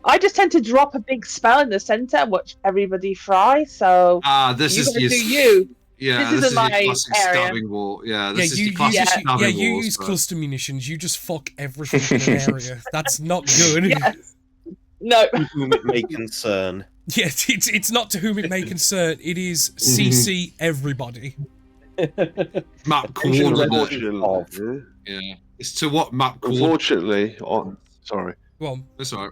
I just tend to drop a big spell in the center and watch everybody fry. So This you is gotta your, do you. Yeah, This this isn't is your my classic area. stabbing war. Yeah, Yeah, this is you your classic stabbing you wars, use but- cluster munitions. You just fuck everything in an area. That's not good. Yes. No. Whom it may concern. Yes, it's not to whom it may concern. It is CC everybody. map Attention, coordinate. Unfortunately, Yeah, it's to what map coordinate. unfortunately, sorry. Go on. That's all right.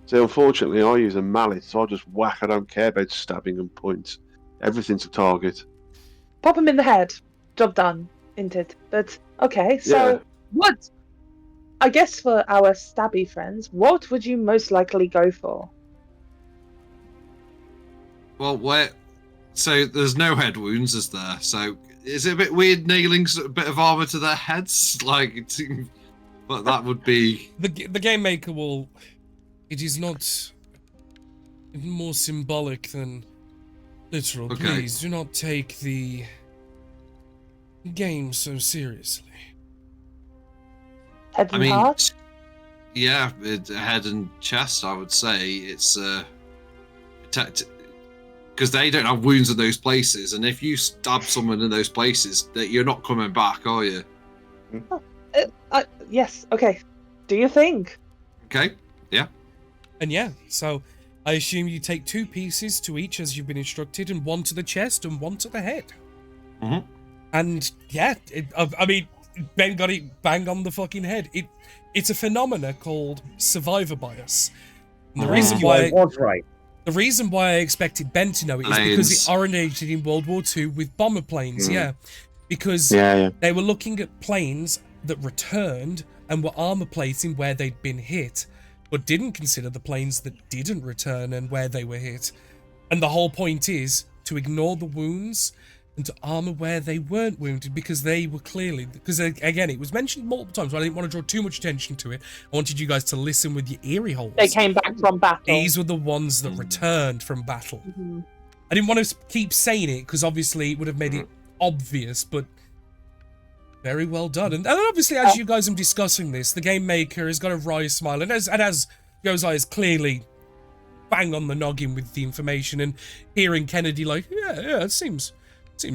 So unfortunately, I use a mallet, so I just whack. I don't care about stabbing and points. Everything's a target. Pop him in the head. Job done. Inted. But okay, so Yeah. what? I guess for our stabby friends, what would you most likely go for? Well, where? So there's no head wounds, is there? So is it a bit weird nailing a bit of armor to their heads? Like, it seems, but that would be. The game maker will. It is not more symbolic than literal. Okay. Please do not take the game so seriously. Head I and mean, heart? yeah, head and chest. I would say it's protect because they don't have wounds in those places, and if you stab someone in those places, that you're not coming back, are you? Yes. Okay. Do you think? Okay. And yeah, so I assume you take 2 pieces to each as you've been instructed, and 1 to the chest and 1 to the head. Mhm. And yeah, I mean, Ben got it bang on the fucking head. It's a phenomena called survivor bias. And the reason why I was right. the reason why I expected Ben to know it is because it originated in World War II with bomber planes. Yeah, because Yeah. they were looking at planes that returned and were armor plating where they'd been hit, but didn't consider the planes that didn't return and where they were hit. And the whole point is to ignore the wounds and to armor where they weren't wounded, because they were clearly, because again, it was mentioned multiple times, but I didn't want to draw too much attention to it. I wanted you guys to listen with your eerie holes. They came back from battle. These were the ones that returned from battle. Mhm. I didn't want to keep saying it because obviously it would have made it obvious, but very well done. And obviously, as you guys are discussing this, the game maker has got a wry smile, and as Gozai is clearly bang on the noggin with the information, and hearing Kennedy like, yeah, it seems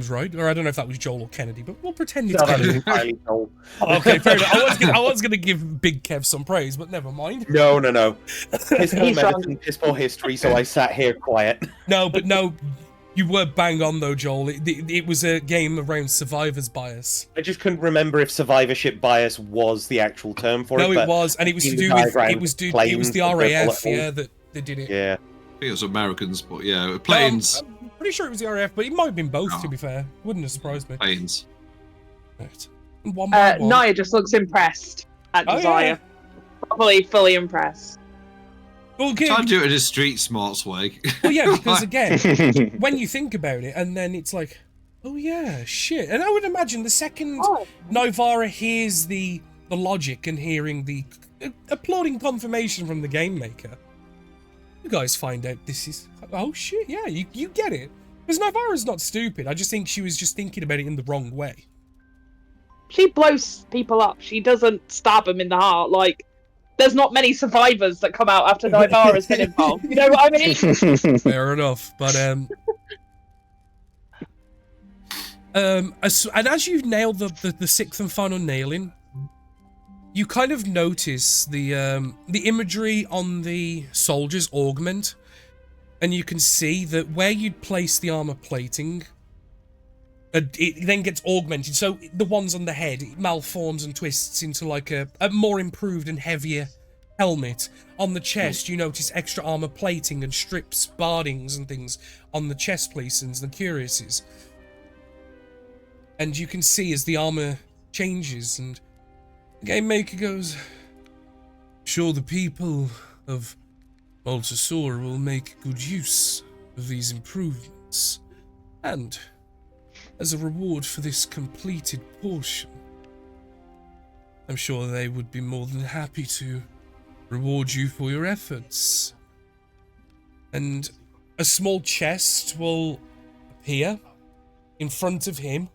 right. Or I don't know if that was Joel or Kennedy, but we'll pretend it's No, that Kennedy. is entirely Joel. Okay, fair enough. I was gonna give Big Kev some praise, but never mind. No. Piss poor He's medicine, wrong. piss poor history, so I sat here quiet. No, you were bang on though, Joel. It was a game around survivor's bias. I just couldn't remember if survivorship bias was the actual term for it. No, it but was, and it was to in do the with diagram, it was the planes and RAF, purple- yeah, that did it. Yeah. I think it was Americans, but yeah, planes. I'm pretty sure it was the RAF, but it might have been both. No. To be fair, wouldn't have surprised me. Planes. Right. And one by one. Naya just looks impressed at Oh, Desire. yeah. Probably fully impressed. Okay. Try to do it in a street smarts way. Well, yeah, because again, when you think about it, and then it's like, oh yeah, shit. And I would imagine the second Oh. Novara hears the logic and hearing the applauding confirmation from the game maker, you guys find out this is, oh shit, yeah, you get it. Because Novara's not stupid. I just think she was just thinking about it in the wrong way. She blows people up. She doesn't stab them in the heart. Like, there's not many survivors that come out after Nivara's been involved. You know what I mean? Fair enough, but and as you nail the sixth and final nailing, you kind of notice the imagery on the soldiers augment, and you can see that where you'd place the armor plating, it then gets augmented. So the ones on the head, it malforms and twists into like a more improved and heavier helmet. On the chest, you notice extra armor plating and strips, bardings and things on the chest placings, the cuirasses. And you can see as the armor changes, and the game maker goes, sure, the people of Baltasar will make good use of these improvements, and as a reward for this completed portion, I'm sure they would be more than happy to reward you for your efforts. And a small chest will appear in front of him.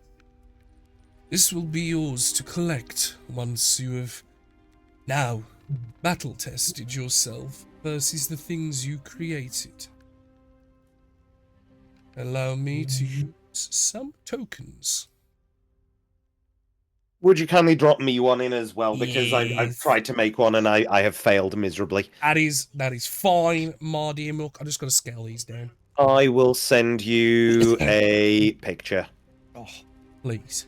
This will be yours to collect once you have now battle tested yourself versus the things you created. Allow me to use some tokens. Would you kindly drop me one in as well? Because I've Yes. tried to make one and I have failed miserably. That is fine, my dear Milk. I just got to scale these down. I will send you a picture. Oh, please.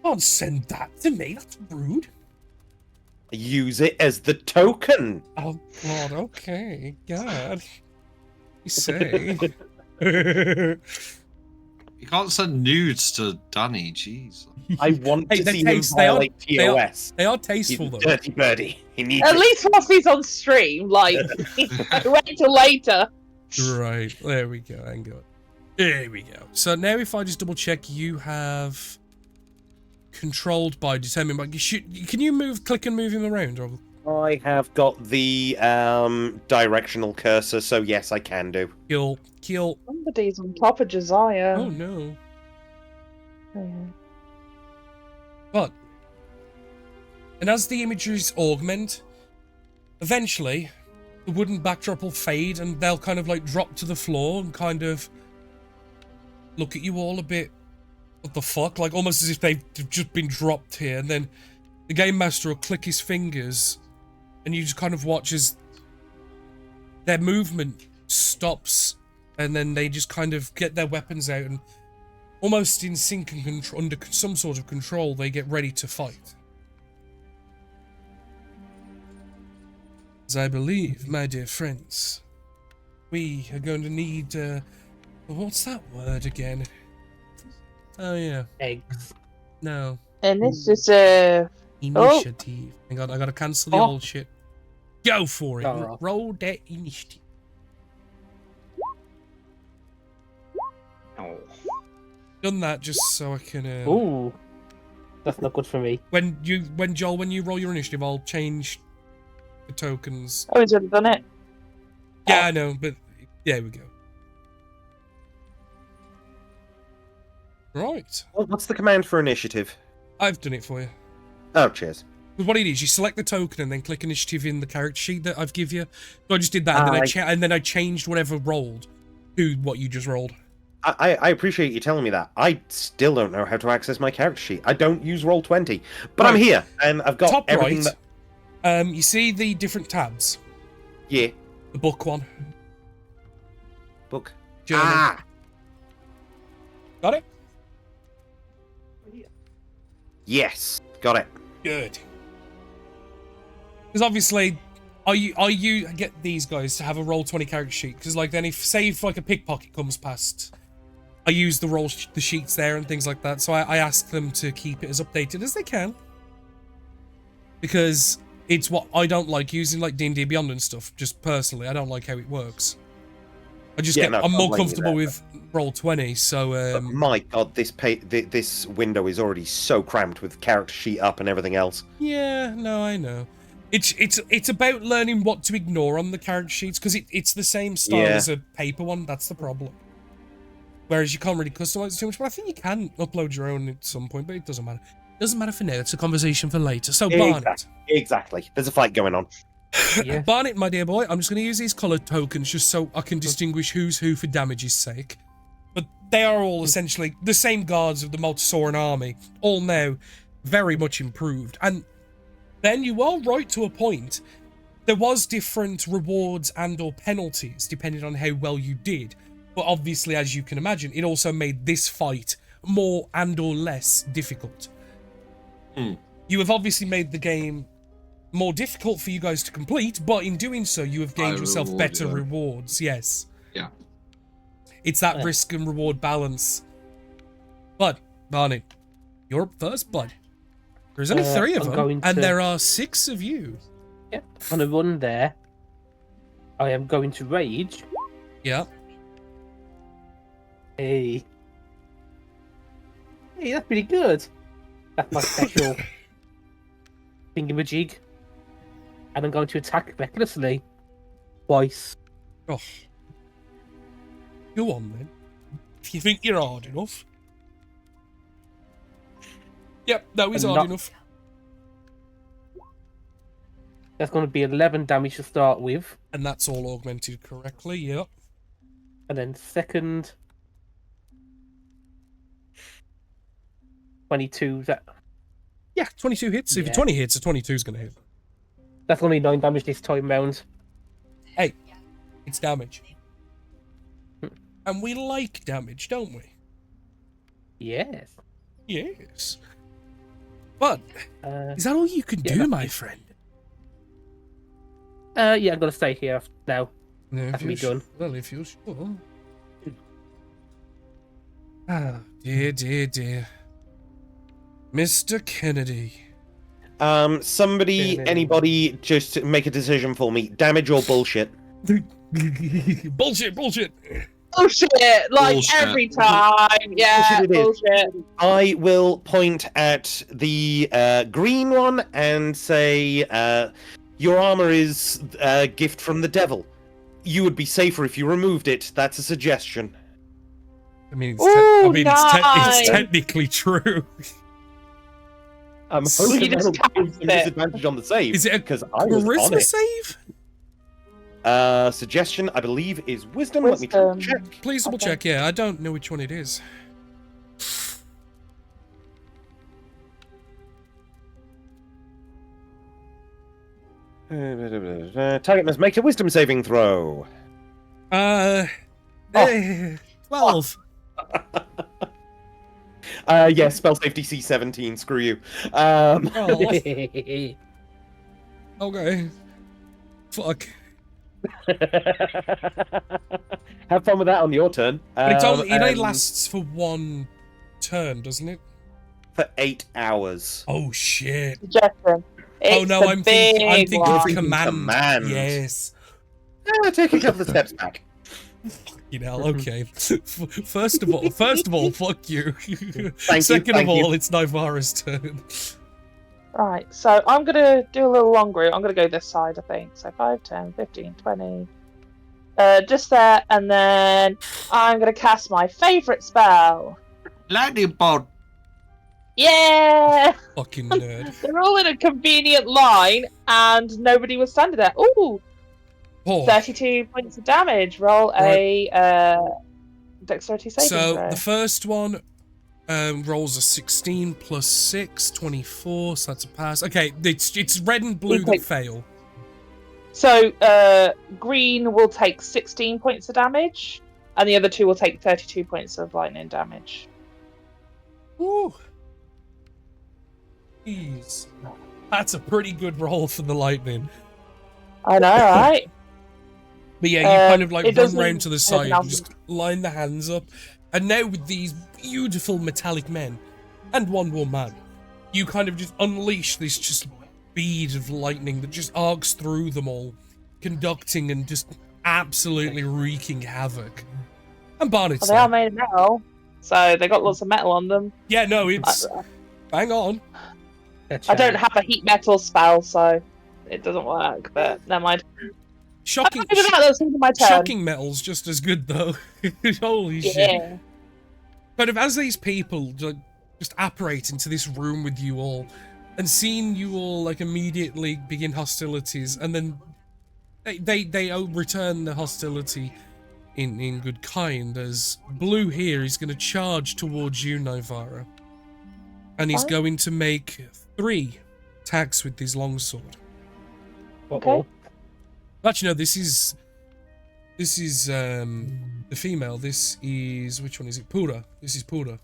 Don't send that to me. That's rude. Use it as the token. Oh God. Okay. God. You say. You can't send nudes to Danny, jeez. I want Hey, to they see him taste- they are- violate TOS. They are He's tasteful a though. dirty birdie. He needs At it. least whilst he's on stream, like, wait till later. Right. There we go. Hang on. There we go. So now if I just double check, you have controlled by determined by. Can you move? Click and move him around. Or I have got the directional cursor, so yes, I can do. kill. Somebody's on top of Josiah. Oh no. Oh, yeah. But, and as the images augment, eventually the wooden backdrop will fade and they'll kind of like drop to the floor and kind of look at you all a bit, what the fuck? Like almost as if they've just been dropped here, and then the game master will click his fingers and you just kind of watch as their movement stops, and then they just kind of get their weapons out and almost in sync and under some sort of control, they get ready to fight. As I believe, my dear friends, we are going to need, what's that word again? Oh yeah, Eggs. no. And it's just a. Initiative. Hang on, I gotta cancel the Oh. old shit. Go for it. Oh. Roll that initiative. Oh. Done that just so I can, Ooh. That's not good for me. when Joel, when you roll your initiative, I'll change the tokens. Oh, he's already done it. Yeah, I know, but there we go. Right. Well, what's the command for initiative? I've done it for you. Oh, cheers. Because what it is, you select the token and then click initiative in the character sheet that I've give you. So I just did that, and then I changed whatever rolled to what you just rolled. I appreciate you telling me that. I still don't know how to access my character sheet. I don't use Roll20, but I'm Right. here and I've got Top everything right, that. you see the different tabs. Yeah, The book one. book. Journal. Ah, Got it? yes, got it. Good. Because obviously, I get these guys to have a Roll20 character sheet. Because like then if like a pickpocket comes past, I use the sheets there and things like that. So I ask them to keep it as updated as they can. Because it's what I don't like using, like D&D Beyond and stuff. Just personally, I don't like how it works. I'm more comfortable with Roll20. So But my God, this window is already so cramped with character sheet up and everything else. yeah, no, I know. It's about learning what to ignore on the character sheets because it's the same style Yeah. as a paper one. That's the problem. Whereas you can't really customize it too much, but I think you can upload your own at some point. But it doesn't matter. Doesn't matter for now. It's a conversation for later. So Barnet, Exactly. There's a fight going on. Yeah. Barnet, my dear boy, I'm just going to use these colored tokens just so I can distinguish who's who for damage's sake. But they are all essentially the same guards of the Maltasaurian army, all now very much improved. And then you are right to a point. There was different rewards and or penalties depending on how well you did. But obviously, as you can imagine, it also made this fight more and or less difficult. You have obviously made the game more difficult for you guys to complete, but in doing so, you have gained Higher yourself reward, better yeah. rewards. Yes. Yeah. It's that Yeah. risk and reward balance. But, Barney, you're up first, bud. There's only 3 of I'm them, going and to- there are 6 of you. Yeah. On a run there, I am going to rage. Yeah. Hey, that's pretty good. That's my special thingamajig. And I'm going to attack recklessly. Twice. Oh. Go on, then. If you think you're hard enough. Yep, that was And hard not- enough. That's going to be 11 damage to start with. And that's all augmented correctly, yep. And then second... 22. Yeah, 22 hits. If Yeah. 20 hits, a 22 is going to hit. That's only 9 damage this time round. Hey, it's damage. And we like damage, don't we? Yes. Yes. But, is that all you can yeah, do, that's my it. friend? Yeah, I'm going to stay here now. No, if That's me you're done. Well, if you're sure. Ah, dear, dear, dear. Mr. Kennedy. Somebody, anybody, just make a decision for me. Damage or bullshit? Bullshit, bullshit. Bullshit! Like Bullshit. every time. Yeah, Bullshit it is. bullshit. I will point at the green one and say, your armor is a gift from the devil. You would be safer if you removed it. That's a suggestion. I mean, Ooh, it's nice. technically true. I'm So hoping you just that'll give cast some it. disadvantage on the save. Is it a because I was on charisma it. save? Suggestion, I believe, is wisdom. Let me triple check. Please double check. Yeah, I don't know which one it is. Target must make a wisdom saving throw. 12. Yes, spell save DC 17. Screw you. Oh, okay. Fuck. Have fun with that on your turn. But it only and lasts for one turn, doesn't it? for 8 hours. Oh shit. Suggestion. Oh It's no, the I'm thinking big of one. command. Command. Yes. Take a couple of steps back. You know, okay. First of all, fuck you. Thank Second you. of all, it's Nivara's turn. Right, so I'm going to do a little long route. I'm going to go this side, I think. So 5, 10, 15, 20. Just there, and then I'm going to cast my favourite spell. Lightning bolt. Yeah! Fucking nerd. They're all in a convenient line, and nobody was standing there. Ooh! Oh. 32 points of damage. Roll a dexterity saving So throw. the first one rolls a 16 plus 6, 24, so that's a pass. Okay, it's red and blue that fail. So green will take 16 points of damage, and the other two will take 32 points of lightning damage. Woo. Jeez. That's a pretty good roll for the lightning. I know, right? But yeah, you kind of like it run doesn't- round to the anything side else? and just line the hands up. And now with these beautiful metallic men and one woman, you kind of just unleash this just bead of lightning that just arcs through them all, conducting and just absolutely wreaking havoc. And Barnett's Well, they are there. made of metal, so they got lots of metal on them. Yeah, no, it's bang on. I don't have a heat metal spell, so it doesn't work. But never mind. Shocking, I'm that. That was my turn. shocking metal's just as good though. Holy shit. Yeah. Kind of as these people just apparate into this room with you all, and seeing you all like immediately begin hostilities, and then they return the hostility in good kind, as Blue here is going to charge towards you, Nivara, and he's What? going to make 3 attacks with his longsword. Okay. Actually, no, this is the female. This is, which one is it? Pura. This is Pura.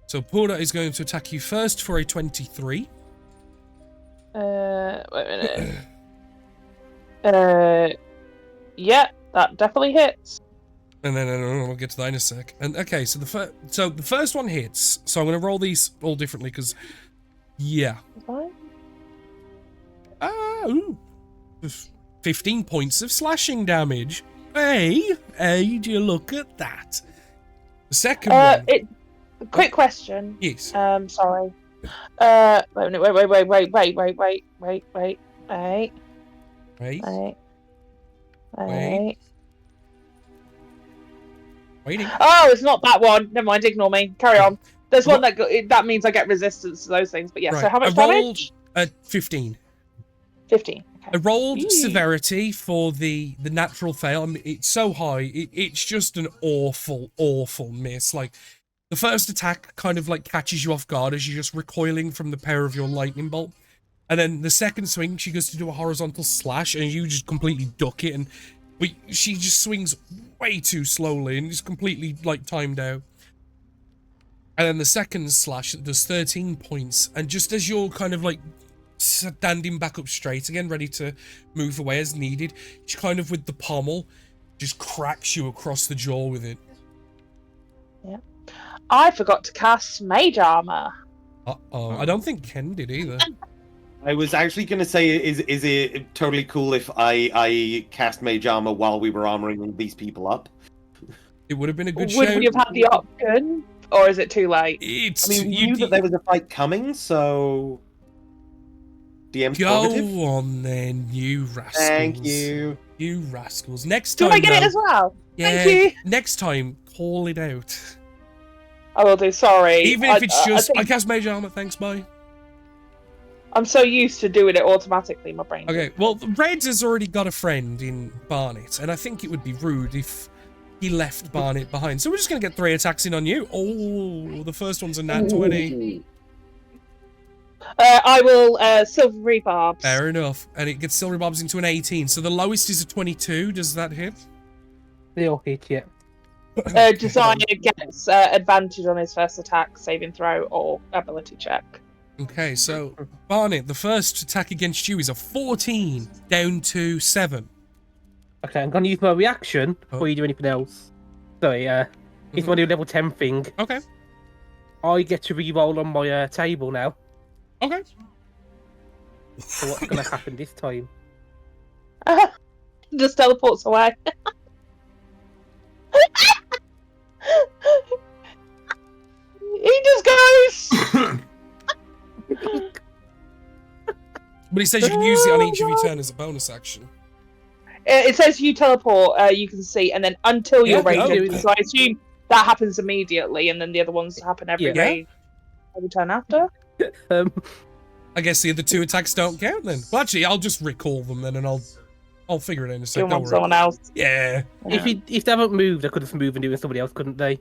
So Pura is going to attack you first for a 23. Wait a minute. Yeah, that definitely hits. And then we'll get to that in a sec. And okay, so the first one hits. So I'm going to roll these all differently because, yeah. Fine. Ooh. 15 points of slashing damage. Hey, do you look at that? The second one. Quick question. Yes. Sorry. Wait a minute. Wait. Waiting. Oh, it's not that one. Never mind. Ignore me. Carry on. There's one that means I get resistance to those things. But yeah, so how much damage? 15. 15. Okay. I rolled severity for the natural fail. I mean, it's so high. It's just an awful, awful miss. Like, the first attack kind of like catches you off guard as you're just recoiling from the power of your lightning bolt. And then the second swing, she goes to do a horizontal slash and you just completely duck it. And she just swings way too slowly and is completely like timed out. And then the second slash does 13 points. And just as you're kind of like standing back up straight again, ready to move away as needed, she kind of with the pommel just cracks you across the jaw with it. Yeah. I forgot to cast Mage Armor. Uh-oh. I don't think Ken did either. I was actually going to say, is it totally cool if I cast Mage Armor while we were armoring these people up? It would have been a good Would show. we have had the option, or is it too late? It's, I mean, we knew that there was a fight coming, so... DM's prerogative? Go on then, you rascals. Thank you. You rascals. Next Do time, I get it as well? Yeah, Thank you. next time, call it out. I will do, sorry. Even if it's just, I think cast Mage Armor, thanks, bye. I'm so used to doing it automatically, my brain. Okay, well, Red has already got a friend in Barnet, and I think it would be rude if he left Barnet behind. So we're just going to get 3 attacks in on you. Oh, the first one's a nat 20. I will Silvery Barbs. Fair enough. And it gets Silvery Barbs into an 18. So the lowest is a 22. Does that hit? They all hit, yeah. Desire gets advantage on his first attack, saving throw, or ability check. Okay, so Barnet, the first attack against you is a 14, down to 7. Okay, I'm going to use my reaction before you do anything else. Sorry, if you want to do a level 10 thing, Okay. I get to re-roll on my table now. Okay. So what's going to happen this time? Just teleports away. He just goes. But he says you can use it on each of your turn as a bonus action. It says you teleport, you can see, and then until you're Yeah, ranged. So I assume that happens immediately, and then the other ones happen every turn after. I guess the other 2 attacks don't count then. Well, actually, I'll just recall them then, and I'll figure it out in a second. Don't want someone else. Yeah. If they haven't moved, they could have moved and doing somebody else, couldn't they?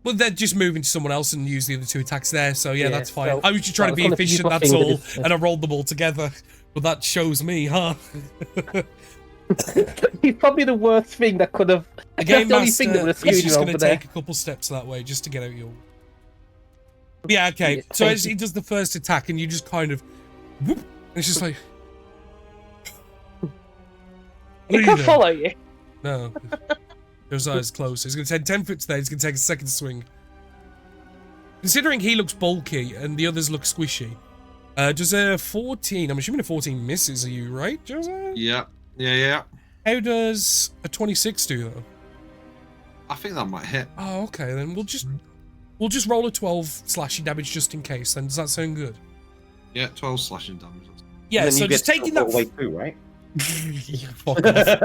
Well, they're just moving to someone else and use the other 2 attacks there, so yeah, that's fine. so- I was just trying to be efficient, that's all, and I rolled them all together. But that shows me, huh? He's probably the worst thing that could have. The Game That's the only thing that Master would have is screwed just you going over to there. take a couple steps that way just to get out your... Yeah, okay. Yeah, So thank as he does the first attack and you just kind of... Whoop, and it's just like... He could follow you. No. Those eyes close. He's going to take 10 foot there. He's going to take a second swing. Considering he looks bulky and the others look squishy, does a 14... I'm assuming a 14 misses you, right, Jose? Yeah. How does a 26 do, though? I think that might hit. Oh, okay. Then we'll just roll a 12 slashing damage just in case. Then does that sound good? Yeah, 12 slashing damage. Yeah. And then So you just get taking all that. the way through, right? You fuck off.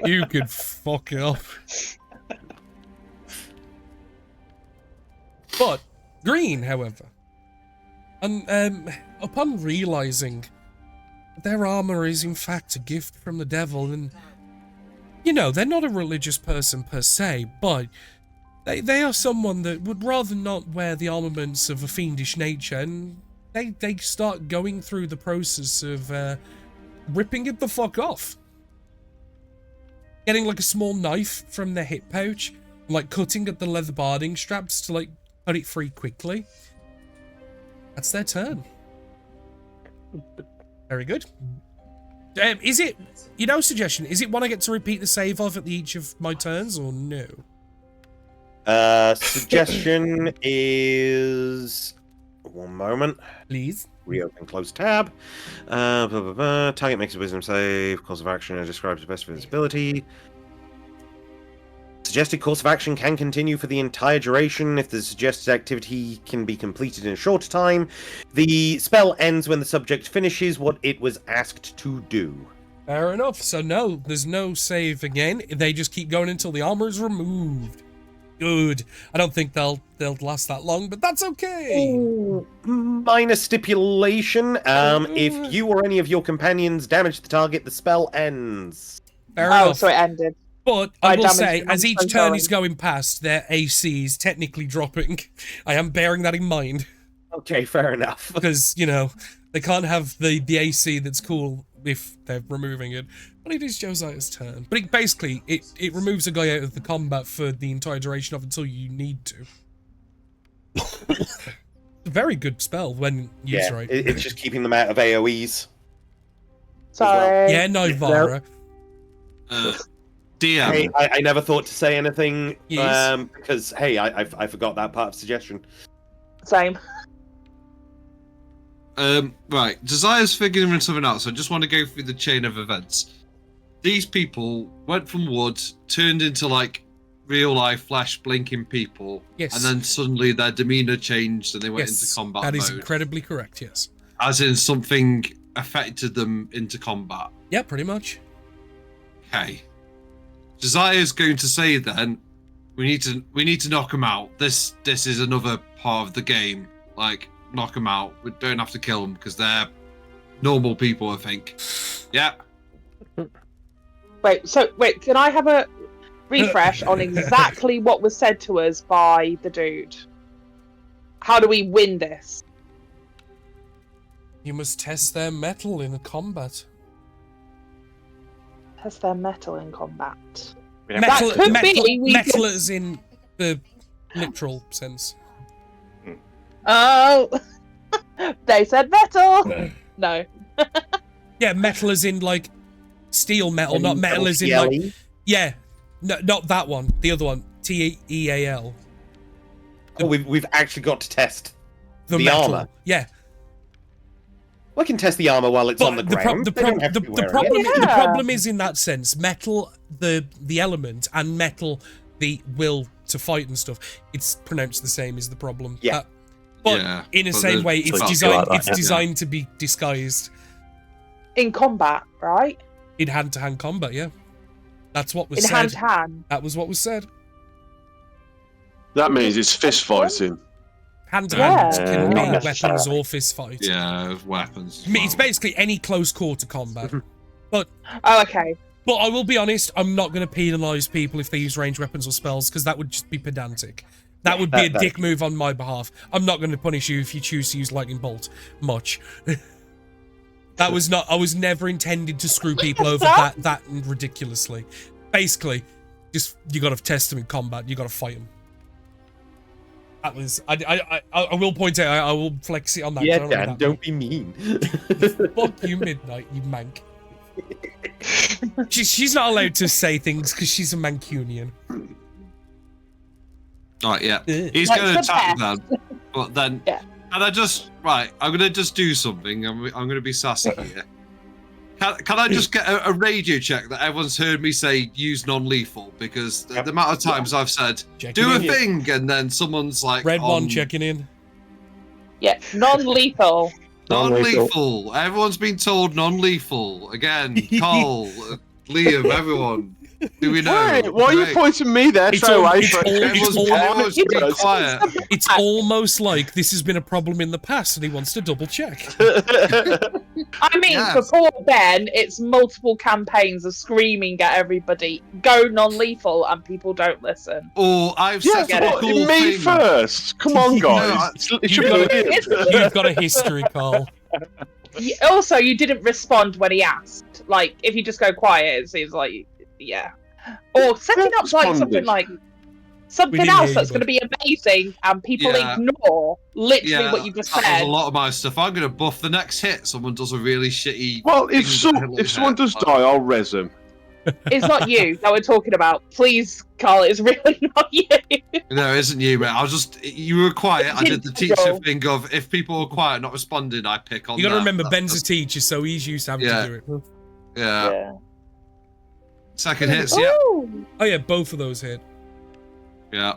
You could fuck off. But Green, however, and upon realizing their armor is in fact a gift from the devil, and you know they're not a religious person per se, but they are someone that would rather not wear the armaments of a fiendish nature, and they start going through the process of ripping it the fuck off. Getting like a small knife from their hip pouch, like cutting at the leather barding straps to like cut it free quickly. That's their turn. Very good. Is it, suggestion, is it one I get to repeat the save of at each of my turns or no? Suggestion is... One moment. Please. Reopen close tab. Target makes a wisdom save. Course of action describes the best of his ability. Suggested course of action can continue for the entire duration if the suggested activity can be completed in a shorter time. The spell ends when the subject finishes what it was asked to do. Fair enough. So no, there's no save again. They just keep going until the armor is removed. Good. I don't think they'll last that long, but that's okay. Ooh, minor stipulation. If you or any of your companions damage the target, the spell ends. Fair Oh, enough. so it ended. But I will damaged say, them, as I'm each so turn sorry. is going past, their AC is technically dropping. I am bearing that in mind Okay, fair enough. because they can't have the AC that's cool if they're removing it. But it is Josiah's turn. But basically, it removes a guy out of the combat for the entire duration of until you need to. It's a very good spell when used Yeah, right. it's just keeping them out of AoEs. Sorry. Yeah, Nivara. DM. Hey, I never thought to say anything Yes. because, hey, I forgot that part of suggestion. Same. Right, Josiah's figuring something out, so I just want to go through the chain of events. These people went from wood, turned into like real life flesh blinking people, Yes. and then suddenly their demeanor changed and they went into Yes, combat that is mode. incredibly correct, yes. As in something affected them into combat. Yeah, pretty much. Okay. Josiah's going to say then, we need to knock them out. This is another part of the game. Like, knock them out. We don't have to kill them because they're normal people, I think. Yeah. Wait, can I have a refresh on exactly what was said to us by the dude? How do we win this? You must test their metal in a combat. Test their metal in combat. Metal, That could metal, be, we metal just- as in the literal sense. Oh, they said metal. No. Yeah, metal as in like steel metal, not metal as in like yeah, no, not that one. The other one, TEAL. Oh, we've actually got to test The the metal. armor. Yeah, We can test the armor while it's on the ground. They don't have to be wearing it. the Yeah. problem is in that sense, metal, the element, and metal, the will to fight and stuff. It's pronounced the same is the problem. Yeah. But Yeah, in the but same the- way, it's So you designed. like that, It's yeah. designed to be disguised In combat, right? in hand-to-hand combat. Yeah, that's what was In said. hand to hand. That was what was said. That means it's fist fighting. Hand-to-hand Yeah. can be Not weapons necessarily. or fist fight. Yeah, weapons. I mean, it's basically any close quarter combat. Oh, okay. But I will be honest, I'm not going to penalise people if they use ranged weapons or spells, because that would just be pedantic. That would be a that- dick move on my behalf. I'm not going to punish you if you choose to use lightning bolt. Much. I was never intended to screw people over that ridiculously. Basically, just you got to test them in combat. You got to fight them. That was. I will point out. I will flex it on that. Yeah, don't worry Dan, about don't be mean. me. Fuck you, Midnight. You mank. She's not allowed to say things because she's a Mancunian. Right, yeah. Ugh. He's Like going to the attack best. them, but then, Yeah. and I just right. I'm going to just do something. I'm going to be sassy here. Can I just get a radio check that everyone's heard me say use non-lethal? Because the amount of times I've said Checking do a in. thing, and then someone's like Red one on checking in. Yeah, non-lethal. non-lethal. Everyone's been told non-lethal again. Carl, Liam, everyone. Do we know? Wait, why are you Great. pointing me there It's straight all- away? it's all- Everyone's, all- everyone's been quiet. It's almost like this has been a problem in the past and he wants to double check. I mean, Yes. for poor Ben, it's multiple campaigns of screaming at everybody, go non-lethal, and people don't listen. Or I've Yeah, said a what, cool me thing. first. Come on, guys. It should You've be got, me. you've got a history, Carl. Also, you didn't respond when he asked. Like, if you just go quiet, it seems like, yeah. Or setting up like something Responded. like We something didn't else hear you, that's going to be amazing, and people Yeah. ignore literally Yeah, what you just that said. was a lot of my stuff. I'm going to buff the next hit. Someone does a really shitty. Well, thing if that hit someone does like- die, I'll res them. It's not you that we're talking about. Please, Carl, it's really not you. No, it isn't you, mate. I was just you were quiet. I did the teacher Control. thing of if people were quiet, not responding, I pick on. You gotta them. remember, That's- Ben's a teacher, so he's used to having Yeah. to do it. Yeah. Second hits. Yeah. Ooh. Oh yeah, both of those hit. Yeah.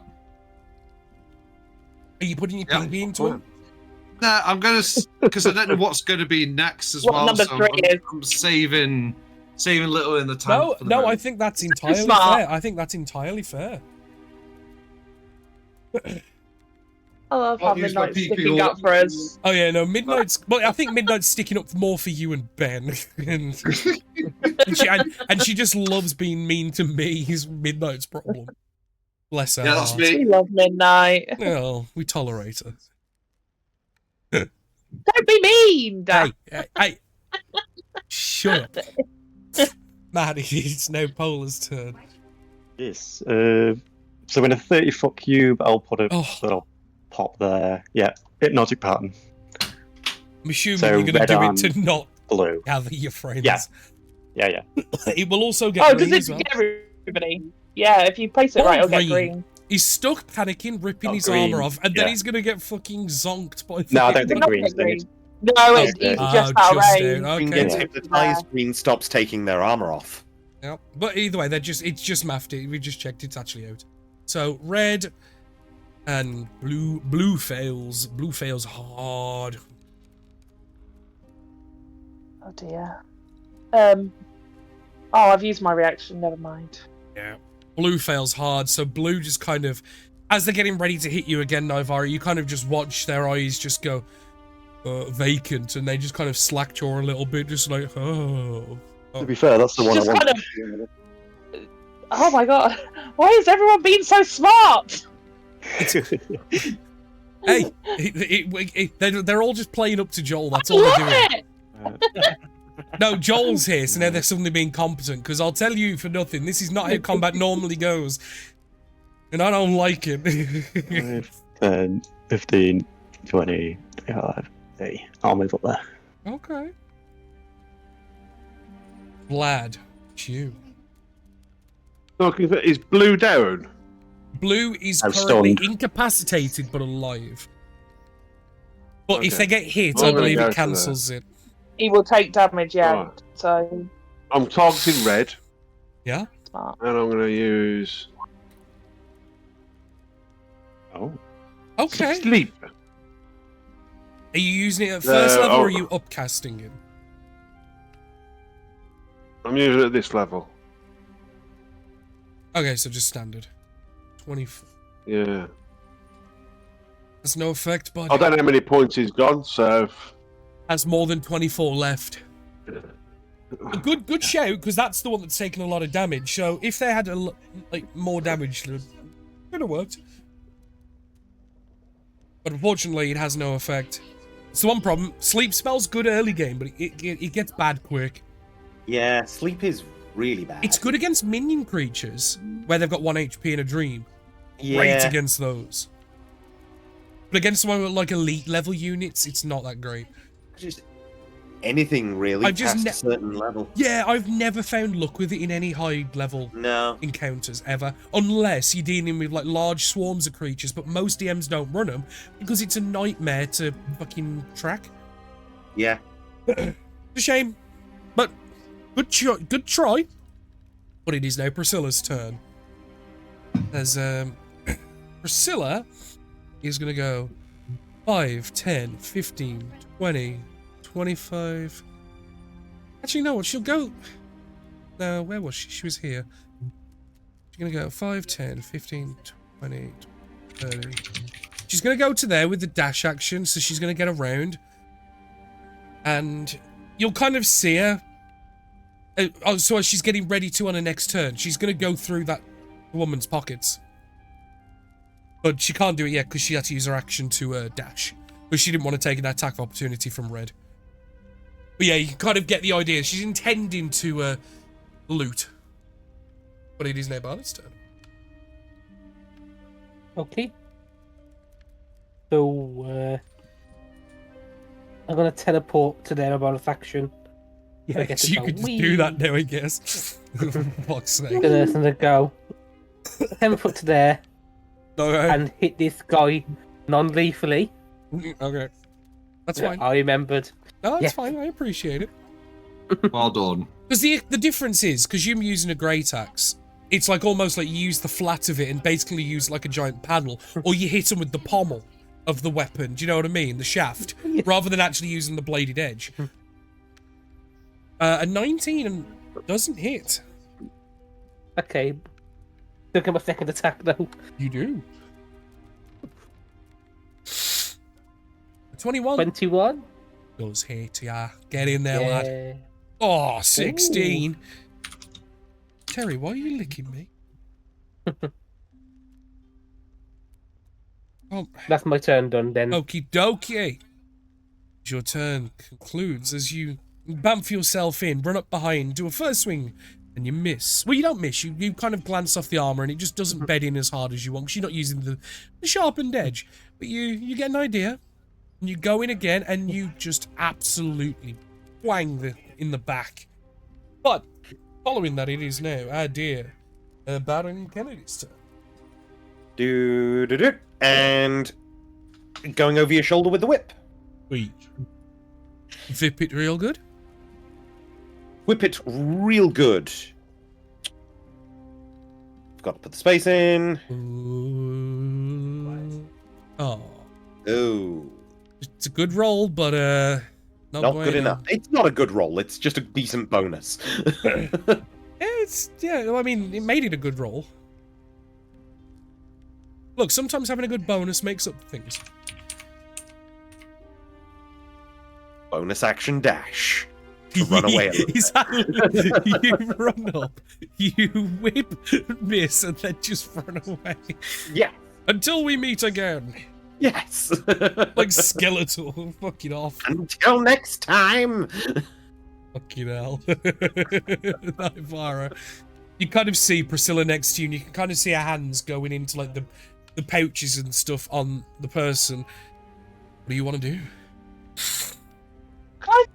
Are you putting your Yeah. PB into him? Nah, I'm gonna because I don't know what's going to be next as What well. number So three is? I'm saving little in the tank. No, for the no, I moment. think that's entirely Smart. fair. I think that's entirely fair. I love how I'll use my Midnight's PP sticking all- up for us. Oh yeah, no, Midnight's. Well, I think Midnight's sticking up more for you and Ben, and she just loves being mean to me. He's Midnight's problem. Bless her. Yeah, that's heart. me. We love Midnight. Well, we tolerate her. Don't be mean! Hey, shut up, Maddie. It's now Polar's turn. Yes. So in a 30-foot cube, I'll put a Oh. little pop there. Yeah, hypnotic pattern. I'm assuming So you're going to red do on it to not Blue. gather your friends. Yeah. Yeah. It will also get Oh, green does it as well. get everybody? Yeah, if you place it Oh, right, it'll get green. green. He's stuck panicking, ripping Oh, his green. armor off, and then Yeah. he's going to get fucking zonked by No, I don't It think doesn't green's get doing green. it. No, it's Okay. just out of just range. out. Green Okay. gets hypnotized, Green stops taking their armor off. Yeah. But either way, it's just mapped it. We just checked it's actually out. So red and blue fails. Blue fails hard. Oh dear. Oh, I've used my reaction. Never mind. Yeah. Blue fails hard, so blue just kind of, as they're getting ready to hit you again, Nivara, you kind of just watch their eyes just go vacant, and they just kind of slack jaw a little bit, just like, oh. To be fair, that's the one I Just wanted. kind of. Oh my god! Why is everyone being so smart? Hey, they're all just playing up to Joel. That's all Love they're doing. it. No, Joel's here, so now they're suddenly being competent. Because I'll tell you for nothing, this is not how combat normally goes, and I don't like it. 10, 15, 20, 25, 30. I'll move up there. Okay. Vlad, it's you. Talking for, is blue down? Blue is I'm currently stunned. incapacitated but alive. But if Okay. they get hit, I'm I gonna believe go it for cancels it. He will take damage, yeah. Alright. So I'm targeting red, Yeah? smart. and I'm going to use Oh. Okay. sleep. Are you using it at first No, level or are oh. you upcasting it? I'm using it at this level. Okay, so just standard. 24. Yeah. There's no effect, but I don't know how many points he's gone, so has more than 24 left. A good shout, because that's the one that's taken a lot of damage. So if they had more damage, it could have worked. But unfortunately, it has no effect. It's the one problem. Sleep smells good early game, but it gets bad quick. Yeah, sleep is really bad. It's good against minion creatures, where they've got 1 HP in a dream. yeah. Great against those. But against someone with like elite level units, it's not that great. Just anything really I've just past a certain level. Yeah, I've never found luck with it in any high level No. encounters ever, unless you're dealing with like large swarms of creatures, but most DMs don't run them because it's a nightmare to fucking track. Yeah. It's a shame, but good try. But it is now Priscilla's turn. As Priscilla is gonna go 5, 10, 15, 20, 25. Actually, no, she'll go. No, where was she? She was here. She's gonna go 5, 10, 15, 20, 30. She's gonna go to there with the dash action, so she's gonna get around. And you'll kind of see her. So as she's getting ready to on her next turn, she's gonna go through that woman's pockets. But she can't do it yet because she had to use her action to dash. Because she didn't want to take an attack of opportunity from red. But yeah, you can kind of get the idea. She's intending to loot. But it is now Barnett's turn. Okay. So, I'm gonna teleport to their bonus action. If I Yeah, get to you go, could just "Wee." do that now, I guess. For fuck's sake. Gonna go 10 foot to there Okay. and hit this guy non-lethally. Okay. That's fine. I remembered. No, that's Yeah. fine. I appreciate it. Well done. Because the difference is, because you're using a great axe, it's like almost like you use the flat of it and basically use like a giant paddle, or you hit them with the pommel of the weapon. Do you know what I mean? The shaft, rather than actually using the bladed edge. A 19 doesn't hit. Okay. Look at my second attack though. You do. 21. 21. Does hit, yeah. Get in there, lad. Yeah. Oh, 16. Terry, why are you licking me? Oh, That's my turn done then. okie dokie. Your turn concludes as you bamf yourself in, run up behind, do a first swing, and you miss. Well, you don't miss. You kind of glance off the armor, and it just doesn't bed in as hard as you want because you're not using the sharpened edge. But you get an idea, and you go in again, and you just absolutely whang in the back. But following that, it is now our dear Baron Kennedy's turn. And going over your shoulder with the whip. Sweet. Whip it real good. Whip it real good. Got to put the space in. Ooh. Oh. Oh. It's a good roll, but Not good enough. It's not a good roll. It's just a decent bonus. Yeah, I mean, it made it a good roll. Look, sometimes having a good bonus makes up things. Bonus action dash. To run away a little bit. You run up, you whip, miss, and then just run away. Yeah. Until we meet again. Yes. Like Skeletor. Fucking off. Until next time. Fucking hell. Ivara. You kind of see Priscilla next to you, and you can kind of see her hands going into like the pouches and stuff on the person. What do you want to do? Can I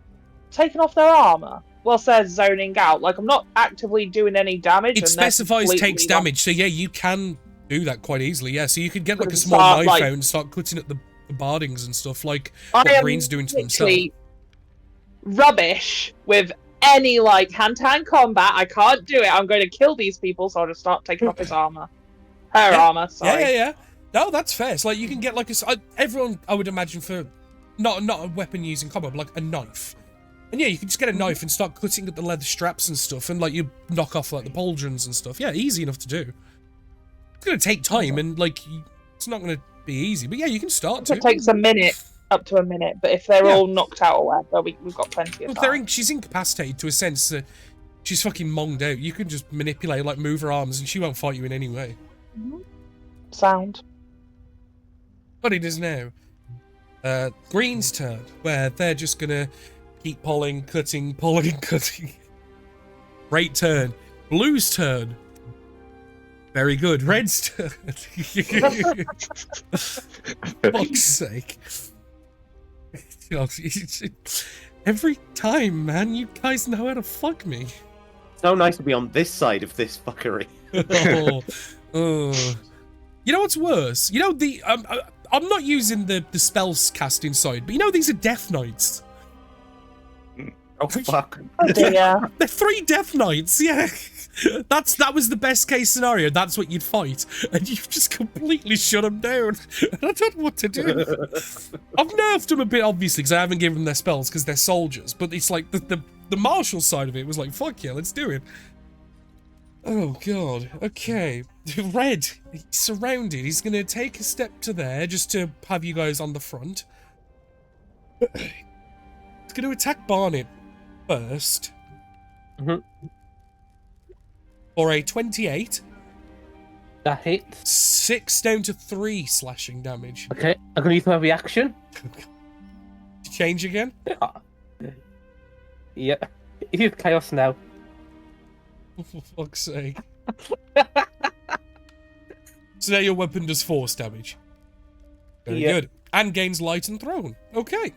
taking off their armor whilst they're zoning out? Like, I'm not actively doing any damage. It and they're specifies completely takes damage, so yeah, you can do that quite easily. Yeah, so you could get like a Start, small knife like- out and start cutting at the bardings and stuff, like I what am Green's doing to himself. literally rubbish with any like hand-to-hand combat. I can't do it. I'm going to kill these people, so I'll just start taking off his armor. Her Yeah. armor, sorry. Yeah. No, that's fair. It's like you can get like everyone, I would imagine, for not a weapon using combat, but like a knife. And yeah, you can just get a knife and start cutting at the leather straps and stuff, and like you knock off like the pauldrons and stuff. Yeah, easy enough to do. It's gonna take time, and like it's not gonna be easy, but yeah, you can start to. It takes a minute, up to a minute, but if they're Yeah. all knocked out or whatever, we've got plenty of time. She's incapacitated to a sense that she's fucking monged out. You can just manipulate, like move her arms, and she won't fight you in any way. Sound. But it is now Green's turn, where they're just gonna keep pulling, cutting. Great turn. Blue's turn. Very good. Red's turn. Fuck's sake. Every time, man, you guys know how to fuck me. So nice to be on this side of this fuckery. Oh. You know what's worse? You know the I'm not using the spells casting side, but you know these are Death Knights. Oh fuck. Oh dear. They're 3 Death Knights, yeah. That was the best case scenario. That's what you'd fight, and you've just completely shut them down. And I don't know what to do. I've nerfed them a bit, obviously, because I haven't given them their spells because they're soldiers. But it's like the martial side of it was like, fuck yeah, let's do it. Oh god. Okay. Red, he's surrounded. He's gonna take a step to there just to have you guys on the front. He's gonna attack Barnet first. For a 28. That hits. 6 down to 3 slashing damage. Okay, I'm gonna use my reaction. Change again? Yeah. It is chaos now. For fuck's sake. So now your weapon does force damage. Very Yeah. good. And gains light and thrown. Okay.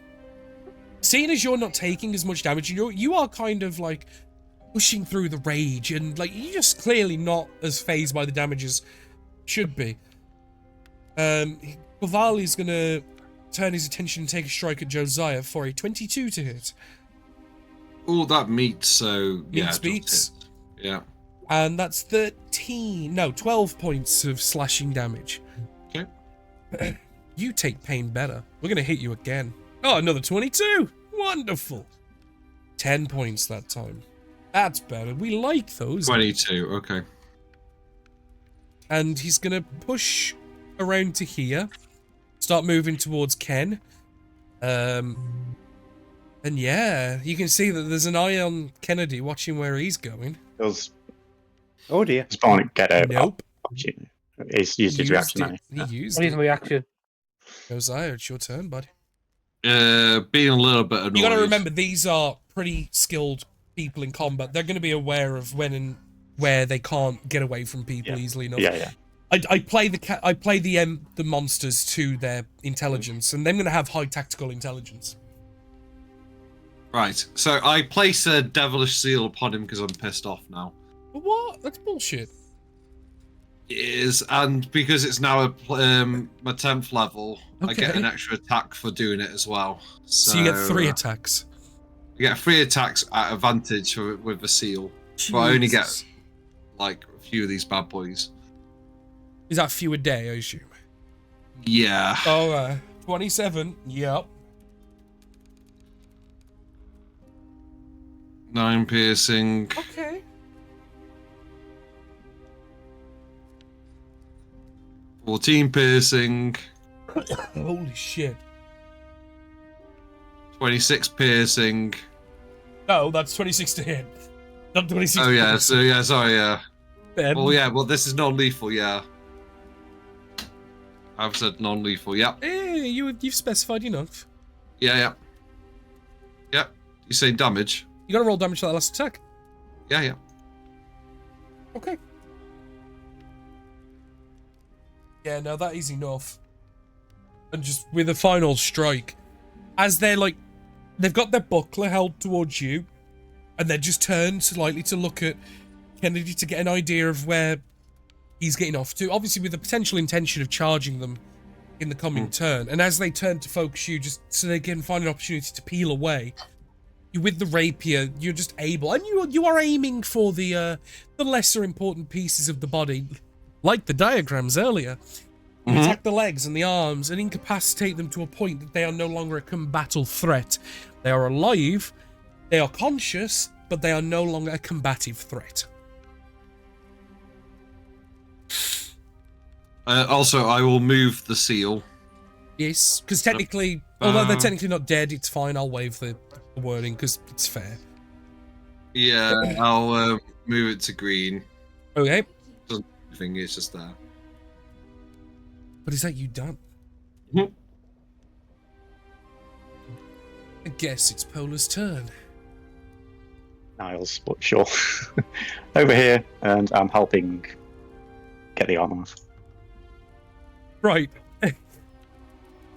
Seeing as you're not taking as much damage, you are kind of like pushing through the rage, and like you're just clearly not as phased by the damage as should be. Koval is gonna turn his attention and take a strike at Josiah for a 22 to hit. Oh, that meets, so yeah. Meets it beats. does hit. Yeah. And that's 12 points of slashing damage. Okay. You take pain better. We're gonna hit you again. Oh, another 22! Wonderful! 10 points that time. That's better. We like those. 22, okay. And he's gonna push around to here. Start moving towards Ken. And yeah, you can see that there's an eye on Kennedy watching where he's going. Does Oh dear. Spawn get a Nope. opportunity? He's used his reaction. hasn't he? He used What is it. my reaction? Josiah, it's your turn, bud. Being a little bit annoyed. You got to remember, these are pretty skilled people in combat. They're going to be aware of when and where they can't get away from people easily enough. Yeah. I play the monsters to their intelligence, and they're going to have high tactical intelligence. Right, so I place a devilish seal upon him because I'm pissed off now. But what? That's bullshit. It is, and because it's now my 10th level, I get Okay. an extra attack for doing it as well. So you get 3 attacks. You get 3 attacks at advantage with the seal, but I only get Jesus. like a few of these bad boys. Is that few a day, I assume? Yeah. Oh, 27. Yep. 9 piercing. Okay. 14 piercing. Holy shit. 26 piercing. No, that's 26 to hit. Not 26 Oh to yeah, hit. so yeah, sorry, yeah. Ben. Well, yeah, well, this is non-lethal, yeah. I've said non-lethal, yeah. Hey, you've specified enough. Yeah. You say damage? You gotta roll damage to that last attack. Yeah. Okay. Yeah, no, that is enough. And just with a final strike, as they're like, they've got their buckler held towards you, and they're just turned slightly to look at Kennedy to get an idea of where he's getting off to, obviously with the potential intention of charging them in the coming turn. And as they turn to focus you, just so they can find an opportunity to peel away, you with the rapier, you're just able, and you are aiming for the lesser important pieces of the body, like the diagrams earlier. You attack the legs and the arms and incapacitate them to a point that they are no longer a combatal threat. They are alive, they are conscious, but they are no longer a combative threat. Also, I will move the seal. Yes, because technically, although they're technically not dead, it's fine. I'll waive the wording because it's fair. Yeah, I'll move it to green. Okay. Thing is just there. But is that you done? Mhm. I guess it's Polar's turn. Niles, but sure. Over here, and I'm helping get the armor off. Right.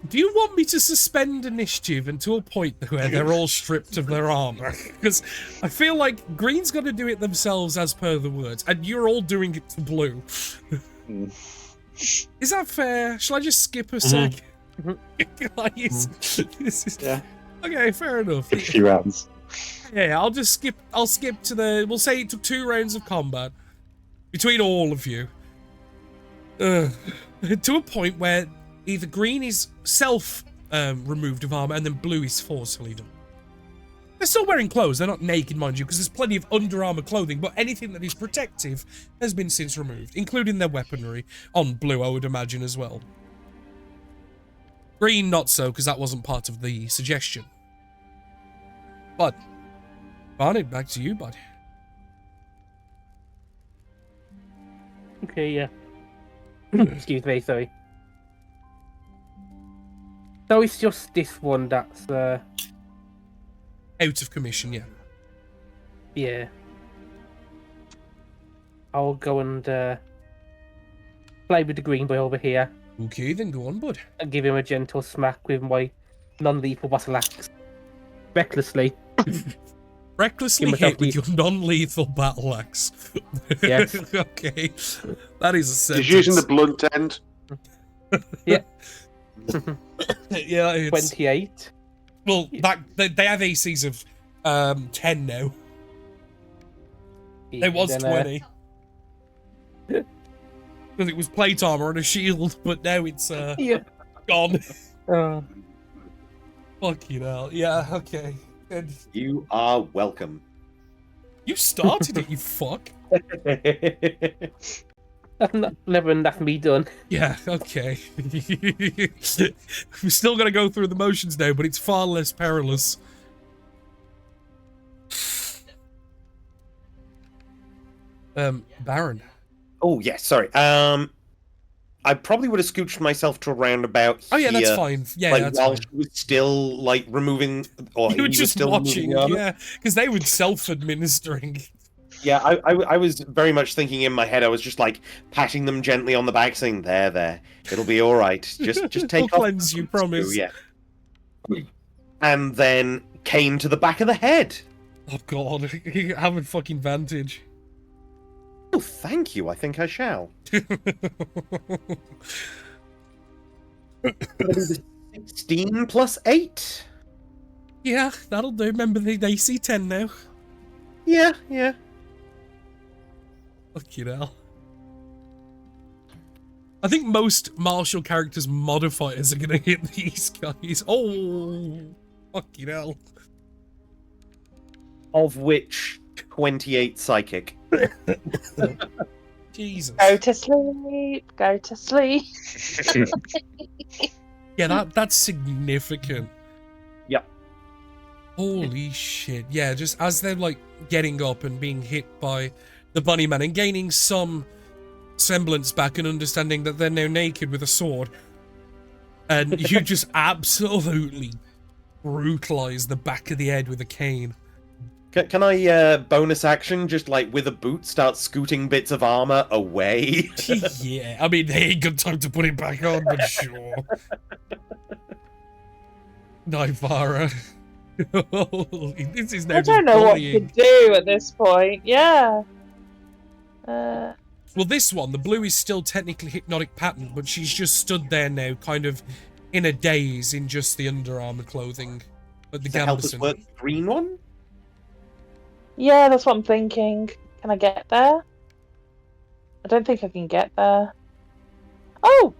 Do you want me to suspend initiative until a point where they're all stripped of their armor? Because I feel like Green's got to do it themselves as per the words, and you're all doing it to Blue. Is that fair? Shall I just skip a sec? Guys, this is... Yeah. Okay, fair enough. A few rounds. Yeah, I'll skip to the... We'll say it took 2 rounds of combat between all of you. To a point where either Green is removed of armor and then Blue is forcefully done. They're still wearing clothes. They're not naked, mind you, because there's plenty of under armor clothing, but anything that is protective has been since removed, including their weaponry. On Blue, I would imagine, as well. Green, not so, because that wasn't part of the suggestion. But, Barney, back to you, bud. Okay, yeah. Excuse me, sorry. So it's just this one that's, Out of commission, yeah. yeah. I'll go and play with the green boy over here Okay, then go on, bud. and give him a gentle smack with my non-lethal battle axe. Recklessly. Recklessly Give myself hit with your non-lethal battle axe. Yes. Okay. That is a sentence. He's using the blunt end. Yeah. Yeah, it's... 28. Well, they have ACs of 10 now. It was Then, 20. Because it was plate armor and a shield, but now it's Yeah. gone. Uh, Fucking hell. Yeah, okay. And You are welcome. you started it, you fuck. That's me done. Yeah, okay. We're still gonna go through the motions now, but it's far less perilous. Baron. Oh, yes, sorry. I probably would have scooched myself to around about Oh yeah, that's here, fine. Yeah, like, that's while fine. she was still, like, removing... Or You were he was just still watching, removing armor. yeah, because they were self-administering. Yeah, I was very much thinking in my head, I was just, like, patting them gently on the back, saying, there, it'll be all right. Just take We'll off... cleanse you, promise. Yeah. And then came to the back of the head. Oh god, you have a fucking vantage. Oh, thank you, I think I shall. That'll be the 16 plus 8? Yeah, that'll do. Remember the AC 10 now. Yeah. Fucking hell. I think most martial characters modifiers are gonna hit these guys. Oh, fucking hell. Of which 28 psychic. Jesus. Go to sleep. Go to sleep. Yeah, that's significant. Yep. Holy shit. Yeah, just as they're like getting up and being hit by the bunny man and gaining some semblance back and understanding that they're now naked with a sword. And you just absolutely brutalize the back of the head with a cane. Can I bonus action, just like with a boot, start scooting bits of armor away? Yeah, I mean, they ain't got time to put it back on, but sure. Nivara. This is now I don't know what to do at this point. Yeah. Well, this one, the blue is still technically hypnotic pattern, but she's just stood there now, kind of in a daze in just the Under Armour clothing. But the help us Gambeson. work the green one? Yeah, that's what I'm thinking. Can I get there? I don't think I can get there. Oh!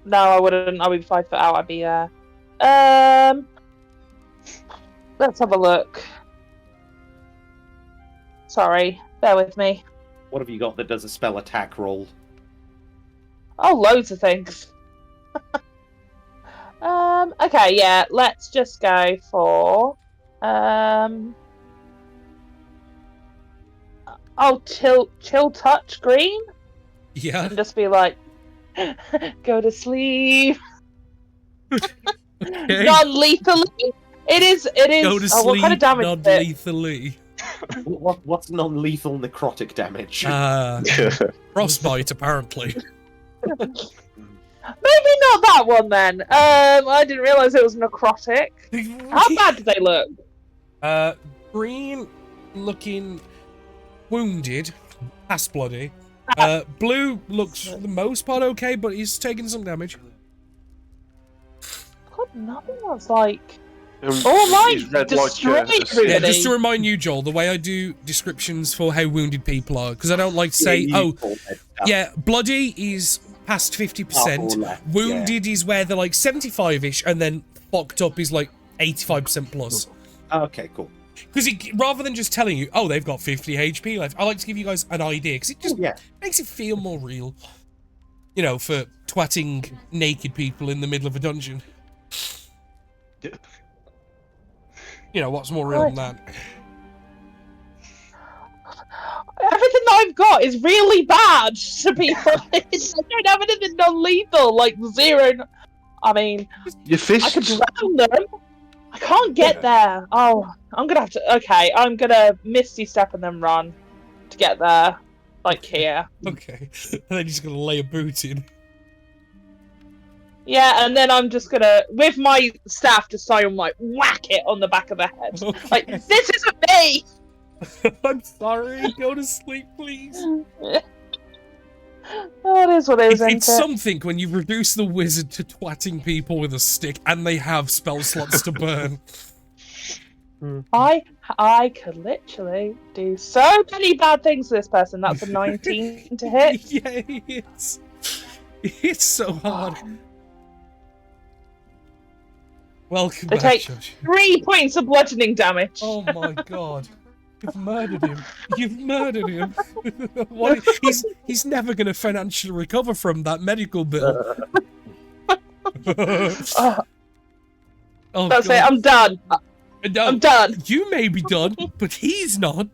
No, I wouldn't. I would be 5 foot out. I'd be there. Let's have a look. Sorry. Bear with me. What have you got that does a spell attack roll? Oh, loads of things. Okay, yeah. Let's just go for... Oh, chill touch green? Yeah. And just be like, go to sleep. Okay. Non-lethally? It is. Go to oh, what sleep kind of damage is it? non-lethally. What's non-lethal necrotic damage? Frostbite, apparently. Maybe not that one then. I didn't realise it was necrotic. How bad do they look? Green looking wounded, past bloody. Blue looks for the most part okay, but he's taking some damage. God, nothing was like... He's like, read destroy like a everybody. Yeah, just to remind you, Joel, the way I do descriptions for how wounded people are, because I don't like to say, yeah, bloody is past 50%, wounded is where they're like 75-ish, and then fucked up is like 85% plus. Okay, cool. Because rather than just telling you, oh, they've got 50 HP left, I like to give you guys an idea, because it just makes it feel more real. You know, for twatting naked people in the middle of a dungeon. You know, what's more real than that? Everything that I've got is really bad, to be honest. I don't have anything non-lethal, like 0. I mean, your fists. I could drown them. I can't get there. Oh, I'm gonna have to... Okay, I'm gonna Misty Step and then run to get there. Like here. Okay. And then he's gonna lay a boot in. Yeah, and then I'm just gonna, with my staff, just so I'm like, whack it on the back of the head. Okay. Like, this isn't me! I'm sorry, go to sleep, please. Oh, it is what it is, It's isn't it? something when you reduce the wizard to twatting people with a stick and they have spell slots to burn. I could literally do so many bad things to this person. That's a 19 to hit. Yeah, it's so hard. Welcome They back, take Josh. 3 points of bludgeoning damage. Oh my god. You've murdered him. You've murdered him. What? He's never going to financially recover from that medical bill. Oh, That's God. it. I'm done. No, I'm done. You may be done, but he's not.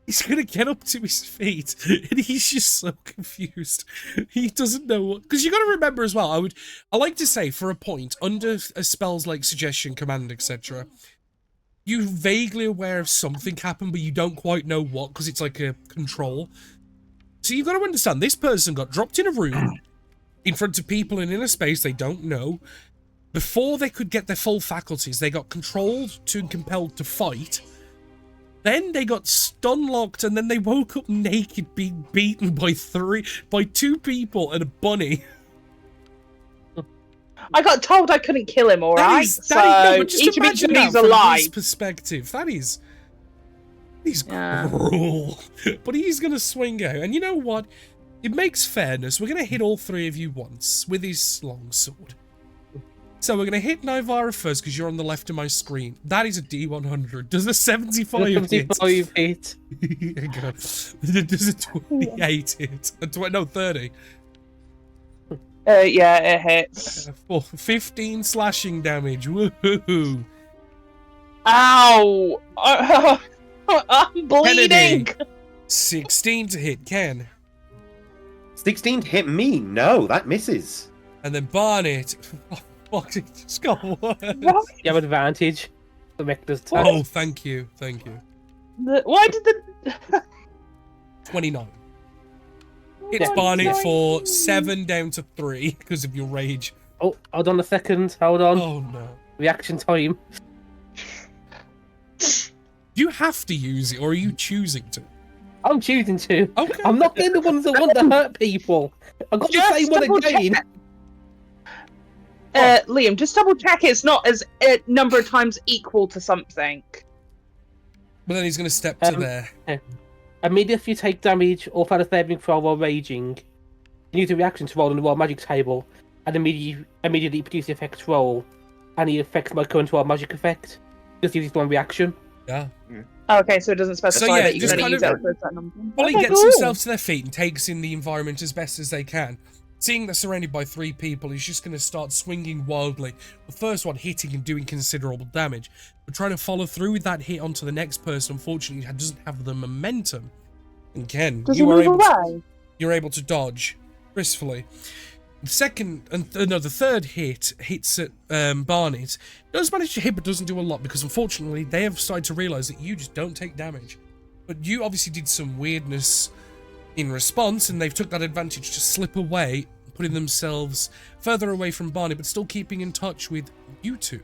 He's gonna get up to his feet, and he's just so confused. He doesn't know what. Because you got to remember as well. I like to say for a point under a spells like suggestion, command, etc. You're vaguely aware of something happened, but you don't quite know what because it's like a control. So you've got to understand this person got dropped in a room in front of people and in a space they don't know. Before they could get their full faculties, they got controlled to and compelled to fight. Then they got stun locked, and then they woke up naked, being beaten by two people and a bunny. I got told I couldn't kill him, No, but just each of imagine he's that from alive. his perspective. He's Yeah. cruel. But he's going to swing out. And you know what? It makes fairness. We're going to hit all three of you once with his longsword. So we're going to hit Nivara first because you're on the left of my screen. That is a D100. Does a 75 hit? 75 hit. Does a 28 hit? 30. Yeah, it hits. 15 slashing damage. Woohoo! Ow! I'm bleeding. Kennedy. 16 to hit Ken. 16 hit me. No, that misses. And then Barnet. Oh, fuck, it just got worse. What? You have advantage. The Mechta's attack. Oh, thank you. Why did the 29. It's Barnet for 7 down to 3 because of your rage. Oh, hold on a second. Hold on. Oh no. Reaction time. Do you have to use it or are you choosing to? I'm choosing to. Okay. I'm not getting the ones that want to hurt people. I've got the Just same one double again. check. Liam, just double check it's not as number of times equal to something. But then he's going to step to there. Immediately if you take damage or fail a saving throw while raging, you use a reaction to roll on the Wild Magic table, and immediately produce the effect roll, and it affects my current Wild Magic effect. Just uses one reaction. Yeah. Okay, so it doesn't specify So, yeah, that you just can only use kind it of- for a certain number. Well, he Okay, gets cool. himself to their feet and takes in the environment as best as they can. Seeing they're surrounded by 3 people, he's just going to start swinging wildly. The first one hitting and doing considerable damage. But trying to follow through with that hit onto the next person, unfortunately, doesn't have the momentum. And Ken, Does he you are move able away? you're able to dodge gracefully. The third hit hits at Barnet. Does manage to hit, but doesn't do a lot because unfortunately they have started to realise that you just don't take damage. But you obviously did some weirdness in response, and they've took that advantage to slip away, putting themselves further away from Barnet, but still keeping in touch with you two.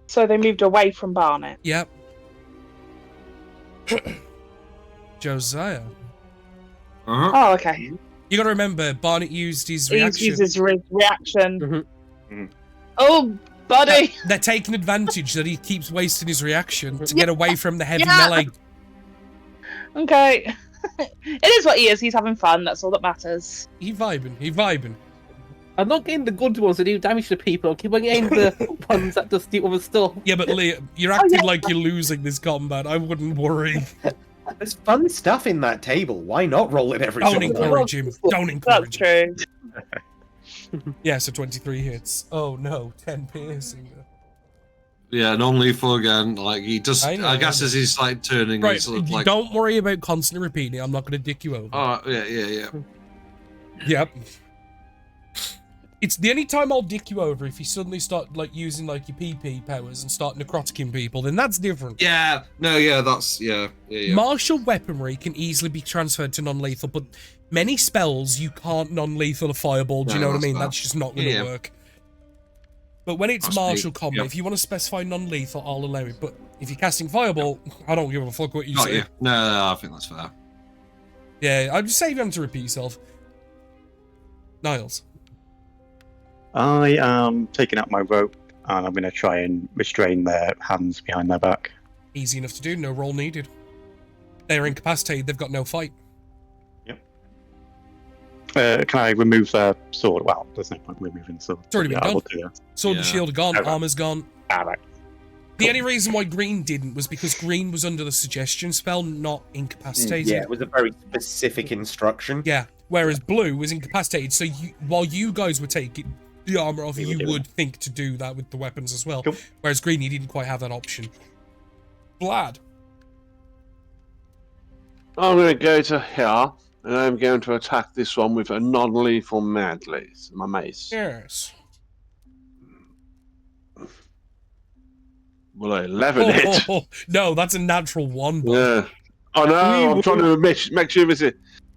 So they moved away from Barnet. Yep. Josiah. Uh-huh. Oh, okay. You gotta remember, Barnet used his He reaction. uses his reaction. Mhm. Oh, buddy. They're taking advantage that he keeps wasting his reaction to get away from the heavy Yeah. melee. Okay. It is what he is. He's having fun. That's all that matters. He vibing. I'm not getting the good ones that do damage to people. I keep on getting the ones that just do other stuff. Yeah, but Lee, you're acting like you're losing this combat. I wouldn't worry. There's fun stuff in that table. Why not roll it every Don't single time? encourage him. Don't That's encourage him. true. Yeah, so 23 hits. Oh no, 10 piercing. Yeah, non-lethal again. Like he just, I know, I guess, I know. as he's like turning, Right, he's sort of like, don't worry about constantly repeating it. I'm not going to dick you over. oh yeah. Yep. It's the only time I'll dick you over if you suddenly start like using like your PP powers and start necroticing people, then that's different. Yeah, no, yeah, that's yeah. Martial weaponry can easily be transferred to non-lethal, but many spells you can't non-lethal a fireball. Do you No, know what I that's mean? fair. That's just not going to Yeah. work. But when it's Must be, martial combat, yeah. if you want to specify non-lethal, I'll allow it. But if you're casting fireball, I don't give a fuck what you Got say. you. No, I think that's fair. Yeah, I'm just saying you have to repeat yourself. Niles. I am taking out my rope and I'm going to try and restrain their hands behind their back. Easy enough to do, no roll needed. They're incapacitated, they've got no fight. Can I remove their sword? Well, there's no point removing the sword. It's already been I done. will do that. Sword and Yeah. shield are gone, Okay. armor's gone. Ah, right. The only reason why Green didn't was because Green was under the suggestion spell, not incapacitated. Yeah, it was a very specific instruction. Yeah, whereas Blue was incapacitated, so while you guys were taking the armor off, you would think to do that with the weapons as well. Cool. Whereas Green, he didn't quite have that option. Vlad. I'm going to go to here, and I'm going to attack this one with a non-lethal madly. My mace. Yes. Well, 11 hit. No, that's a natural 1. But... Yeah. I know, I'm trying to make sure this is...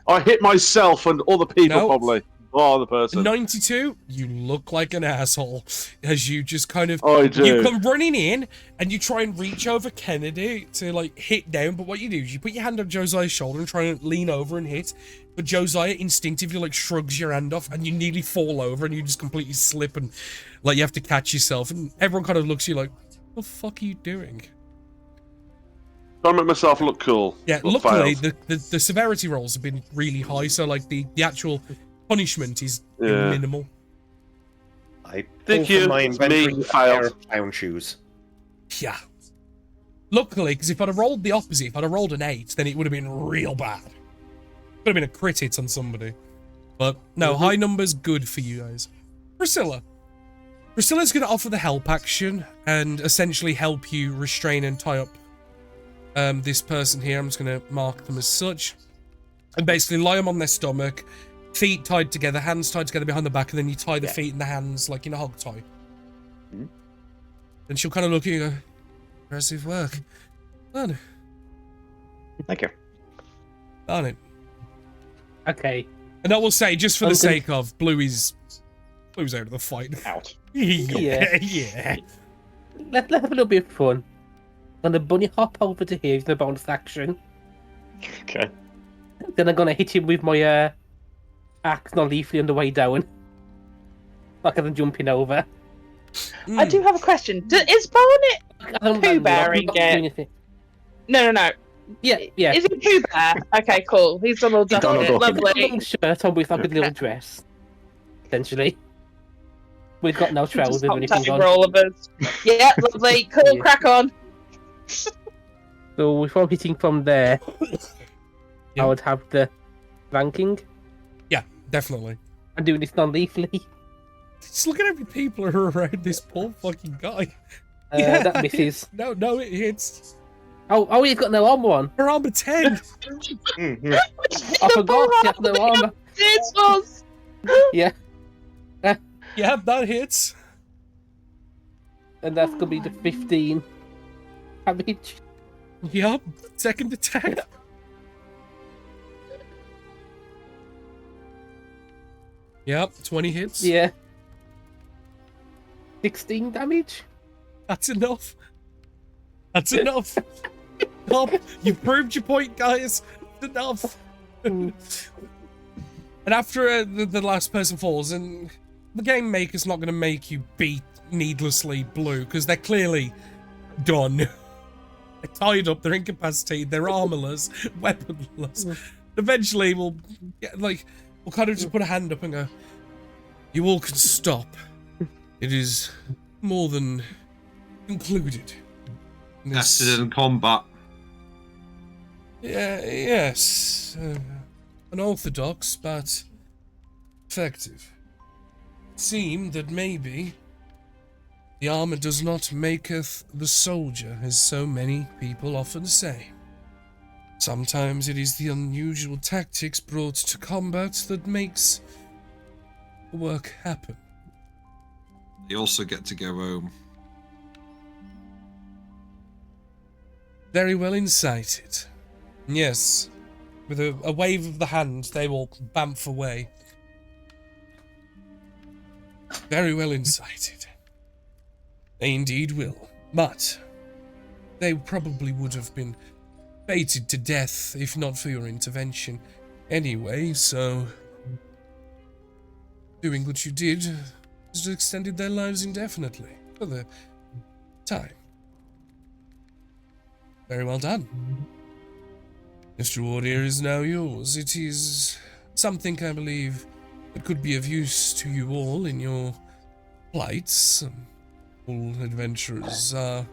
I hit myself and other people probably. Oh, the person. 92, you look like an asshole as you just kind of... I do. You come running in and you try and reach over Kennedy to like hit down, but what you do is you put your hand on Josiah's shoulder and try and lean over and hit, but Josiah instinctively like shrugs your hand off and you nearly fall over and you just completely slip and like you have to catch yourself and everyone kind of looks at you like, what the fuck are you doing? Trying to make myself look cool. Yeah, luckily the severity rolls have been really high, so like the actual punishment is minimal. I Thank pull you. from my inventory a Failed. pair of clown shoes. Yeah. Luckily, because if I'd have rolled the opposite, if I'd have rolled an 8, then it would have been real bad. Could have been a crit hit on somebody. But no, high numbers, good for you guys. Priscilla. Priscilla's going to offer the help action and essentially help you restrain and tie up this person here. I'm just going to mark them as such. And basically lie them on their stomach, feet tied together, hands tied together behind the back, and then you tie the feet and the hands like in a hog tie. And she'll kind of look at you and go, impressive work. Done. Thank you. Done it. Okay. And I will say, just for the sake of, Bluey's out of the fight. Out. yeah. Let's have a little bit of fun. I'm gonna bunny hop over to here with the bonus action. Okay. Then I'm gonna hit him with my axe non-lethally on the way down. Like I'm jumping over. I do have a question. Is Bonnet Pooh Bearing it? No. Yeah. Is he Pooh Bear? Okay, cool. He's done all done it. Lovely. Long shirt on with like a little dress. Essentially. We've got no trousers or anything on. For all of us. Yeah, lovely. Cool, crack on. So if I'm hitting from there, I would have the ranking. Yeah, definitely. I'm doing this non-lethally. Just look at how many people are around this poor fucking guy. That misses. No, it hits. Oh, he's got no armor on. Her armor 10. I forgot he had no armor. Yeah. Yeah, that hits. And that's gonna be the 15 damage. Yup, second attack. Yep, 20 hits. Yeah. 16 damage. That's enough. That's enough. Stop. You've proved your point, guys. It's enough. And after the last person falls, and the game maker's not going to make you beat needlessly Blue, because they're clearly done. They're tied up, they're incapacitated, they're armorless, weaponless. Eventually, we'll kind of just put a hand up and go, you all can stop. It is more than concluded. Tested in combat. Yeah, yes. Unorthodox, but effective. It seemed that maybe the armor does not maketh the soldier, as so many people often say. Sometimes it is the unusual tactics brought to combat that makes the work happen. You also get to go home. Very well incited. Yes. With a wave of the hand, they will bamf away. Very well incited. They indeed will. But they probably would have been fated to death if not for your intervention anyway, so doing what you did has extended their lives indefinitely for the time. Very well done. Mr. Warrior is now yours. It is something, I believe, that could be of use to you all in your plights. All adventurers are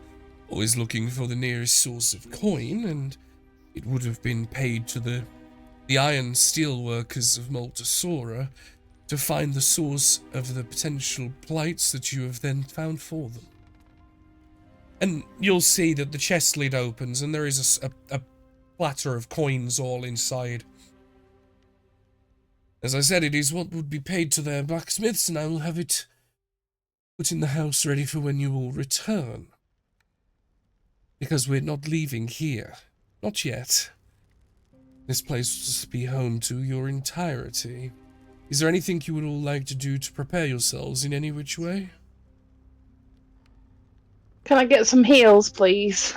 always looking for the nearest source of coin, and it would have been paid to the iron steel workers of Multisora to find the source of the potential plights that you have then found for them. And you'll see that the chest lid opens and there is a platter of coins all inside. As I said, it is what would be paid to their blacksmiths, and I will have it put in the house ready for when you all return. Because we're not leaving here. Not yet. This place will be home to your entirety. Is there anything you would all like to do to prepare yourselves in any which way? Can I get some heals, please?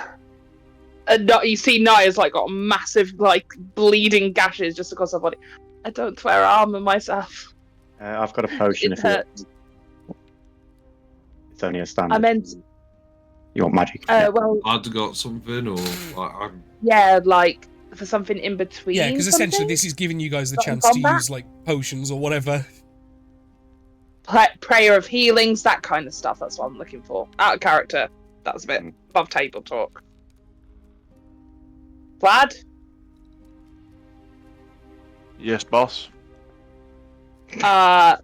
You see Naya's like got massive like bleeding gashes just across her body. I don't wear armor myself. I've got a potion It if you hurts. It's only a standard. I meant... You want magic? well, I'd got something, or I'm yeah, like for something in between. Yeah, because essentially something? this is giving you guys the Something chance to combat? use, like, potions or whatever. Prayer of healings, that kind of stuff. That's what I'm looking for. Out of character. That's a bit above table talk. Vlad? Yes, boss. I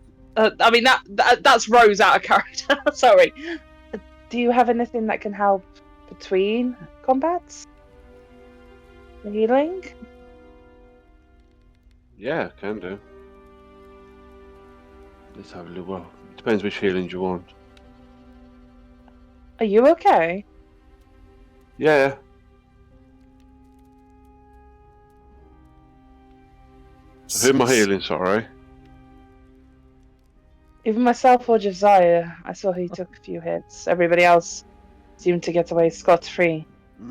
mean, that's Rose out of character. Sorry. Do you have anything that can help between combats? The healing? Yeah, can do. Let's have a look. Well, depends which healing you want. Are you okay? Yeah. So who am I healing, sorry? Even myself or Josiah, I saw he took a few hits. Everybody else seemed to get away scot-free. I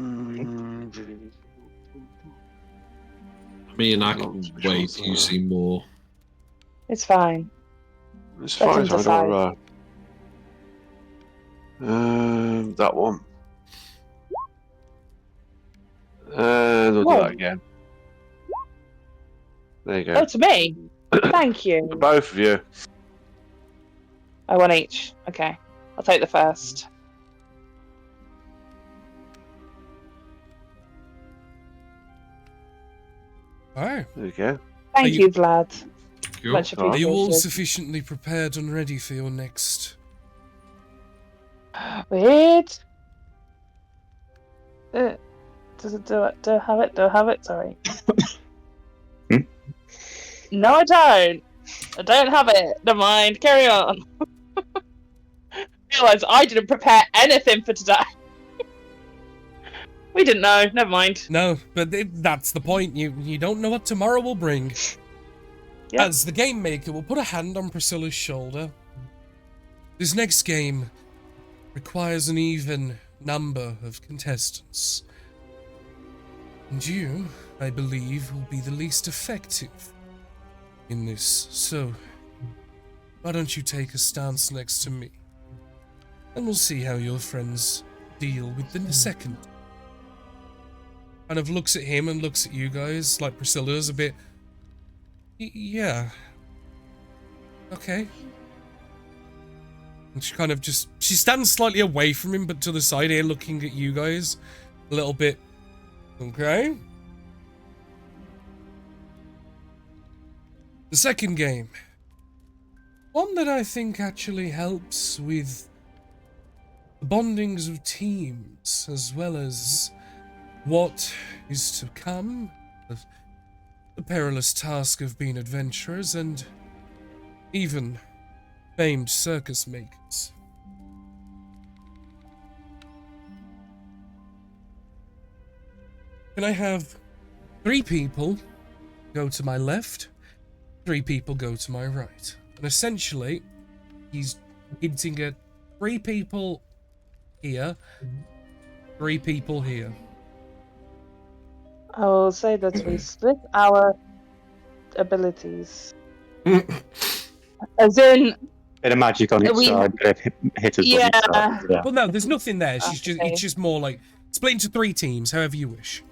mean, I can wait till you see more. It's fine. It's Let fine, him so I don't that one. And we'll do Whoa. that again. There you Oh, go. to me? Thank you. For both of you. I want each. Okay. I'll take the first. Alright. There you go. Thank you- you, Vlad. Cool. Much Are Are you all appreciated. sufficiently prepared and ready for your next... Wait. Does it do it? Do I have it? Do I have it? Sorry. Hmm? No, I don't. I don't have it. Never mind. Carry on. Realize I didn't prepare anything for today. We didn't know. Never mind. No, but that's the point. You don't know what tomorrow will bring. Yep. As the game maker will put a hand on Priscilla's shoulder. This next game requires an even number of contestants. And you, I believe, will be the least effective in this. So, why don't you take a stance next to me? And we'll see how your friends deal with the second. Kind of looks at him and looks at you guys, like Priscilla's a bit... Yeah. Okay. And she kind of just... She stands slightly away from him, but to the side here, looking at you guys. A little bit... Okay. The second game. One that I think actually helps with the bondings of teams, as well as what is to come. The perilous task of being adventurers and even famed circus makers. Can I have 3 people go to my left, 3 people go to my right? And essentially, he's hinting at 3 people here, 3 people here. I will say that we split our abilities. As in, Bit of magic on each We- side, bit of hitters on Yeah. each side. Yeah. Well, no, there's nothing there. She's just Okay. it's just more like split into 3 teams, however you wish.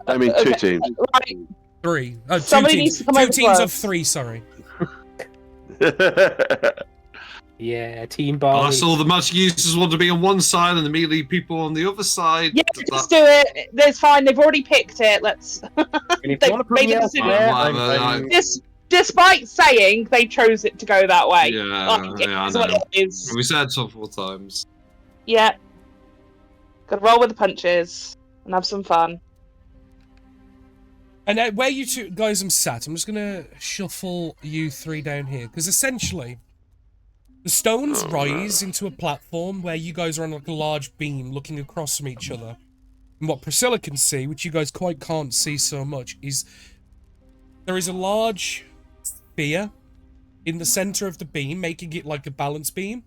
I mean, 2 Okay. teams. right, 3. Oh, 2 Somebody teams. needs to come 2 over teams of close. 3. Sorry. Yeah, Team Barley. I saw the magic users want to be on one side and the melee people on the other side. Yeah, just do it. It's fine. They've already picked it. Let's. And if They you want to put made me a elsewhere, decision. Despite saying they chose it to go that way. Yeah, Like, I it's what know. it is. We said several times. Yeah. Gotta roll with the punches and have some fun. And where you two guys are sat, I'm just gonna shuffle you three down here, because essentially, the stones rise into a platform where you guys are on like a large beam looking across from each other. And what Priscilla can see, which you guys quite can't see so much, is there is a large sphere in the center of the beam, making it like a balance beam.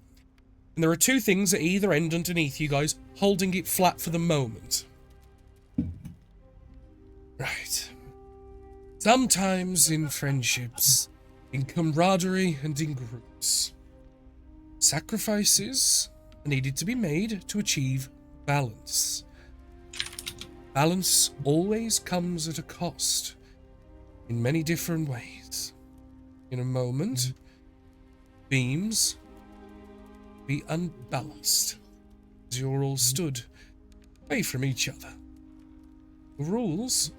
And there are two things at either end underneath you guys, holding it flat for the moment. Right. Sometimes in friendships, in camaraderie and in groups, sacrifices are needed to be made to achieve balance. Balance always comes at a cost, in many different ways. In a moment, beams be unbalanced, as you're all stood away from each other. The rules: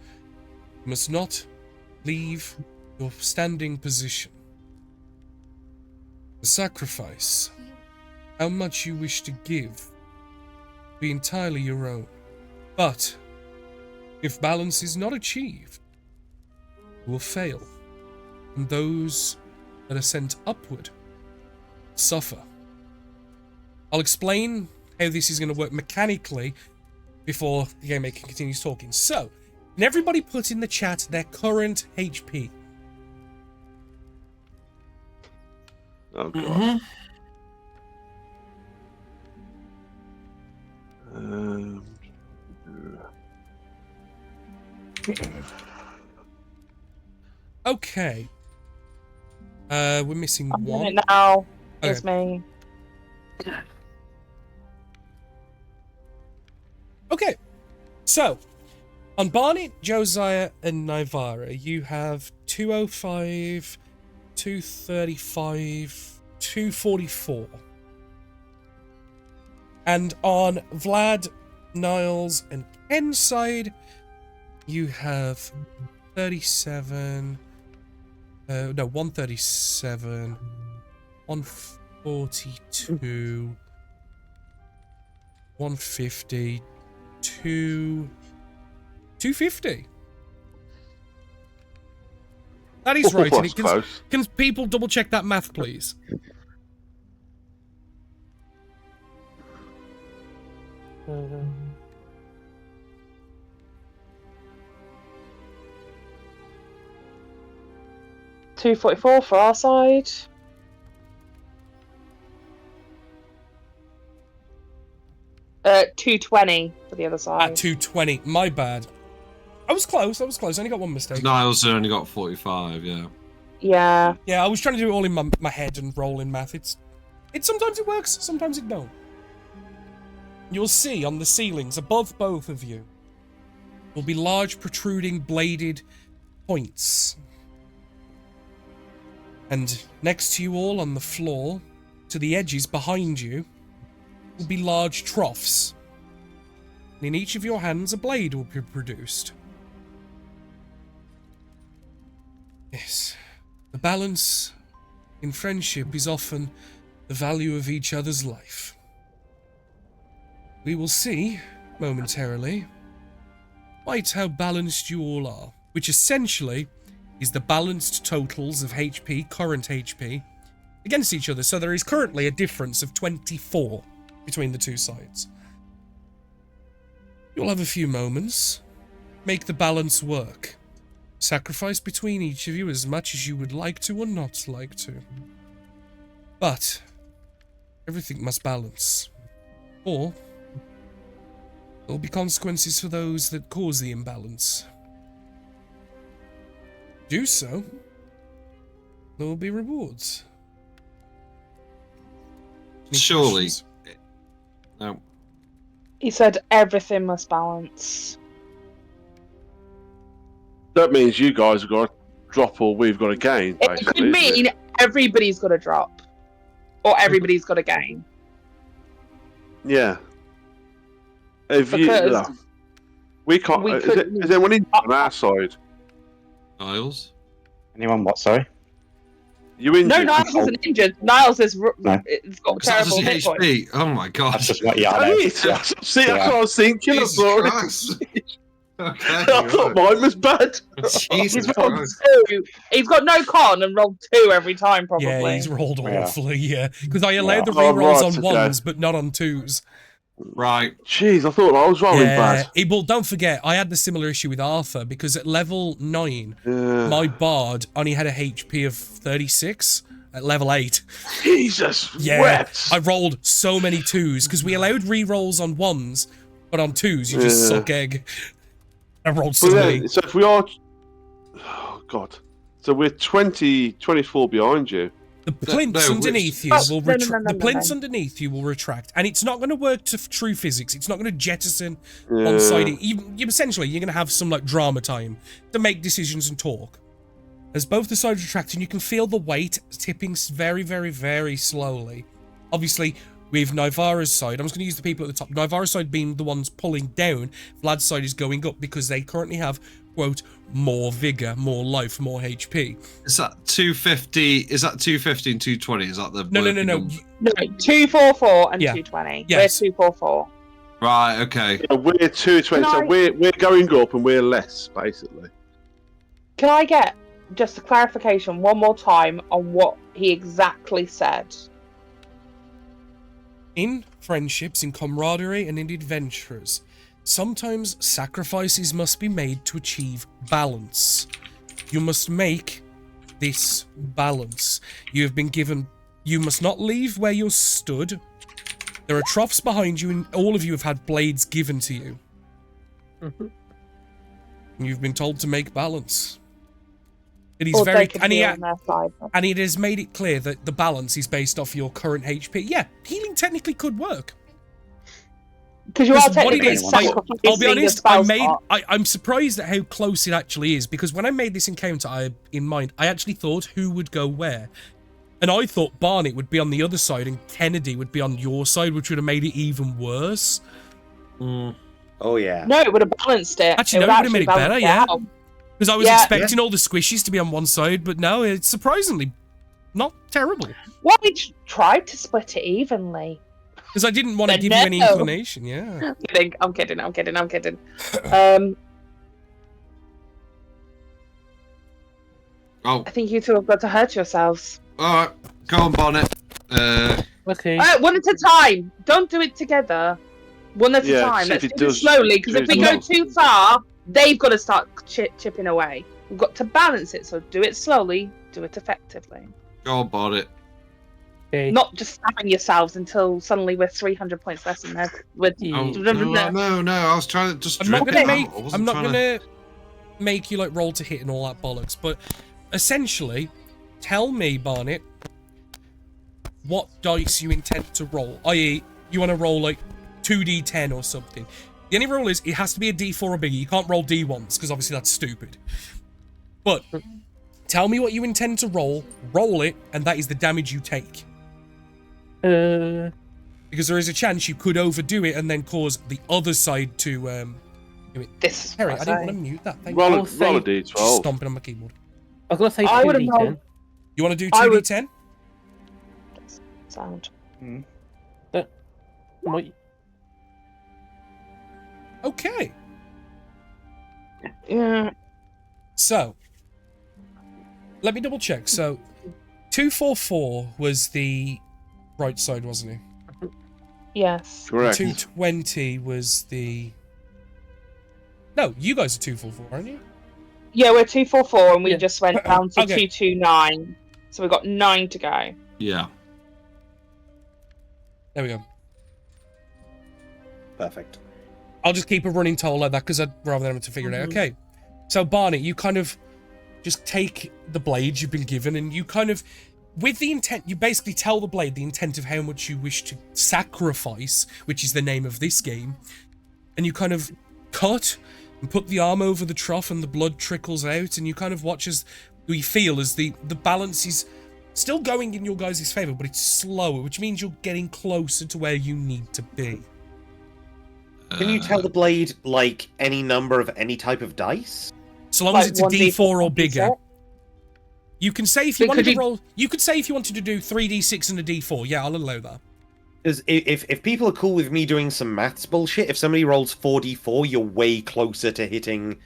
you must not leave your standing position. The sacrifice, how much you wish to give, be entirely your own. But if balance is not achieved, you will fail, and those that are sent upward suffer. I'll explain how this is going to work mechanically before the game maker continues talking. So, can everybody put in the chat their current HP? Oh god. Okay. We're missing I'm doing one. it now. Okay. It's me. Okay. So, on Barney, Josiah, and Nivara, you have 205, 235, 244. And on Vlad, Niles, and Ken's side, you have 37, 137, 142, 150, 250. That is right. And can people double check that math, please? Mhm. $244 for our side. $220 for the other side. At 220. My bad. I was close. I only got one mistake. Niles only got 45, yeah. Yeah. Yeah, I was trying to do it all in my head and roll in math. It's sometimes it works, sometimes it don't. You'll see on the ceilings above both of you will be large protruding bladed points. And next to you all on the floor, to the edges behind you, will be large troughs. And in each of your hands a blade will be produced. Yes. The balance in friendship is often the value of each other's life. We will see, momentarily, quite how balanced you all are, which essentially is the balanced totals of HP, current HP, against each other. So there is currently a difference of 24 between the two sides. You'll have a few moments. Make the balance work. Sacrifice between each of you as much as you would like to or not like to. But everything must balance. Or there'll be consequences for those that cause the imbalance. Do so, there will be rewards. Any Surely. questions? No. He said everything must balance. That means you guys have got to drop or we've got to gain, It basically. could mean everybody's got to drop. or everybody's got to gain. Yeah. If you, Because we can't. we Is couldn't- anyone in on our side? Niles? Anyone what? Sorry. You injured? No, Niles isn't injured. Niles is No. it's got Because that's terrible the hit points. HP. Oh my That's gosh. just what. Yeah, I I know. need to- See, that's what I was thinking. I Jesus thought, Christ. Okay. I thought mine was bad. Jesus He's rolled Christ. 2. He's got no con and rolled 2 every time, probably. Yeah, he's rolled Yeah. awfully, yeah. Because I allowed the Oh, rerolls right, on okay. ones, but not on twos. Right. Jeez, I thought I was rolling bad. Well, don't forget, I had the similar issue with Arthur, because at level 9, Yeah. my bard only had a HP of 36 at level 8. Jesus Yeah, wept. I rolled so many 2s, because we allowed rerolls on 1s, but on 2s, you just Yeah. suck egg. I rolled so Well, many. yeah, so if we are, oh god, so we're 24 behind you. The plinths no, underneath which- you Oh, will no, no, retract. no, no, The no, plinths no. underneath you will retract, and it's not going to work to true physics. It's not going to jettison Yeah. one side. You essentially, you're going to have some like drama time to make decisions and talk. As both the sides retract, and you can feel the weight tipping very, very, very slowly. Obviously, with Nivara's side, I'm just going to use the people at the top. Nivara's side being the ones pulling down. Vlad's side is going up because they currently have, quote, more vigor, more life, more HP. Is that 250? Is that 250 and 220? Is that the No. working number? No, 244 and Yeah. 220. Yes. We're 244. Right. Okay. Yeah, we're 220, so Can I- we're going up and we're less, basically. Can I get just a clarification one more time on what he exactly said? In friendships, in camaraderie, and in adventures, sometimes sacrifices must be made to achieve balance. You must make this balance. You have been given. You must not leave where you're stood. There are troughs behind you, and all of you have had blades given to you. Mhm. And you've been told to make balance. It is Or very, they could and be he, on their side. and it has made it clear that the balance is based off your current HP. Yeah, healing technically could work. Because you are Because what it technically is, sacrificing I'll be the honest, spell slot. I'm surprised at how close it actually is, because when I made this encounter in mind, I actually thought who would go where. And I thought Barnet would be on the other side and Kennedy would be on your side, which would have made it even worse. Oh yeah. No, it would have balanced it. Actually, It no, it would would have made it balance better, it yeah. out. Because I was Yeah. expecting all the squishies to be on one side, but no, it's surprisingly not terrible. Well, we tried to split it evenly. Because I didn't want to But give you any no. inclination, yeah. I'm kidding. Oh. I think you two have got to hurt yourselves. All right. Go on, Bonnet. Okay. One at a time. Don't do it together. One at Yeah, a time. see if Let's it do it does slowly, because if we choose go not. too far, they've got to start chipping away. We've got to balance it, so do it slowly, do it effectively. Go on, Bonnet. Okay. Not just stabbing yourselves until suddenly we're 300 points less than that. Yeah. Oh, no. I was trying to just. I'm not drip gonna it make. out. I wasn't I'm not trying gonna make you like roll to hit and all that bollocks. But essentially, tell me, Barnet, what dice you intend to roll. I.e., you want to roll like 2d10 or something. The only rule is it has to be a d4 or bigger. You can't roll d1s because obviously that's stupid. But tell me what you intend to roll. Roll it, and that is the damage you take. Because there is a chance you could overdo it and then cause the other side to This is Harry, what I didn't say. want to mute that. Thank Roll, you. a- I'll say- roll a Just d12. stomping on my keyboard. I was gonna say I would've 2d10. rolled- You want to do I would- 2d10? Sound. Might- Okay. Yeah. So, let me double check. So, 244 was the right side, wasn't it? Yes. Correct. 220 was the... No, you guys are 244, aren't you? Yeah, we're 244, and we Yeah. just went down to Okay. 229. So we've got 9 to go. to. Yeah. There we go. Perfect. I'll just keep a running total like that because I'd rather than having to figure it out. Okay. So, Barney, you kind of just take the blade you've been given and you kind of, with the intent, you basically tell the blade the intent of how much you wish to sacrifice, which is the name of this game, and you kind of cut and put the arm over the trough and the blood trickles out, and you kind of watch as we feel as the balance is Still going in your guys' favor, but it's slower, which means you're getting closer to where you need to be. Can you tell the blade, like, any number of any type of dice? So long Like as it's a 1d4 D4 or or bigger. D6? You can say if you So wanted could to you- roll. You could say if you wanted to do 3d6 and a D4. Yeah, I'll allow that. Because if people are cool with me doing some maths bullshit, if somebody rolls 4d4, you're way closer to hitting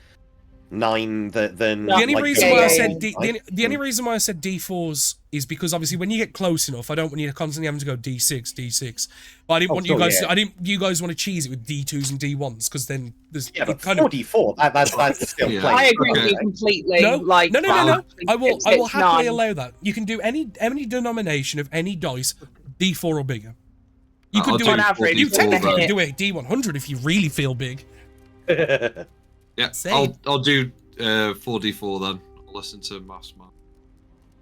9 than. No. The only like, reason yeah, why I yeah, said yeah. the only reason why I said D4s is because obviously when you get close enough, I don't want you to constantly having to go D6, D6. But I didn't Oh, want you sure, guys. yeah. I didn't. You guys want to cheese it with D2s and D1s because then there's Yeah, it but kind of 4d4, that's still Yeah. playing. I agree with Okay. you completely. No, like, no. I will it's happily 9. allow that. You can do any denomination of any dice, D4 or bigger. You could I'll do do on it. average. You D4 technically then. could do a D100 if you really feel big. Yeah, Same. I'll do 4d4 then. I'll listen to Mass Man.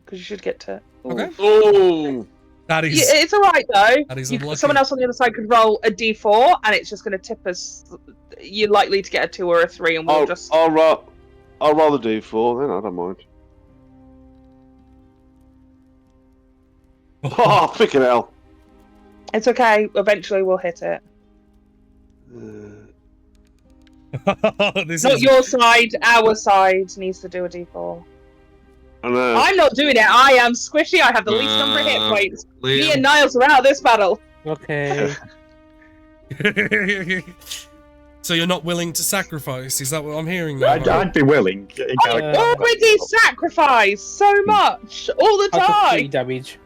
Because you should get to. Okay. Oh, That is. Yeah, it's all right though. That is You- unlucky. someone else on the other side could roll a D4, and it's just going to tip us. You're likely to get a 2 or a 3, and we'll just. I'll rather do 4 then. I don't mind. Oh, freaking hell! It's okay. Eventually, we'll hit it. This Not is your side. Our side needs to do a D4. I know. I'm not doing it. I am squishy. I have the least number of hit points. Me and Liam, Niles are out of this battle. Okay. So you're not willing to sacrifice? Is that what I'm hearing now? I'd be willing. In I character. already sacrificed so much all the I took 3 time. damage.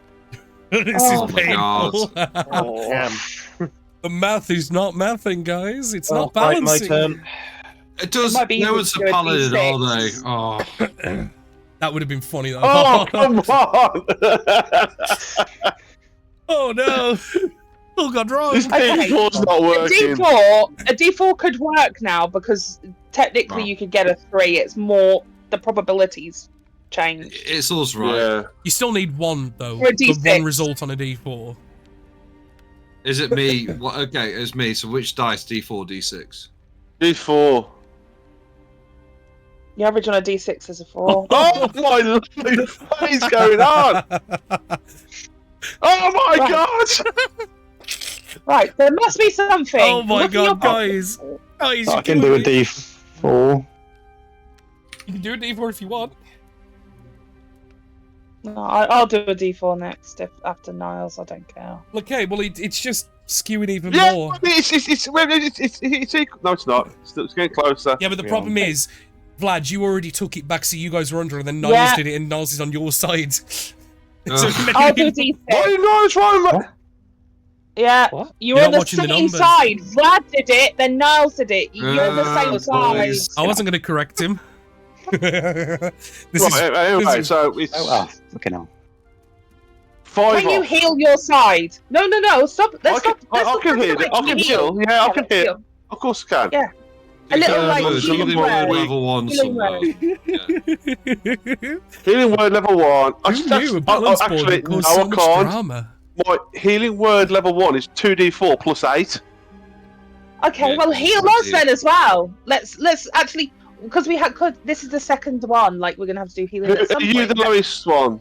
This Oh is my painful. Oh, damn. The math is not mathing, guys. It's Well, not right, my balancing. turn. it does. It might be No easy one's to a do a paladin, are they? D6. Oh, That would have been funny though. Oh, come on! Oh no! Oh god, wrong. This Okay. D4's not A working. D4 could work now because technically Oh. you could get a 3. It's more the probabilities change. it's us, right? Yeah. You still need one though. For a The D6. one result on a D4. Is it me? What? Okay, it's me. So which dice? D4, D6. D4. The average on a D6 is a 4. Oh my lord! What is going on? Oh my Right. god! Right, there must be something. Oh my Look in your god, guys! Guys, I you can do a it. D4. You can do a D4 if you want. No, I'll do a D4 next after Niles. I don't care. Okay, well it's just skewing even Yeah, more. it's equal. No, it's not. It's getting closer. Yeah, but the problem is, Vlad, you already took it back, so you guys were under, and then Niles Yeah. did it, and Niles is on your side. So Ugh. I'll do maybe- D6. Why no, it's wrong, man? Yeah, What? you You're were not on the watching the same numbers. side. Vlad did it, then Niles did it. You're the same side. boys. I wasn't going to correct him. this is Right, anyway, is- so it's Oh, fucking hell. 5 Can you off. heal your side? No, stop. I Let's can, stop. I can heal it. I can heal. Yeah, I can let's heal. Of course I can. Yeah. A little, like, There's healing something word. level 1 Healing somewhere. Yeah. Healing word level 1. Who knew a balance board Actually, would no, cause so I much can't. drama? My healing word level 1 is 2d4 plus 8. Okay, Yeah, well, heal that's us it. then as well. Let's actually, because we had. This is the second one. Like we're gonna have to do healing at Are some you point. the lowest one?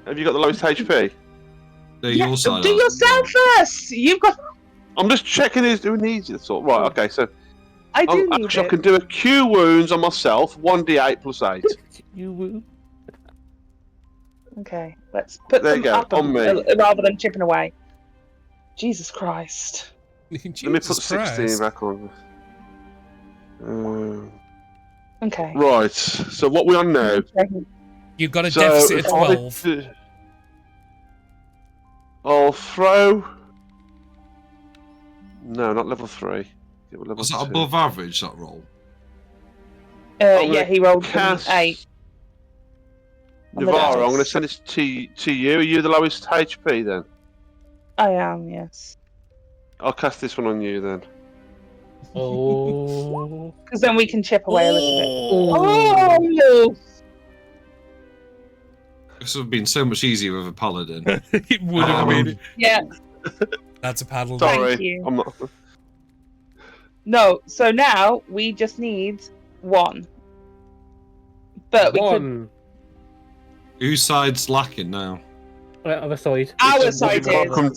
Have you got the lowest HP? They're Yeah, your side. do aren't yourself first. You've got. I'm just checking who needs it. So, right, okay, so I do need actually, I it. can do a Q wounds on myself, 1d8 plus 8. You will. Okay, let's put There them you go, up on me. rather than chipping away. Jesus Christ. Let me put Jesus 16 Christ. back on. Okay. Right, so what we on now? You've got a So deficit of if I 12. do- I'll throw. No, not level 3. Give it level Was that 2. above average, that roll? I'm Yeah, gonna he rolled cast- 8. on the Navarro, dice. I'm going to send this to you. Are you the lowest HP then? I am, yes. I'll cast this one on you then. Oh. Because then we can chip away a little bit. Oh. Oh, This would have been so much easier with a paladin. It would have been. yeah. That's a paddle. Thank Sorry, you. I'm not. No, so now we just need 1. But we could. 1. Whose side's lacking now? Other side. Our side Got is. come-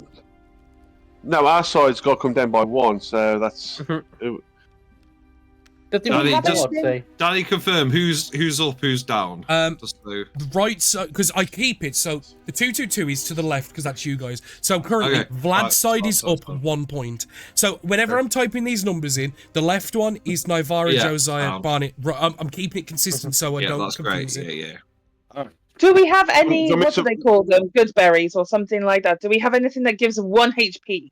No, our side's got to come down by 1, so that's. Does it Danny, matter just- what say? Danny, confirm who's up, who's down. Just so. The right side, because I keep it, so the 222 is to the left, because that's you guys. So currently, Okay, Vlad's right, side is fine, up fine. 1 point. So whenever I'm typing these numbers in, the left one is Nivara, Yeah, Josiah, Barnett. I'm keeping it consistent so I Yeah, don't that's great. confuse it. Yeah. Do we have any? Do you want me What do to- they call them? Good berries or something like that? Do we have anything that gives 1 HP?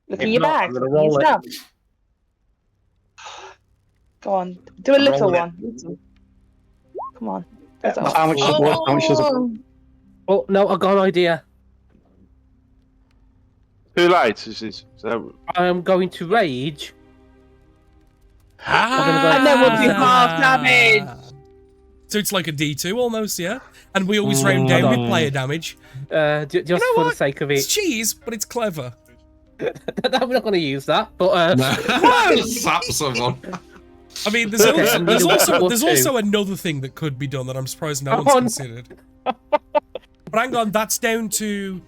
Look in If your not, bag. I'm gonna look in your roll it. stuff. Go on, do a I'm little rolling it. one. Little. Come on. That's Yeah, all. How much does it- how much does it- Oh. Oh no, I got an idea. Too late. So, I'm going to rage. And then we'll do half damage. So it's like a D2 almost, yeah? And we always round down with player damage. Just know for the what? sake of It's it. cheese, but it's clever. I'm not going to use that, but Slap someone. I mean, there's, Okay, also, I'm there's, gonna also, go there's two. also another thing that could be done that I'm surprised no Oh, one's no. considered. But hang on, that's down to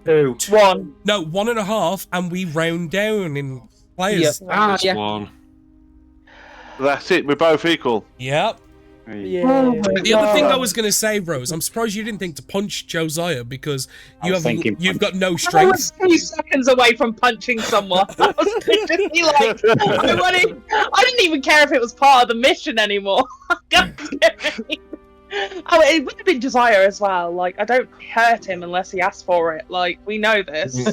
2. 1. no 1.5, and we round down in players. Ah, yeah. One. that's it. We're both equal. Yep. Yeah. The other thing I was gonna say, Rose, I'm surprised you didn't think to punch Josiah because I was thinking you've got no I was strength. 2 seconds away from punching someone. I was literally like, I didn't even care if it was part of the mission anymore. God damn it. Oh, it would have been Josiah as well. Like, I don't hurt him unless he asks for it. Like, we know this.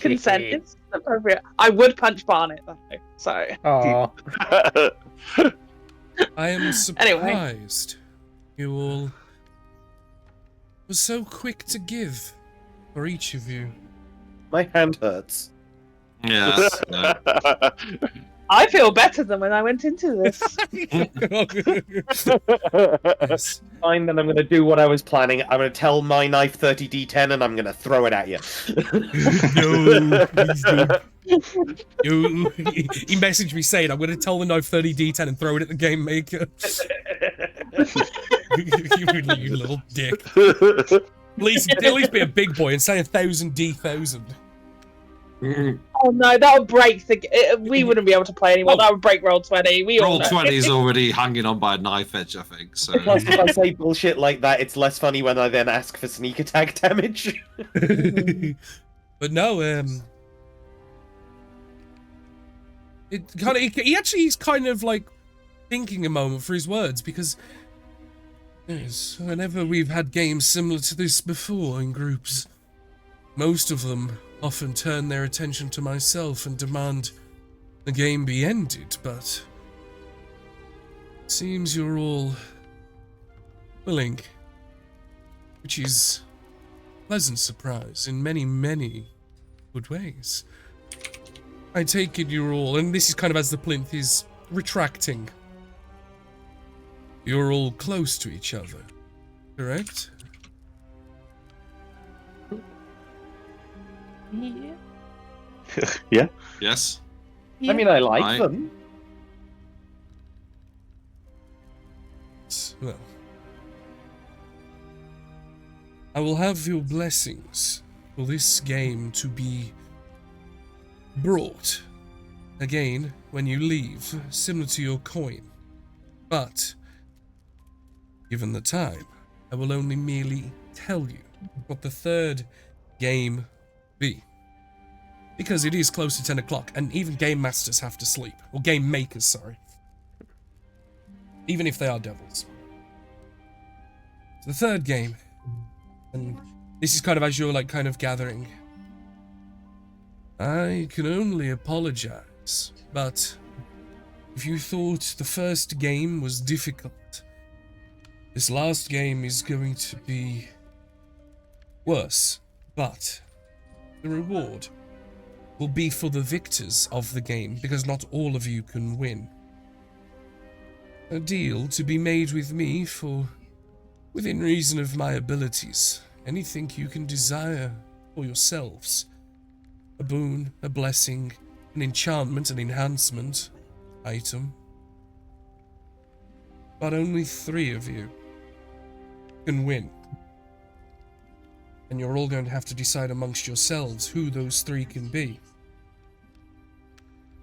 Consent is appropriate. I would punch Barnett though. So Oh, I am surprised you all were so quick to give for each of you. My hand hurts. Yeah. No. I feel better than when I went into this. Yes. Fine, then I'm going to do what I was planning. I'm going to tell my knife 30d10 and I'm going to throw it at you. No, please don't. He messaged me saying, I'm going to tell the knife 30d10 and throw it at the game maker. you little dick. At least be a big boy and say 1,000d1000. Oh no, that would break the. We wouldn't be able to play anymore. Oh. That would break roll 20. We all Roll know. 20 is already hanging on by a knife edge, I think. So. Plus, if I say bullshit like that, it's less funny when I then ask for sneak attack damage. But no, it kind of he actually is kind of like thinking a moment for his words because yes, whenever we've had games similar to this before in groups, most of them often turn their attention to myself and demand the game be ended, but it seems you're all willing, which is a pleasant surprise in many, many good ways. I take it you're all, and this is kind of as the plinth is retracting. You're all close to each other, correct? Yeah. Yes. I mean, I like Right. them. Well, I will have your blessings for this game to be brought again when you leave, similar to your coin. But, given the time, I will only merely tell you what the third game be. Because it is close to 10 o'clock, and even game masters have to sleep. Or game makers, sorry. Even if they are devils. So the third game, and this is kind of as you're like kind of gathering. I can only apologize, but if you thought the first game was difficult, this last game is going to be worse, but the reward will be for the victors of the game, because not all of you can win. A deal to be made with me for, within reason of my abilities, anything you can desire for yourselves. A boon, a blessing, an enchantment, an enhancement, item. but only 3 of you can win. And you're all going to have to decide amongst yourselves who those 3 can be.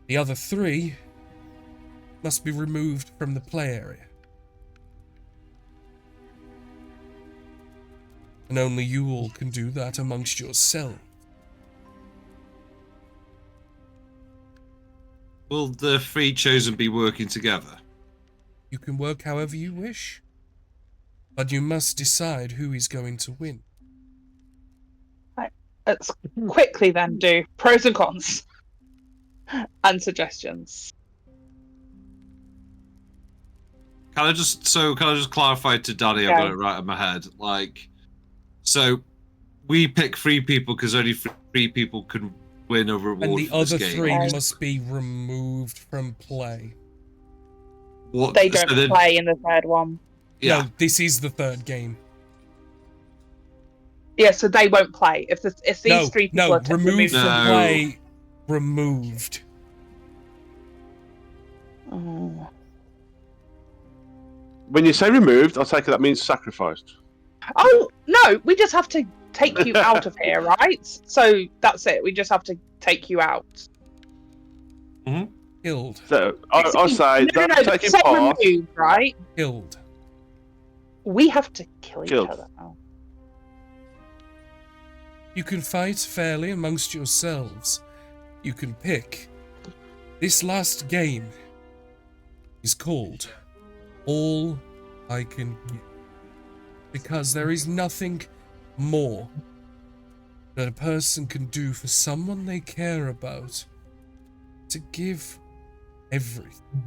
The other 3 must be removed from the play area. And only you all can do that amongst yourselves. Will the 3 chosen be working together? You can work however you wish, but you must decide who is going to win. Let's quickly then do pros and cons and suggestions. Can I just clarify to Danny? I've got it right in my head. Like, so we pick 3 people because only 3 people can win a reward. And the for this other game. 3 must be removed from play. What? They don't play in the third one. Yeah. No, this is the 3rd game. Yeah, so they won't play. If these 3 people are removed from No. play. Removed. Oh. When you say removed, I take it that means sacrificed. Oh no, we just have to take you out of here, right? So that's it. We just have to take you out. Killed. So I say that's taking say part. removed, right? Killed. We have to kill each Killed. other now. You can fight fairly amongst yourselves. You can pick. This last game is called All I Can Give. Because there is nothing more that a person can do for someone they care about to give everything.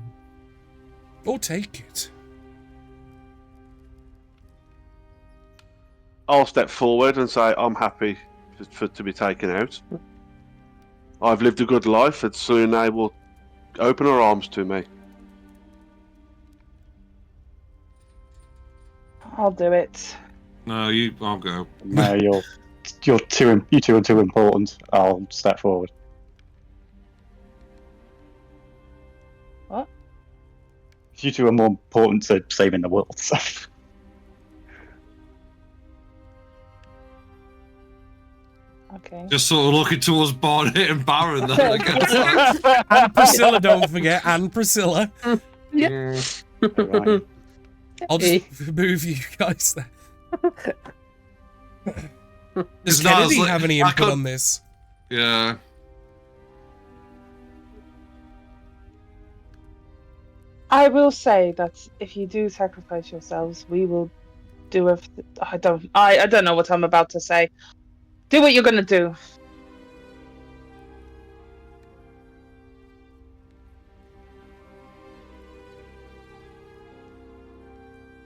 Or take it. I'll step forward and say I'm happy to be taken out. I've lived a good life, and soon they will open her arms to me. I'll do it. No, I'll go. No, you're too important. I'll step forward. What? You 2 are more important to saving the world. So. Okay. Just sort of looking towards Barnett and Baron. Then, I guess. And Priscilla, don't forget. And Priscilla. Right. I'll just move you guys there. Does It's not Kennedy as have any I input could- on this? Yeah. I will say that if you do sacrifice yourselves, we will do everything. I don't know what I'm about to say. Do what you're gonna do.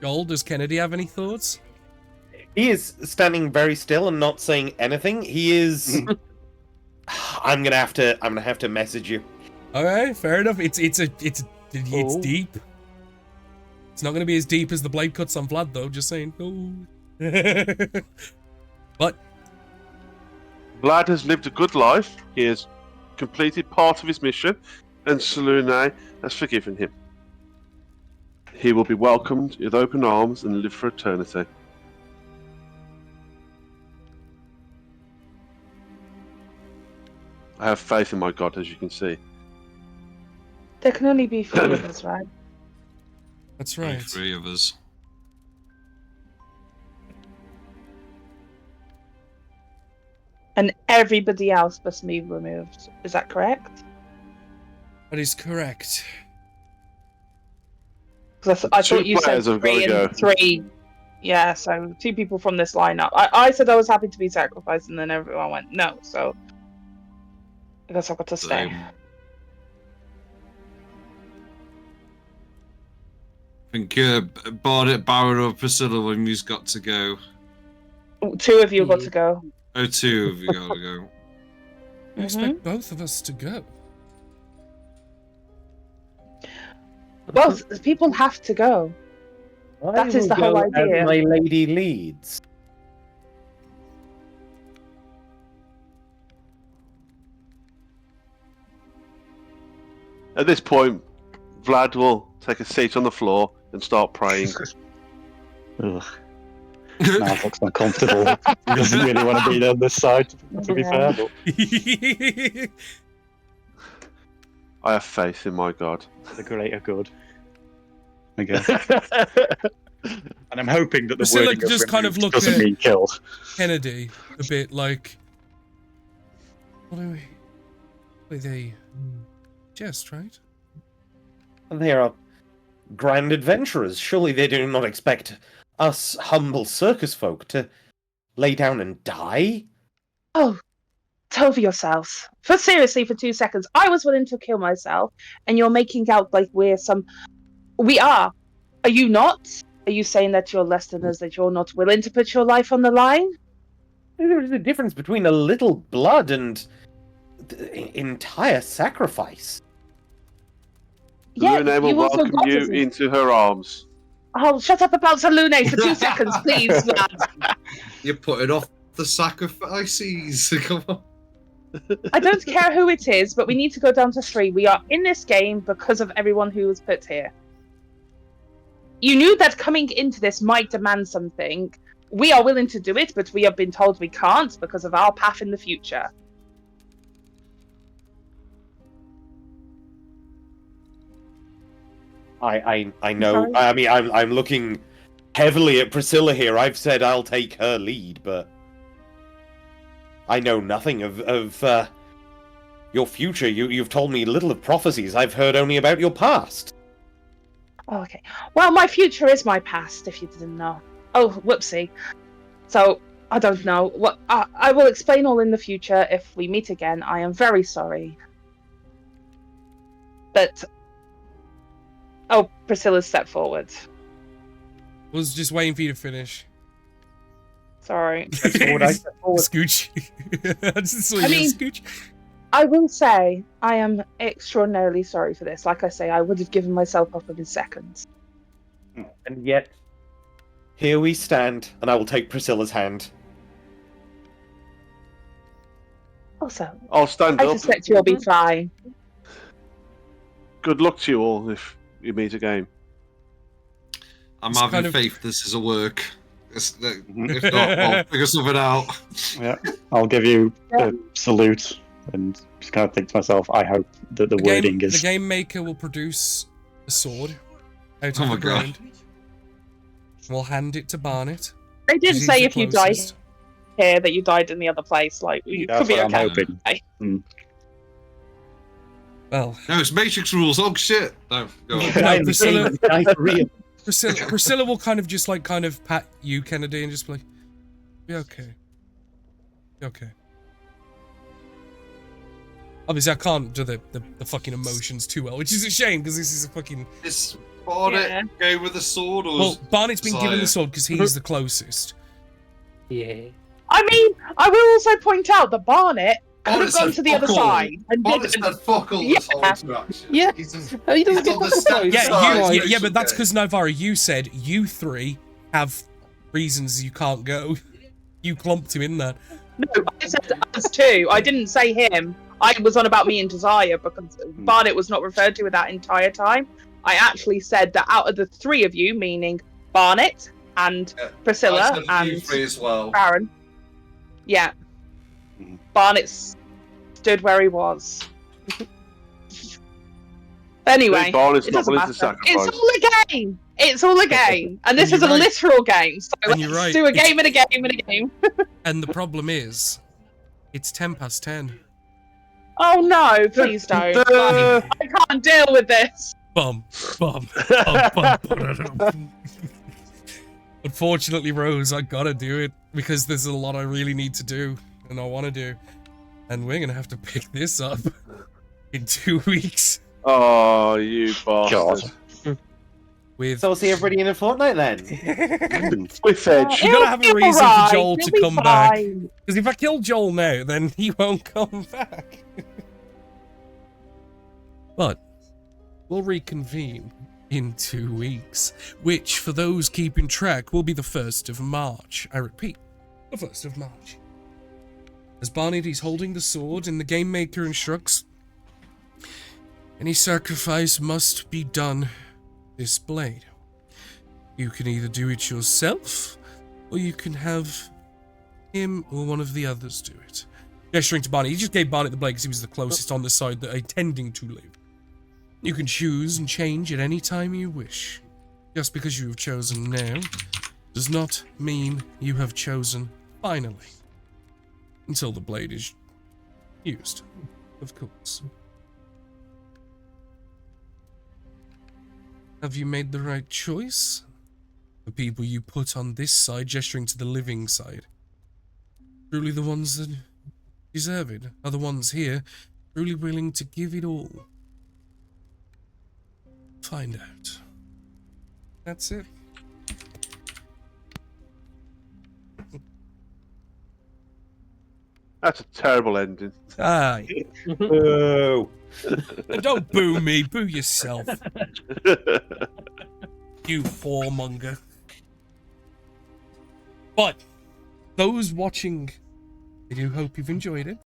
Joel, does Kennedy have any thoughts? He is standing very still and not saying anything. He is. I'm gonna have to message you. Okay, fair enough. It's deep. It's not going to be as deep as the blade cuts on Vlad, though. Just saying. Oh. But Vlad has lived a good life. He has completed part of his mission, and Selûne has forgiven him. He will be welcomed with open arms and live for eternity. I have faith in my God, as you can see. There can only be 3 of us, right? that's Only right. 3 of us. And everybody else must be removed. Is that correct? That is correct. Because I thought you said players have 3 gotta and 3. Yeah, so 2 people from this lineup. I said I was happy to be sacrificed, and then everyone went no. So I guess I've got to stay. Same. I think Barnett, Baron, or Priscilla, when you've got to go. 2 of you got to go. Oh, 2 of you got to go. I expect both of us to go. Well, people have to go. That is the whole I will go idea. as my lady leads. At this point, Vlad will take a seat on the floor and start praying. Ugh. Now looks uncomfortable. He doesn't really want to be on this side, to be fair. But I have faith in my God. the greater good, I guess. And I'm hoping that the Priscilla wording just kind of removed look doesn't at- mean killed. Kennedy a bit like, what are they jest, right? They are grand adventurers. Surely they do not expect us humble circus folk to lay down and die? Oh, over yourselves. For seriously, for 2 seconds, I was willing to kill myself, and you're making out like we're some. We are. Are you not? Are you saying that you're less than us, that you're not willing to put your life on the line? There is a difference between a little blood and entire sacrifice. Yeah, Lune will you also welcome got you us. into her arms. Oh, shut up about Salune for 2 seconds, please, lad. You're putting off the sacrifices. Come on. I don't care who it is, but we need to go down to 3. We are in this game because of everyone who was put here. You knew that coming into this might demand something. We are willing to do it, but we have been told we can't because of our path in the future. I know. Sorry? I mean, I'm looking heavily at Priscilla here. I've said I'll take her lead, but I know nothing of your future. You've told me little of prophecies. I've heard only about your past. Oh, okay. Well, my future is my past, if you didn't know. Oh, whoopsie. So, I don't know. What I will explain all in the future if we meet again. I am very sorry. But... Oh, Priscilla stepped forward. Was just waiting for you to finish. Sorry. Scooch. I just saw you, mean- Scooch. I will say, I am extraordinarily sorry for this. Like I say, I would have given myself up in seconds. And yet, here we stand, and I will take Priscilla's hand. Also, I'll stand I up. suspect you'll be fine. Good luck to you all if you meet again. I'm It's having kind of- faith this is a work. If not, I'll figure something out. Yeah, I'll give you a salute and just kind of think to myself, I hope that the wording is. The game maker will produce a sword out Oh of my the God. ground. We'll hand it to Barnet. They didn't He's say the if you die closest. here that you died in the other place. Like, you That's could be what I'm okay. hoping. Well, No, it's Matrix rules. Oh shit! No, go on. no, Priscilla, Diarrhea. Priscilla will kind of pat you, Kennedy, and just be like, "Be okay, be okay." Obviously, I can't do the fucking emotions too well, which is a shame because this is a fucking. Is Barnet Yeah. go with the sword or? Well, Barnet's been given the Desire? sword because he's the closest. Yeah. I mean, I will also point out that Barnet could have Barnet gone said to the other fuck all. side and Barnet didn't. said fuck all this whole Yeah. interaction. Yeah. He's just- Oh, he doesn't He's get on the the step point. Yeah, side, yeah, it's but that's okay. because Navara, you said you three have reasons you can't go. You clumped him in there. No, I said us too. I didn't say him. I was on about me and Desire because Barnet was not referred to that entire time. I actually said that out of the 3 of you, meaning Barnet and Yeah, Priscilla I said you and 3 as well. Baron. Yeah. Mhm. Barnet stood where he was. Anyway, Barnet's it not doesn't willing matter. to sacrifice. It's all a game. It's all a game, and this And is a you're right. literal game. So And let's you're right. do a It's- game and a game and a game. And the problem is, it's 10:10. Oh no! Please don't. I can't deal with this. Bum, bum, bum, bum, bum. Unfortunately, Rose, I gotta do it because there's a lot I really need to do and I want to do, and we're gonna have to pick this up in 2 weeks Oh, you bastard. with. So we'll see everybody in a fortnight then. With Edge. You gotta have a It'll be reason for alright, Joel it'll to be come back. fine. Because if I kill Joel now, then he won't come back. But we'll reconvene in 2 weeks, which, for those keeping track, will be the 1st of March. I repeat, the 1st of March. As Barnett is holding the sword and the Game Maker instructs, any sacrifice must be done this blade. You can either do it yourself, or you can have him or one of the others do it. Gesturing to Barney, he just gave Barney the blade because he was the closest on the side that intending to leave. You can choose and change at any time you wish. Just because you have chosen now does not mean you have chosen finally. Until the blade is used, of course. Have you made the right choice? The people you put on this side, gesturing to the living side, truly the ones that deserve it, are the ones here truly willing to give it all. Find out. That's it. That's a terrible ending. Aye. Boo. And don't boo me, boo yourself. You whoremonger. But those watching, I do hope you've enjoyed it.